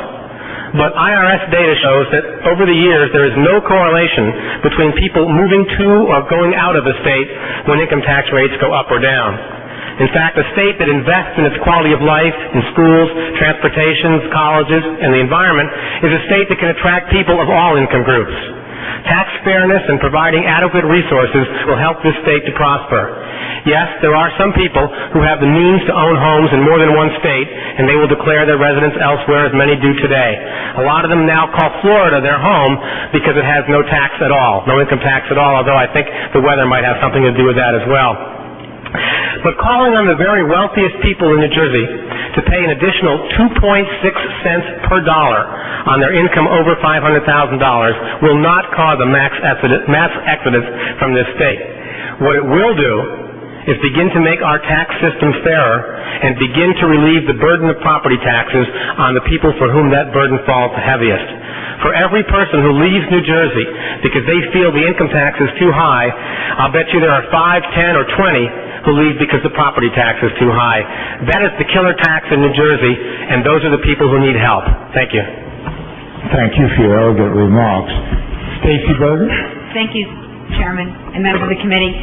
But IRS data shows that over the years there is no correlation between people moving to or going out of a state when income tax rates go up or down. In fact, a state that invests in its quality of life, in schools, transportation, colleges, and the environment is a state that can attract people of all income groups. Tax fairness and providing adequate resources will help this state to prosper. Yes, there are some people who have the means to own homes in more than one state, and they will declare their residence elsewhere, as many do today. A lot of them now call Florida their home because it has no tax at all, no income tax at all, although I think the weather might have something to do with that as well. But calling on the very wealthiest people in New Jersey to pay an additional 2.6 cents per dollar on their income over $500,000 will not cause a mass exodus from this state. What it will do is begin to make our tax system fairer and begin to relieve the burden of property taxes on the people for whom that burden falls the heaviest. For every person who leaves New Jersey because they feel the income tax is too high, I'll bet you there are 5, 10, or 20 who leave because the property tax is too high. That is the killer tax in New Jersey, and those are the people who need help. Thank you. Thank you for your elegant remarks. Stacy Berger? Thank you, Chairman and members of the committee.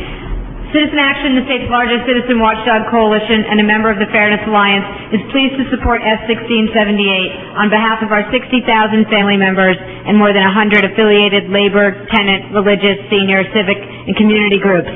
Citizen Action, the state's largest citizen watchdog coalition and a member of the Fairness Alliance, is pleased to support S-1678 on behalf of our 60,000 family members and more than 100 affiliated labor, tenant, religious, senior, civic, and community groups.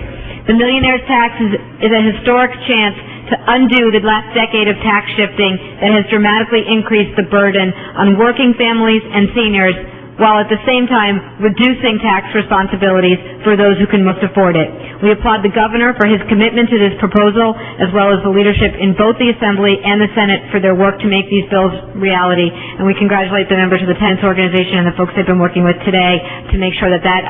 The millionaire's tax is a historic chance to undo the last decade of tax shifting that has dramatically increased the burden on working families and seniors while at the same time reducing tax responsibilities for those who can most afford it. We applaud the Governor for his commitment to this proposal, as well as the leadership in both the Assembly and the Senate for their work to make these bills reality. And we congratulate the members of the tenants organization and the folks they've been working with today to make sure that that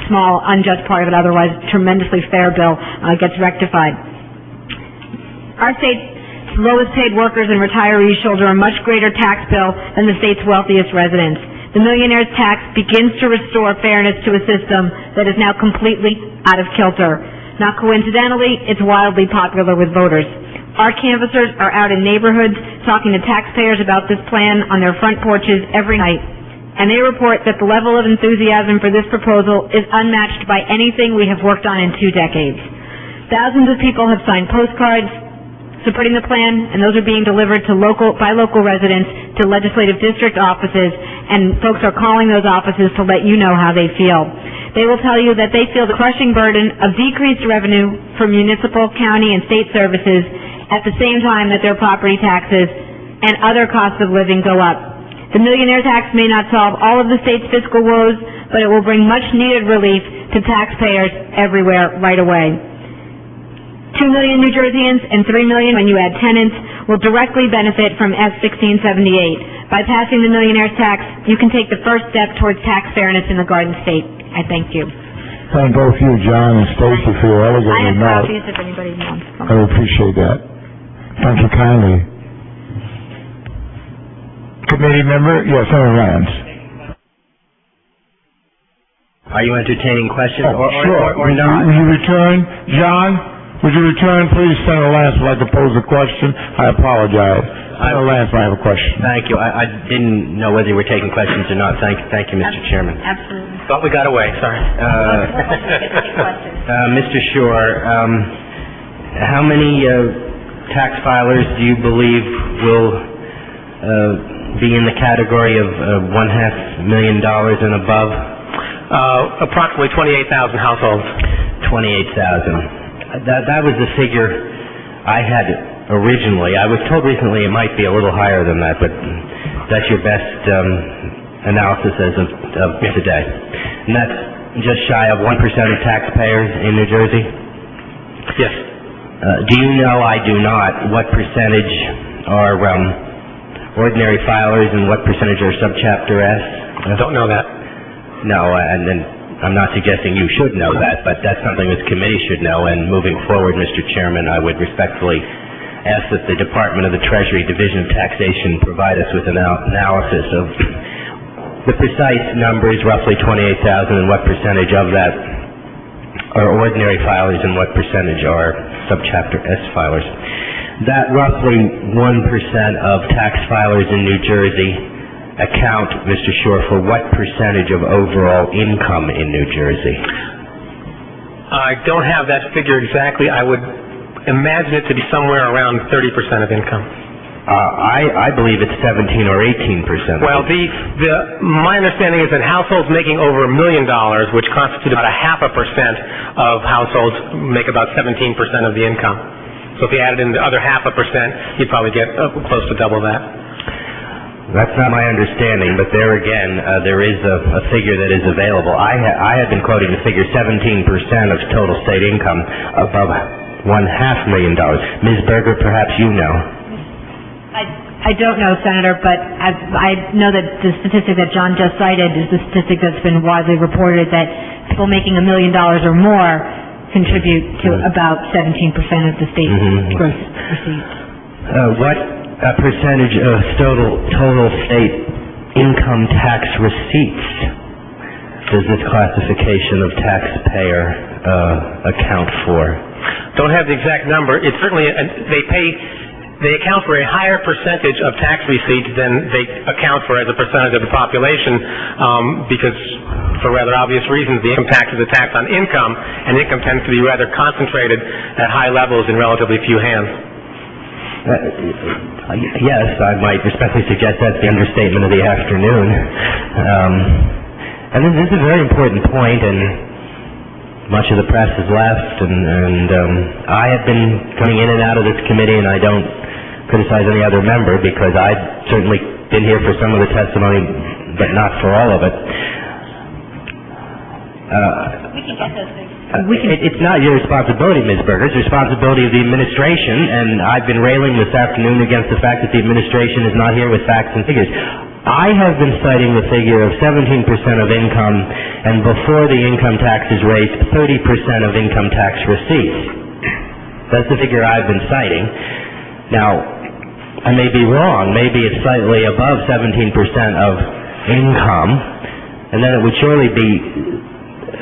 small, unjust part of it, otherwise tremendously fair bill, gets rectified. Our state's lowest paid workers and retirees shoulder a much greater tax bill than the state's wealthiest residents. The millionaire's tax begins to restore fairness to a system that is now completely out of kilter. Not coincidentally, it's wildly popular with voters. Our canvassers are out in neighborhoods talking to taxpayers about this plan on their front porches every night, and they report that the level of enthusiasm for this proposal is unmatched by anything we have worked on in 2 decades. Thousands of people have signed postcards supporting the plan, and those are being delivered to local residents to legislative district offices, and folks are calling those offices to let you know how they feel. They will tell you that they feel the crushing burden of decreased revenue from municipal, county, and state services at the same time that their property taxes and other costs of living go up. The millionaire tax may not solve all of the state's fiscal woes, but it will bring much-needed relief to taxpayers everywhere right away. 2 million New Jerseyans and 3 million when you add tenants will directly benefit from S 1678. By passing the millionaire's tax, you can take the first step towards tax fairness in the Garden State. I thank you. Thank both you, John and Stacy, for your elegant I have remarks. copies if anybody wants them. I appreciate that. Thank you kindly. Committee member, yes, Senator Lance. Are you entertaining questions Sure. or not? Will you return? John, would you return, please? Senator Lance would like to pose a question. I apologize. Senator Lance, I have a question. Thank you. I didn't know whether you were taking questions or not. Thank you, Mr. Chairman. Absolutely. Thought we got away, sorry. Mr. Shore, how many tax filers do you believe will be in the category of $500,000 and above? Approximately 28,000 households. 28,000. That was the figure I had originally. I was told recently it might be a little higher than that, but that's your best analysis as of today. And that's just shy of 1% of taxpayers in New Jersey? Yes. Do you know, I do not, what percentage are ordinary filers and what percentage are subchapter S? I don't know that. No, and then I'm not suggesting you should know that, but that's something this committee should know, and moving forward, Mr. Chairman, I would respectfully ask that the Department of the Treasury Division of Taxation provide us with an analysis of the precise numbers, roughly 28,000, and what percentage of that are ordinary filers and what percentage are subchapter S filers. That roughly 1% of tax filers in New Jersey account, Mr. Shore, for what percentage of overall income in New Jersey? I don't have that figure exactly. I would imagine it to be somewhere around 30% of income. I believe it's 17 or 18%. Well, my understanding is that households making over $1 million, which constitute about 0.5% of households, make about 17% of the income. So if you added in the other 0.5%, you'd probably get close to double that. That's not my understanding, but there again, there is a figure that is available. I have been quoting the figure 17% of total state income above $500,000. Ms. Berger, perhaps you know. I don't know, Senator, but I know that the statistic that John just cited is the statistic that's been widely reported, that people making $1 million or more contribute to about 17% of the state's gross receipts. What percentage of total state income tax receipts does this classification of taxpayer account for? Don't have the exact number. It's certainly, they account for a higher percentage of tax receipts than they account for as a percentage of the population, because for rather obvious reasons, the income tax is a tax on income, and income tends to be rather concentrated at high levels in relatively few hands. Yes, I might respectfully suggest that's the understatement of the afternoon. And this is a very important point, and much of the press has left, and I have been coming in and out of this committee, and I don't criticize any other member, because I've certainly been here for some of the testimony but not for all of it. It's not your responsibility, Ms. Berger. It's the responsibility of the administration, and I've been railing this afternoon against the fact that the administration is not here with facts and figures. I have been citing the figure of 17% of income, and before the income tax is raised, 30% of income tax receipts. That's the figure I've been citing. Now, I may be wrong. Maybe it's slightly above 17% of income, and then it would surely be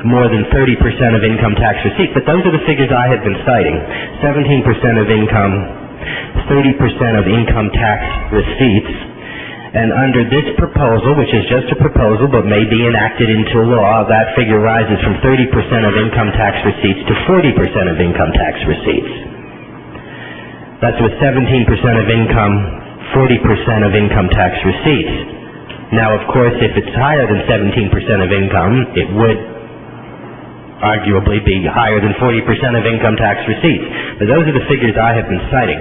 more than 30% of income tax receipts. But those are the figures I have been citing. 17% of income, 30% of income tax receipts. And under this proposal, which is just a proposal but may be enacted into law, that figure rises from 30% of income tax receipts to 40% of income tax receipts. That's with 17% of income, 40% of income tax receipts. Now, of course, if it's higher than 17% of income, it would arguably be higher than 40% of income tax receipts. But those are the figures I have been citing.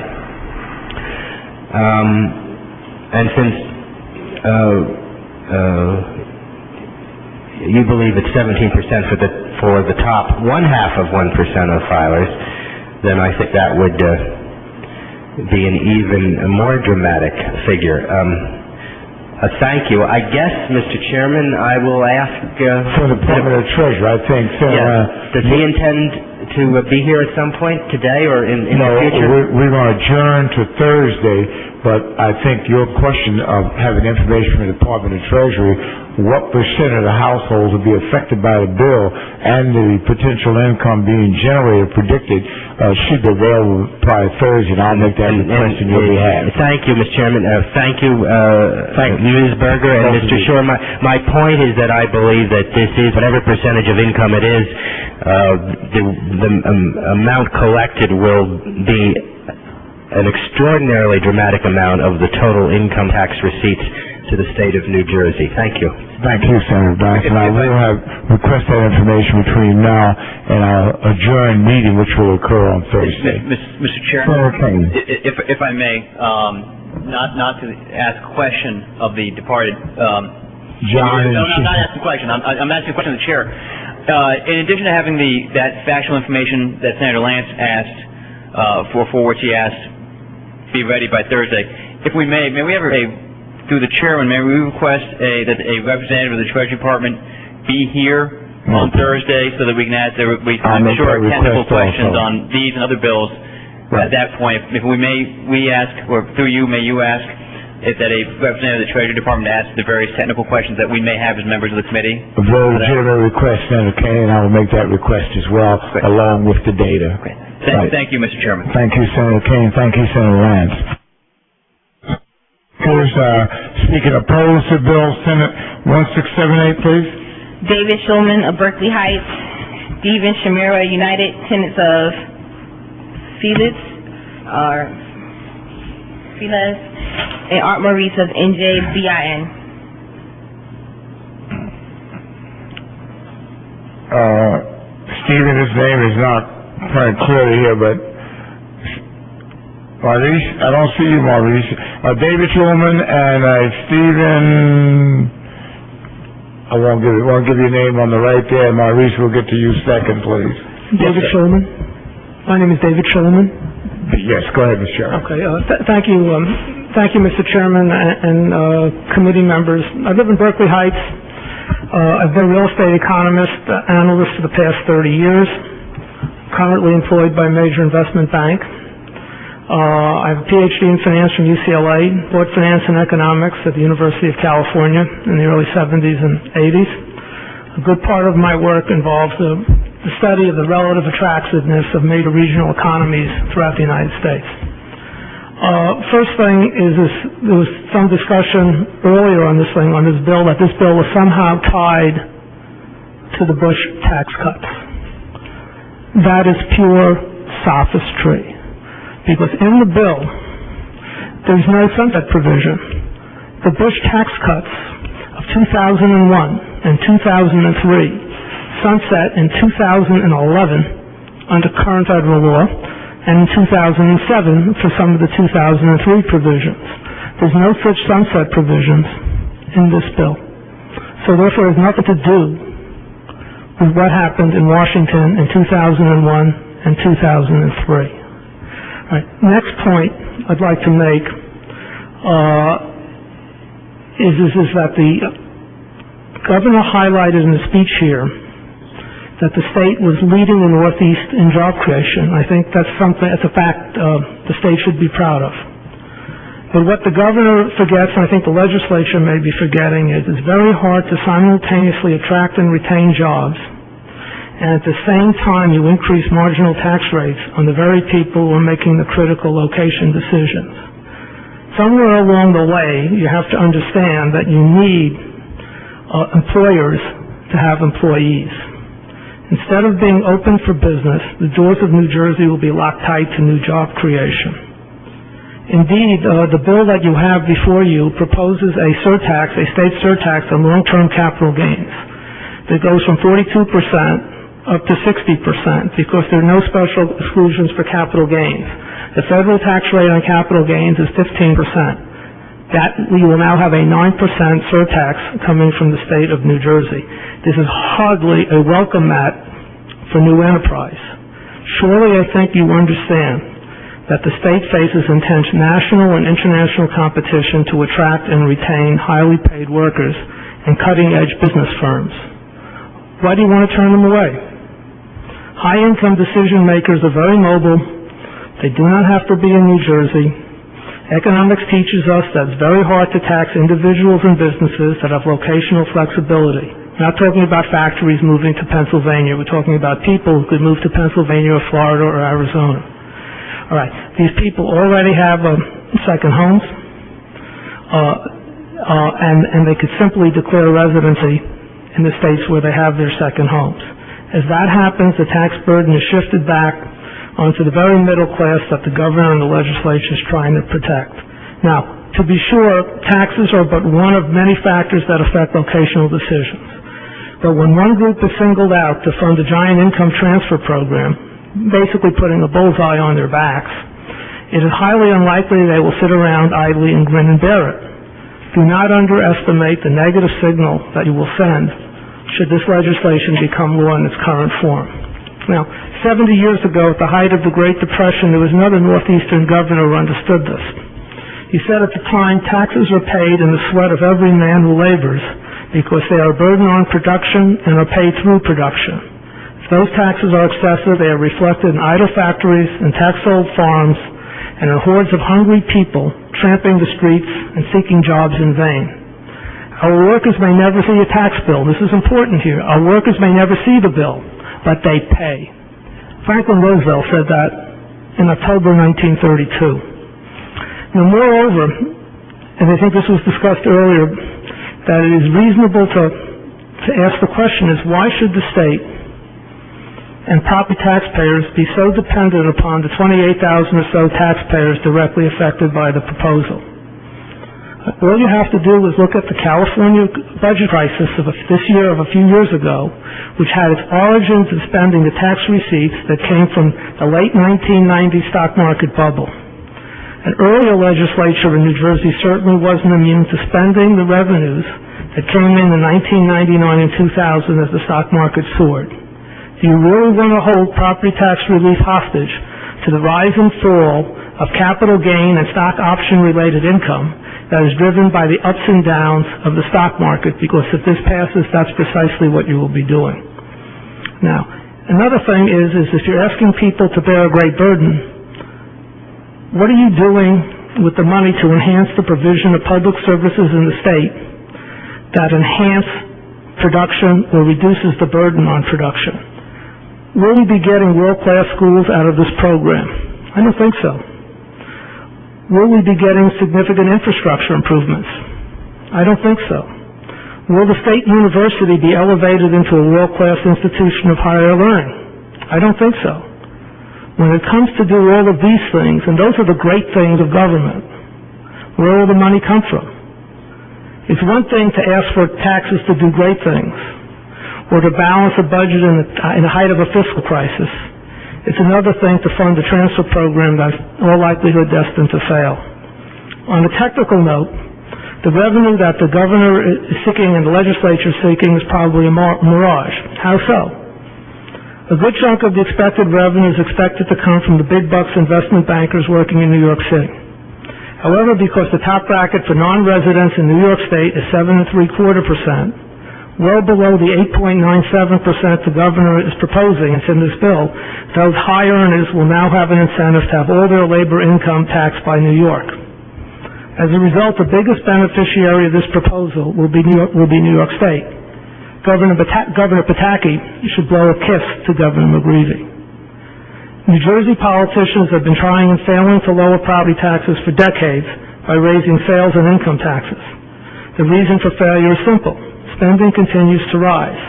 And since you believe it's 17% for the top 1/2 of 1% of filers, then I think that would be an even more dramatic figure. Thank you. I guess, Mr. Chairman, I will ask for the Department of Treasury, I think. Yes. Does he intend to be here at some point today or in the future? No, we're going to adjourn to Thursday, but I think your question of having information from the Department of Treasury, what percent of the households will be affected by the bill and the potential income being generated, predicted, should be available probably Thursday, and I'll make that request on your behalf. Thank you, Mr. Chairman. Thank you, Ms. Berger and Mr. Shore. My point is that I believe that this is, whatever percentage of income it is, the amount collected will be an extraordinarily dramatic amount of the total income tax receipts to the state of New Jersey. Thank you. Thank you, Senator Dyson. I will request that information between now and our adjourned meeting, which will occur on Thursday. Mr. Chairman, if I may, not to ask a question of the departed. John. No, I'm not asking a question. I'm asking a question of the chair. In addition to having that factual information that Senator Lance asked, for which he asked, be ready by Thursday, if we may we have through the chairman, may we request that a representative of the Treasury Department be here on Thursday so that we can ask short technical questions on these and other bills at that point. If we ask, or through you, may you ask that a representative of the Treasury Department ask the various technical questions that we may have as members of the committee? A very legitimate request, Senator Kane, and I will make that request as well, along with the data. Okay. Thank you, Mr. Chairman. Thank you, Senator Kane. Thank you, Senator Lance. Here's speaking opposed to Bill Senate 1678, please. David Shulman of Berkeley Heights, Stephen Shamira, United Tenants of Felix, and Art Maurice of NJBIN. Stephen, his name is not quite clear here, but Maurice, I don't see you, Maurice. David Shulman and Stephen, I won't give you a name on the right there. Maurice, we'll get to you second, please. David Shulman. My name is David Shulman. Yes, go ahead, Mr. Chairman. Okay, thank you, Mr. Chairman and committee members. I live in Berkeley Heights. I've been a real estate economist, analyst for the past 30 years. Currently employed by a major investment bank. I have a PhD in finance from UCLA, bought finance and economics at the University of California in the early 70s and 80s. A good part of my work involves the study of the relative attractiveness of major regional economies throughout the United States. First thing is there was some discussion earlier on this bill, that this bill was somehow tied to the Bush tax cuts. That is pure sophistry. Because in the bill, there's no sunset provision. The Bush tax cuts of 2001 and 2003 sunset in 2011 under current federal law, and in 2007 for some of the 2003 provisions. There's no such sunset provisions in this bill. So therefore, it has nothing to do with what happened in Washington in 2001 and 2003. All right. Next point I'd like to make is that the governor highlighted in the speech here that the state was leading the Northeast in job creation. I think that's a fact the state should be proud of. But what the governor forgets, and I think the legislature may be forgetting, is it's very hard to simultaneously attract and retain jobs, and at the same time you increase marginal tax rates on the very people who are making the critical location decisions. Somewhere along the way, you have to understand that you need employers to have employees. Instead of being open for business, the doors of New Jersey will be locked tight to new job creation. Indeed, the bill that you have before you proposes a surtax, a state surtax on long-term capital gains that goes from 42% up to 60% because there are no special exclusions for capital gains. The federal tax rate on capital gains is 15%. That we will now have a 9% surtax coming from the state of New Jersey. This is hardly a welcome mat for new enterprise. Surely I think you understand that the state faces intense national and international competition to attract and retain highly paid workers and cutting-edge business firms. Why do you want to turn them away? High-income decision makers are very mobile. They do not have to be in New Jersey. Economics teaches us that it's very hard to tax individuals and businesses that have locational flexibility. We're not talking about factories moving to Pennsylvania. We're talking about people who could move to Pennsylvania or Florida or Arizona. All right. These people already have second homes, and they could simply declare residency in the states where they have their second homes. As that happens, the tax burden is shifted back onto the very middle class that the governor and the legislature is trying to protect. Now, to be sure, taxes are but one of many factors that affect locational decisions. But when one group is singled out to fund a giant income transfer program, basically putting a bullseye on their backs, it is highly unlikely they will sit around idly and grin and bear it. Do not underestimate the negative signal that you will send should this legislation become law in its current form. Now, 70 years ago, at the height of the Great Depression, there was another Northeastern governor who understood this. He said at the time, taxes are paid in the sweat of every man who labors because they are a burden on production and are paid through production. Those taxes are excessive. They are reflected in idle factories and tax-sold farms and in hordes of hungry people tramping the streets and seeking jobs in vain. Our workers may never see a tax bill. This is important here. Our workers may never see the bill, but they pay. Franklin Roosevelt said that in October 1932. Now, moreover, and I think this was discussed earlier, that it is reasonable to ask the question is why should the state and property taxpayers be so dependent upon the 28,000 or so taxpayers directly affected by the proposal? All you have to do is look at the California budget crisis of this year of a few years ago, which had its origins in spending the tax receipts that came from the late 1990 stock market bubble. An earlier legislature in New Jersey certainly wasn't immune to spending the revenues that came in 1999 and 2000 as the stock market soared. Do you really want to hold property tax relief hostage to the rise and fall of capital gain and stock option related income that is driven by the ups and downs of the stock market? Because if this passes, that's precisely what you will be doing. Now, another thing is if you're asking people to bear a great burden, what are you doing with the money to enhance the provision of public services in the state that enhance production or reduces the burden on production? Will we be getting world-class schools out of this program? I don't think so. Will we be getting significant infrastructure improvements? I don't think so. Will the state university be elevated into a world-class institution of higher learning? I don't think so. When it comes to do all of these things, and those are the great things of government, where will the money come from? It's one thing to ask for taxes to do great things, or to balance a budget in the height of a fiscal crisis. It's another thing to fund a transfer program that's in all likelihood destined to fail. On a technical note, The revenue that the governor is seeking and the legislature is seeking is probably a mirage. How so? A good chunk of the expected revenue is expected to come from the big bucks investment bankers working in New York City. However, because the top bracket for non-residents in New York State is 7.75%, well below the 8.97% the governor is proposing, it's in this bill, those high earners will now have an incentive to have all their labor income taxed by New York. As a result, the biggest beneficiary of this proposal will be New York State. Governor Pataki should blow a kiss to Governor McGreevey. New Jersey politicians have been trying and failing to lower property taxes for decades by raising sales and income taxes. The reason for failure is simple. Spending continues to rise.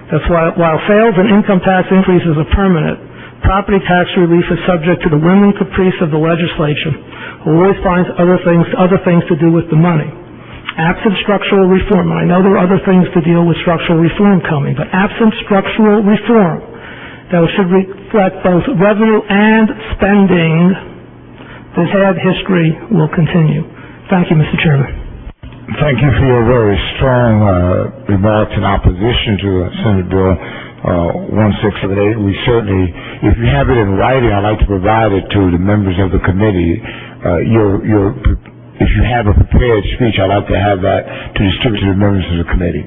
That's why, while sales and income tax increases are permanent, property tax relief is subject to the whim and caprice of the legislature, who always finds other things to do with the money. Absent structural reform, and I know there are other things to deal with structural reform coming, but absent structural reform that should reflect both revenue and spending, this bad history will continue. Thank you, Mr. Chairman. Thank you for your very strong remarks in opposition to Senate Bill 1678. We certainly, if you have it in writing, I'd like to provide it to the members of the committee. If you have a prepared speech, I'd like to have that to distribute to the members of the committee.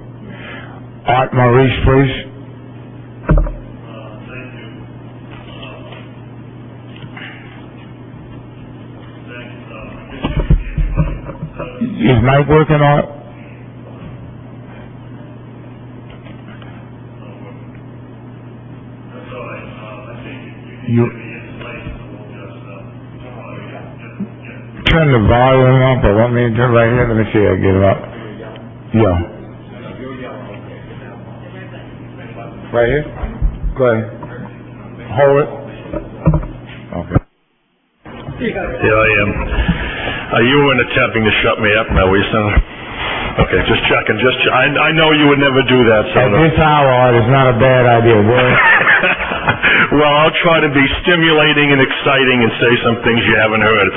Art Maurice, please. Is Mike working on it? Turn the volume up, or want me to turn right here? Let me see, I get it up. Yeah. Right here? Go ahead. Hold it. Okay. Yeah, I am. You weren't attempting to shut me up now, were you, Senator? Okay, just checking. I know you would never do that, Senator. At this hour, Art, it's not a bad idea, boy. Well, I'll try to be stimulating and exciting and say some things you haven't heard.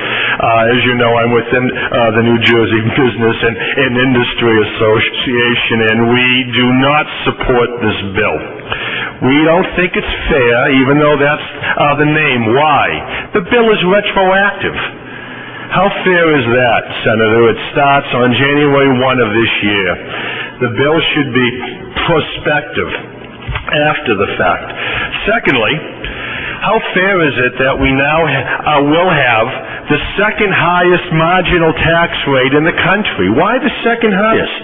As you know, I'm within the New Jersey Business and Industry Association, and we do not support this bill. We don't think it's fair, even though that's the name. Why? The bill is retroactive. How fair is that, Senator? It starts on January 1 of this year. The bill should be prospective, after the fact. Secondly, how fair is it that we now will have the second highest marginal tax rate in the country? Why the second highest?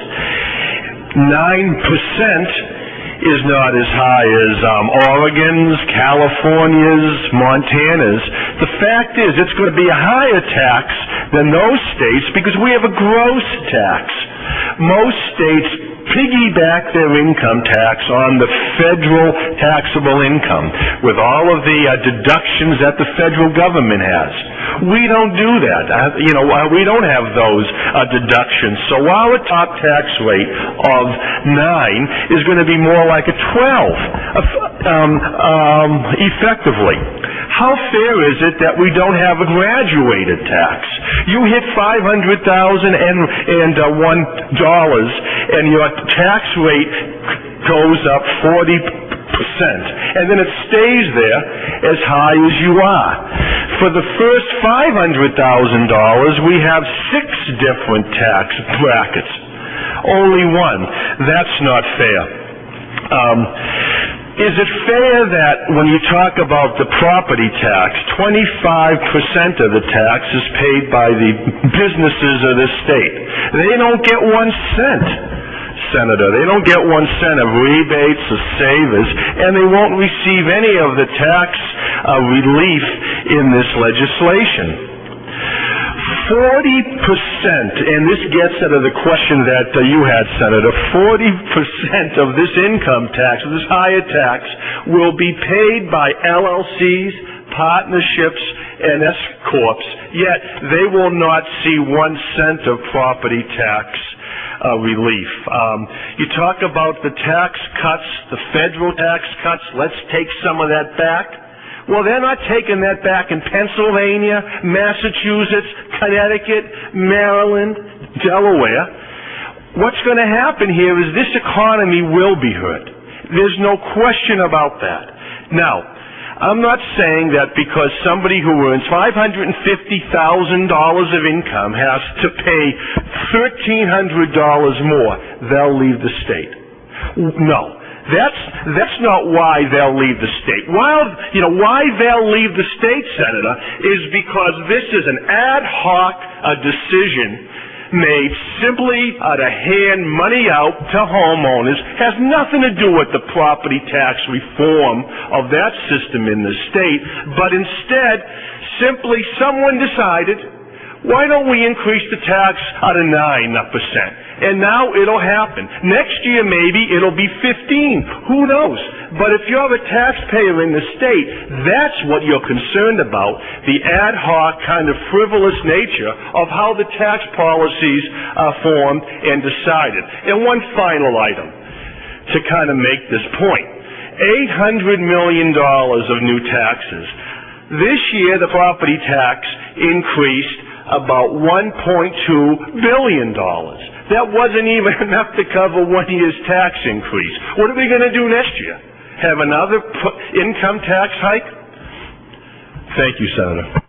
9% is not as high as Oregon's, California's, Montana's. The fact is, it's going to be a higher tax than those states because we have a gross tax. Most states piggyback their income tax on the federal taxable income with all of the deductions that the federal government has. We don't do that. We don't have those deductions. So while a top tax rate of 9 is going to be more like a 12, effectively. How fair is it that we don't have a graduated tax? You hit $500,001 and your tax rate goes up 40%, and then it stays there as high as you are. For the first $500,000, we have 6 different tax brackets. Only one. That's not fair. Is it fair that when you talk about the property tax, 25% of the tax is paid by the businesses of the state? They don't get 1 cent, Senator. They don't get 1 cent of rebates or savers, and they won't receive any of the tax relief in this legislation. 40%, and this gets out of the question that you had, Senator, 40% of this income tax, of this higher tax, will be paid by LLCs, partnerships, and S corps, yet they will not see 1 cent of property tax relief. You talk about the tax cuts, the federal tax cuts, let's take some of that back. Well, they're not taking that back in Pennsylvania, Massachusetts, Connecticut, Maryland, Delaware, what's going to happen here is this economy will be hurt. There's no question about that. Now, I'm not saying that because somebody who earns $550,000 of income has to pay $1,300 more, they'll leave the state. No. That's not why they'll leave the state. Why they'll leave the state, Senator, is because this is an ad hoc decision made simply to hand money out to homeowners. Has nothing to do with the property tax reform of that system in the state, but instead, simply someone decided, why don't we increase the tax out of 9%? And now it'll happen. Next year maybe it'll be 15. Who knows? But if you're a taxpayer in the state, that's what you're concerned about, the ad hoc kind of frivolous nature of how the tax policies are formed and decided. And one final item to kind of make this point. $800 million of new taxes. This year the property tax increased about $1.2 billion. That wasn't even enough to cover 1 year's tax increase. What are we going to do next year? Have another income tax hike? Thank you, Senator.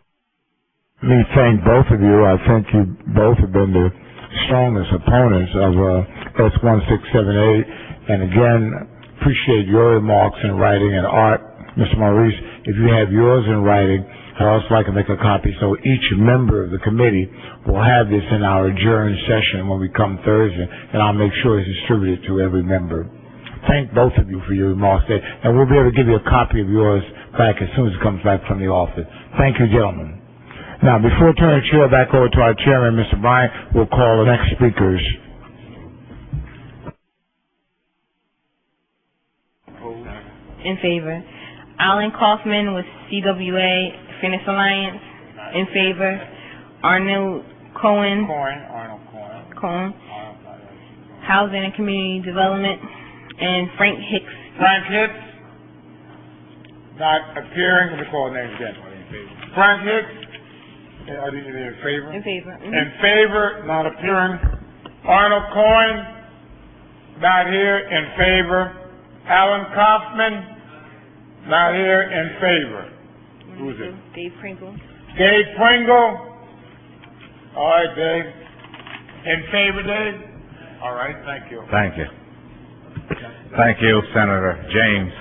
Let me thank both of you. I think you both have been the strongest opponents of S1678. And again, appreciate your remarks in writing. And Art, Mr. Maurice, if you have yours in writing, I'd also like to make a copy so each member of the committee will have this in our adjourned session when we come Thursday, and I'll make sure it's distributed to every member. Thank both of you for your remarks today, and we'll be able to give you a copy of yours back as soon as it comes back from the office. Thank you, gentlemen. Now, before turning the chair back over to our chairman, Mr. Bryant, we'll call the next speakers. In favor. Alan Kaufman with CWA Fairness Alliance. In favor. Arnold Cohen. Cohen. Housing and Community Development. And Frank Hicks. Frank Hicks. Not appearing. Let me call the name again. Frank Hicks. Are you in favor? In favor. Mm-hmm. In favor. Not appearing. Arnold Cohen. Not here. In favor. Alan Kaufman. Not here. In favor. Who's it? Dave Pringle. Dave Pringle. All right, Dave. In favor, Dave? All right, thank you. Thank you. Thank you, Senator James.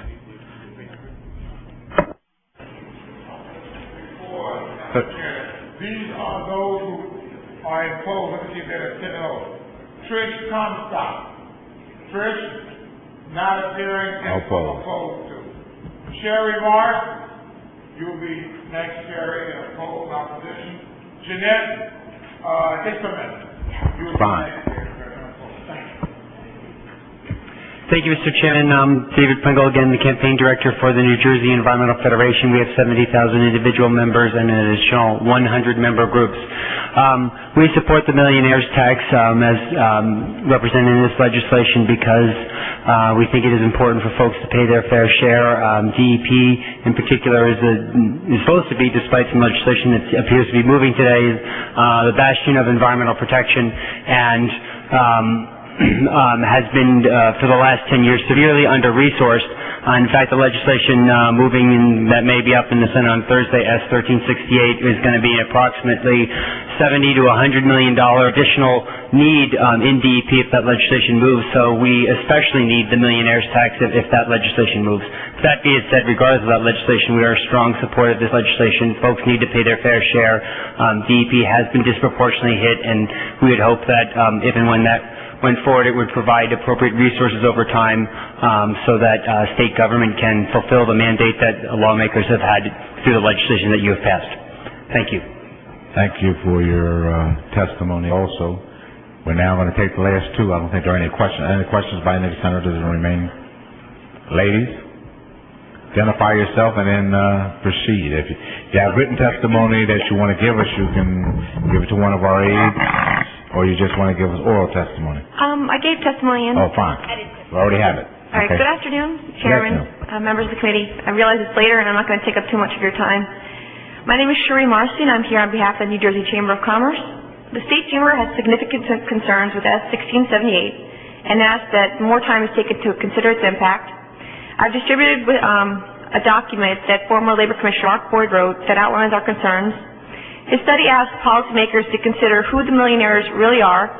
These are those who are opposed. Let me see if they're sitting over. Trish Comstock. Trish, not appearing and opposed to. Sherry Marsh. You will be next, Sherry, in opposed opposition. Jeanette Hickerman. You will be next, Sherry. Thank you, Mr. Chairman. I'm David Pringle, again, the campaign director for the New Jersey Environmental Federation. We have 70,000 individual members and an additional 100 member groups. We support the millionaire's tax as represented in this legislation because we think it is important for folks to pay their fair share. DEP, in particular, is supposed to be, despite some legislation that appears to be moving today, the bastion of environmental protection and has been, for the last 10 years, severely under-resourced. In fact, the legislation that may be up in the Senate on Thursday, S1368, is going to be approximately $70 to $100 million additional need in DEP if that legislation moves. So we especially need the millionaire's tax if that legislation moves. That being said, regardless of that legislation, we are a strong supporter of this legislation. Folks need to pay their fair share. DEP has been disproportionately hit, and we would hope that if and when that went forward, it would provide appropriate resources over time so that state government can fulfill the mandate that lawmakers have had through the legislation that you have passed. Thank you. Thank you for your testimony also. We're now going to take the last two. I don't think there are any questions. Any questions by any senators that remain? Ladies, identify yourself and then proceed. If you have written testimony that you want to give us, you can give it to one of our aides. Or you just want to give us oral testimony? I gave testimony in. Oh, fine. We already have it. All right. Okay. Good afternoon, Chairman, members of the committee. I realize it's later and I'm not going to take up too much of your time. My name is Sherry Marcy and I'm here on behalf of the New Jersey Chamber of Commerce. The State Chamber has significant concerns with S 1678 and asks that more time is taken to consider its impact. I've distributed a document that former Labor Commissioner Mark Boyd wrote that outlines our concerns. His study asks policymakers to consider who the millionaires really are.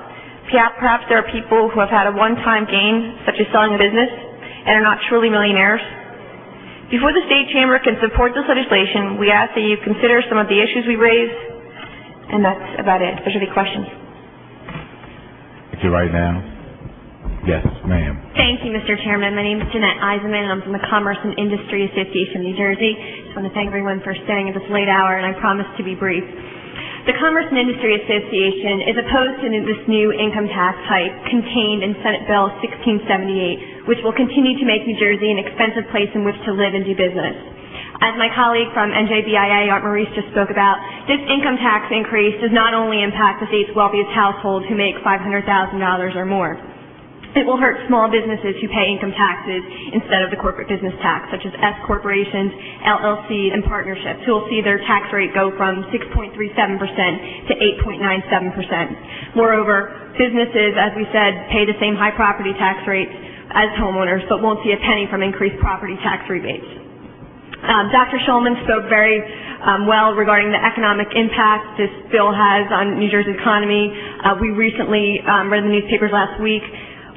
Perhaps there are people who have had a one-time gain, such as selling a business, and are not truly millionaires. Before the State Chamber can support this legislation, we ask that you consider some of the issues we raised, and that's about it. If there's any questions. Thank you right now. Yes, ma'am. Thank you, Mr. Chairman. My name is Jeanette Eisenman, and I'm from the Commerce and Industry Association of New Jersey. Just want to thank everyone for staying at this late hour, and I promise to be brief. The Commerce and Industry Association is opposed to this new income tax hike contained in Senate Bill 1678, which will continue to make New Jersey an expensive place in which to live and do business. As my colleague from NJBIA, Art Maurice, just spoke about, this income tax increase does not only impact the state's wealthiest households who make $500,000 or more. It will hurt small businesses who pay income taxes instead of the corporate business tax, such as S corporations, LLCs, and partnerships, who will see their tax rate go from 6.37% to 8.97%. Moreover, businesses, as we said, pay the same high property tax rates as homeowners, but won't see a penny from increased property tax rebates. Dr. Shulman spoke very well regarding the economic impact this bill has on New Jersey's economy. We recently read in the newspapers last week,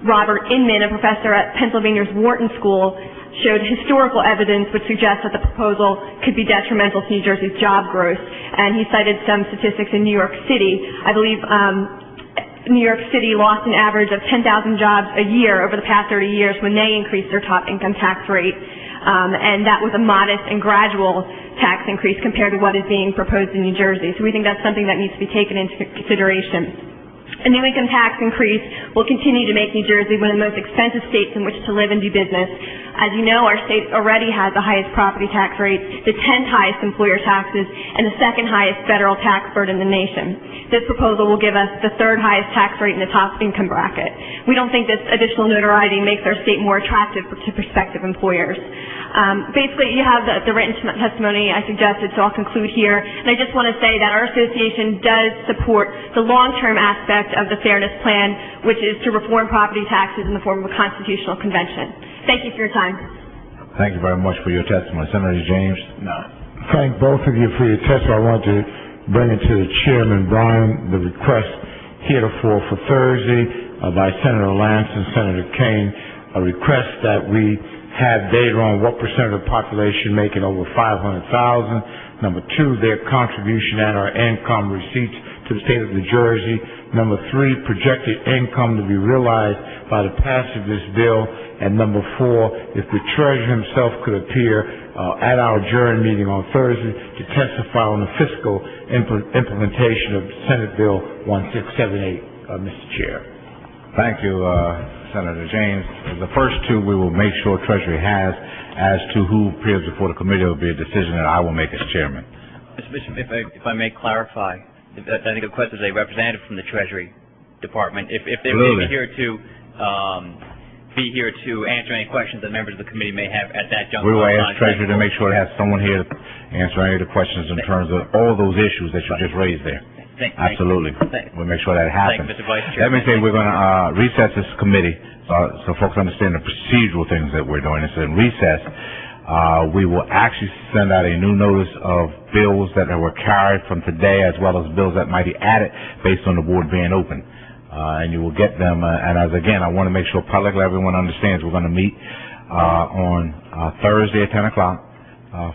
Robert Inman, a professor at Pennsylvania's Wharton School, showed historical evidence which suggests that the proposal could be detrimental to New Jersey's job growth. And he cited some statistics in New York City. I believe New York City lost an average of 10,000 jobs a year over the past 30 years when they increased their top income tax rate. And that was a modest and gradual tax increase compared to what is being proposed in New Jersey. So we think that's something that needs to be taken into consideration. A new income tax increase will continue to make New Jersey one of the most expensive states in which to live and do business. As you know, our state already has the highest property tax rates, the 10th highest employer taxes, and the second highest federal tax burden in the nation. This proposal will give us the third highest tax rate in the top income bracket. We don't think this additional notoriety makes our state more attractive to prospective employers. Basically, you have the written testimony I suggested, so I'll conclude here. And I just want to say that our association does support the long-term aspect of the fairness plan, which is to reform property taxes in the form of a constitutional convention. Thank you for your time. Thank you very much for your testimony. Senator James? No. Thank both of you for your testimony. I want to bring it to the Chairman Bryan, the request heretofore for Thursday by Senator Lance and Senator Kane, a request that we have data on what percent of the population making over $500,000. Number two, their contribution and our income receipts to the state of New Jersey. Number three, projected income to be realized by the passage of this bill. And number four, if the treasurer himself could appear at our adjourned meeting on Thursday to testify on the fiscal implementation of Senate Bill 1678, Mr. Chair. Thank you, Senator James. The first two we will make sure Treasury has. As to who appears before the committee, will be a decision that I will make as chairman. Mr. Bishop, if I may clarify, I think the request is a representative from the Treasury Department. If they may be here to answer any questions that members of the committee may have at that juncture. We will ask Treasury to make sure to have someone here to answer any of the questions in terms of all those issues that you just raised there. Absolutely. We'll make sure that happens. Thank you, Mr. Vice Chair. Let me say we're going to recess this committee so folks understand the procedural things that we're doing. It's in recess. We will actually send out a new notice of bills that were carried from today, as well as bills that might be added based on the board being open. And you will get them. And as again, I want to make sure publicly everyone understands we're going to meet on Thursday at 10 o'clock,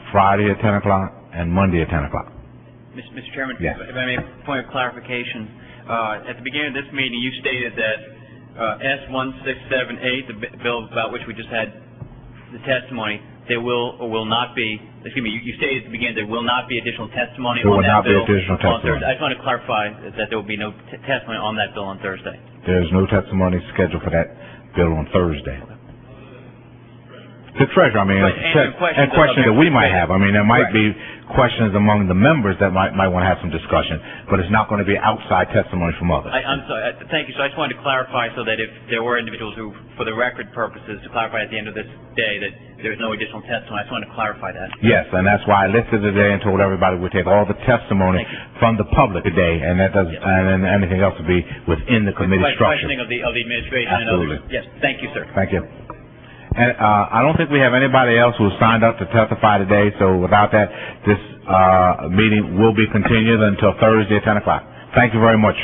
Friday at 10 o'clock, and Monday at 10 o'clock. Mr. Chairman, yes. If I may, point of clarification. At the beginning of this meeting, you stated that S1678, the bill about which we just had the testimony, there will or will not be, you stated at the beginning there will not be additional testimony on that bill. There will not be additional testimony. I just want to clarify that there will be no testimony on that bill on Thursday. There's no testimony scheduled for that bill on Thursday. The treasurer, I mean, and questions that we might have. I mean, there might be questions among the members that might want to have some discussion, but it's not going to be outside testimony from others. I'm sorry, thank you. So I just wanted to clarify so that if there were individuals who, for the record purposes, to clarify at the end of this day that there's no additional testimony, I just wanted to clarify that. Yes, and that's why I listed it today and told everybody we'd take all the testimony from the public today, and that does, and then anything else would be within the committee structure. Questioning of the administration Absolutely. and others. Yes, thank you, sir. Thank you. And, I don't think we have anybody else who signed up to testify today, so without that, this, meeting will be continued until Thursday at 10 o'clock. Thank you very much.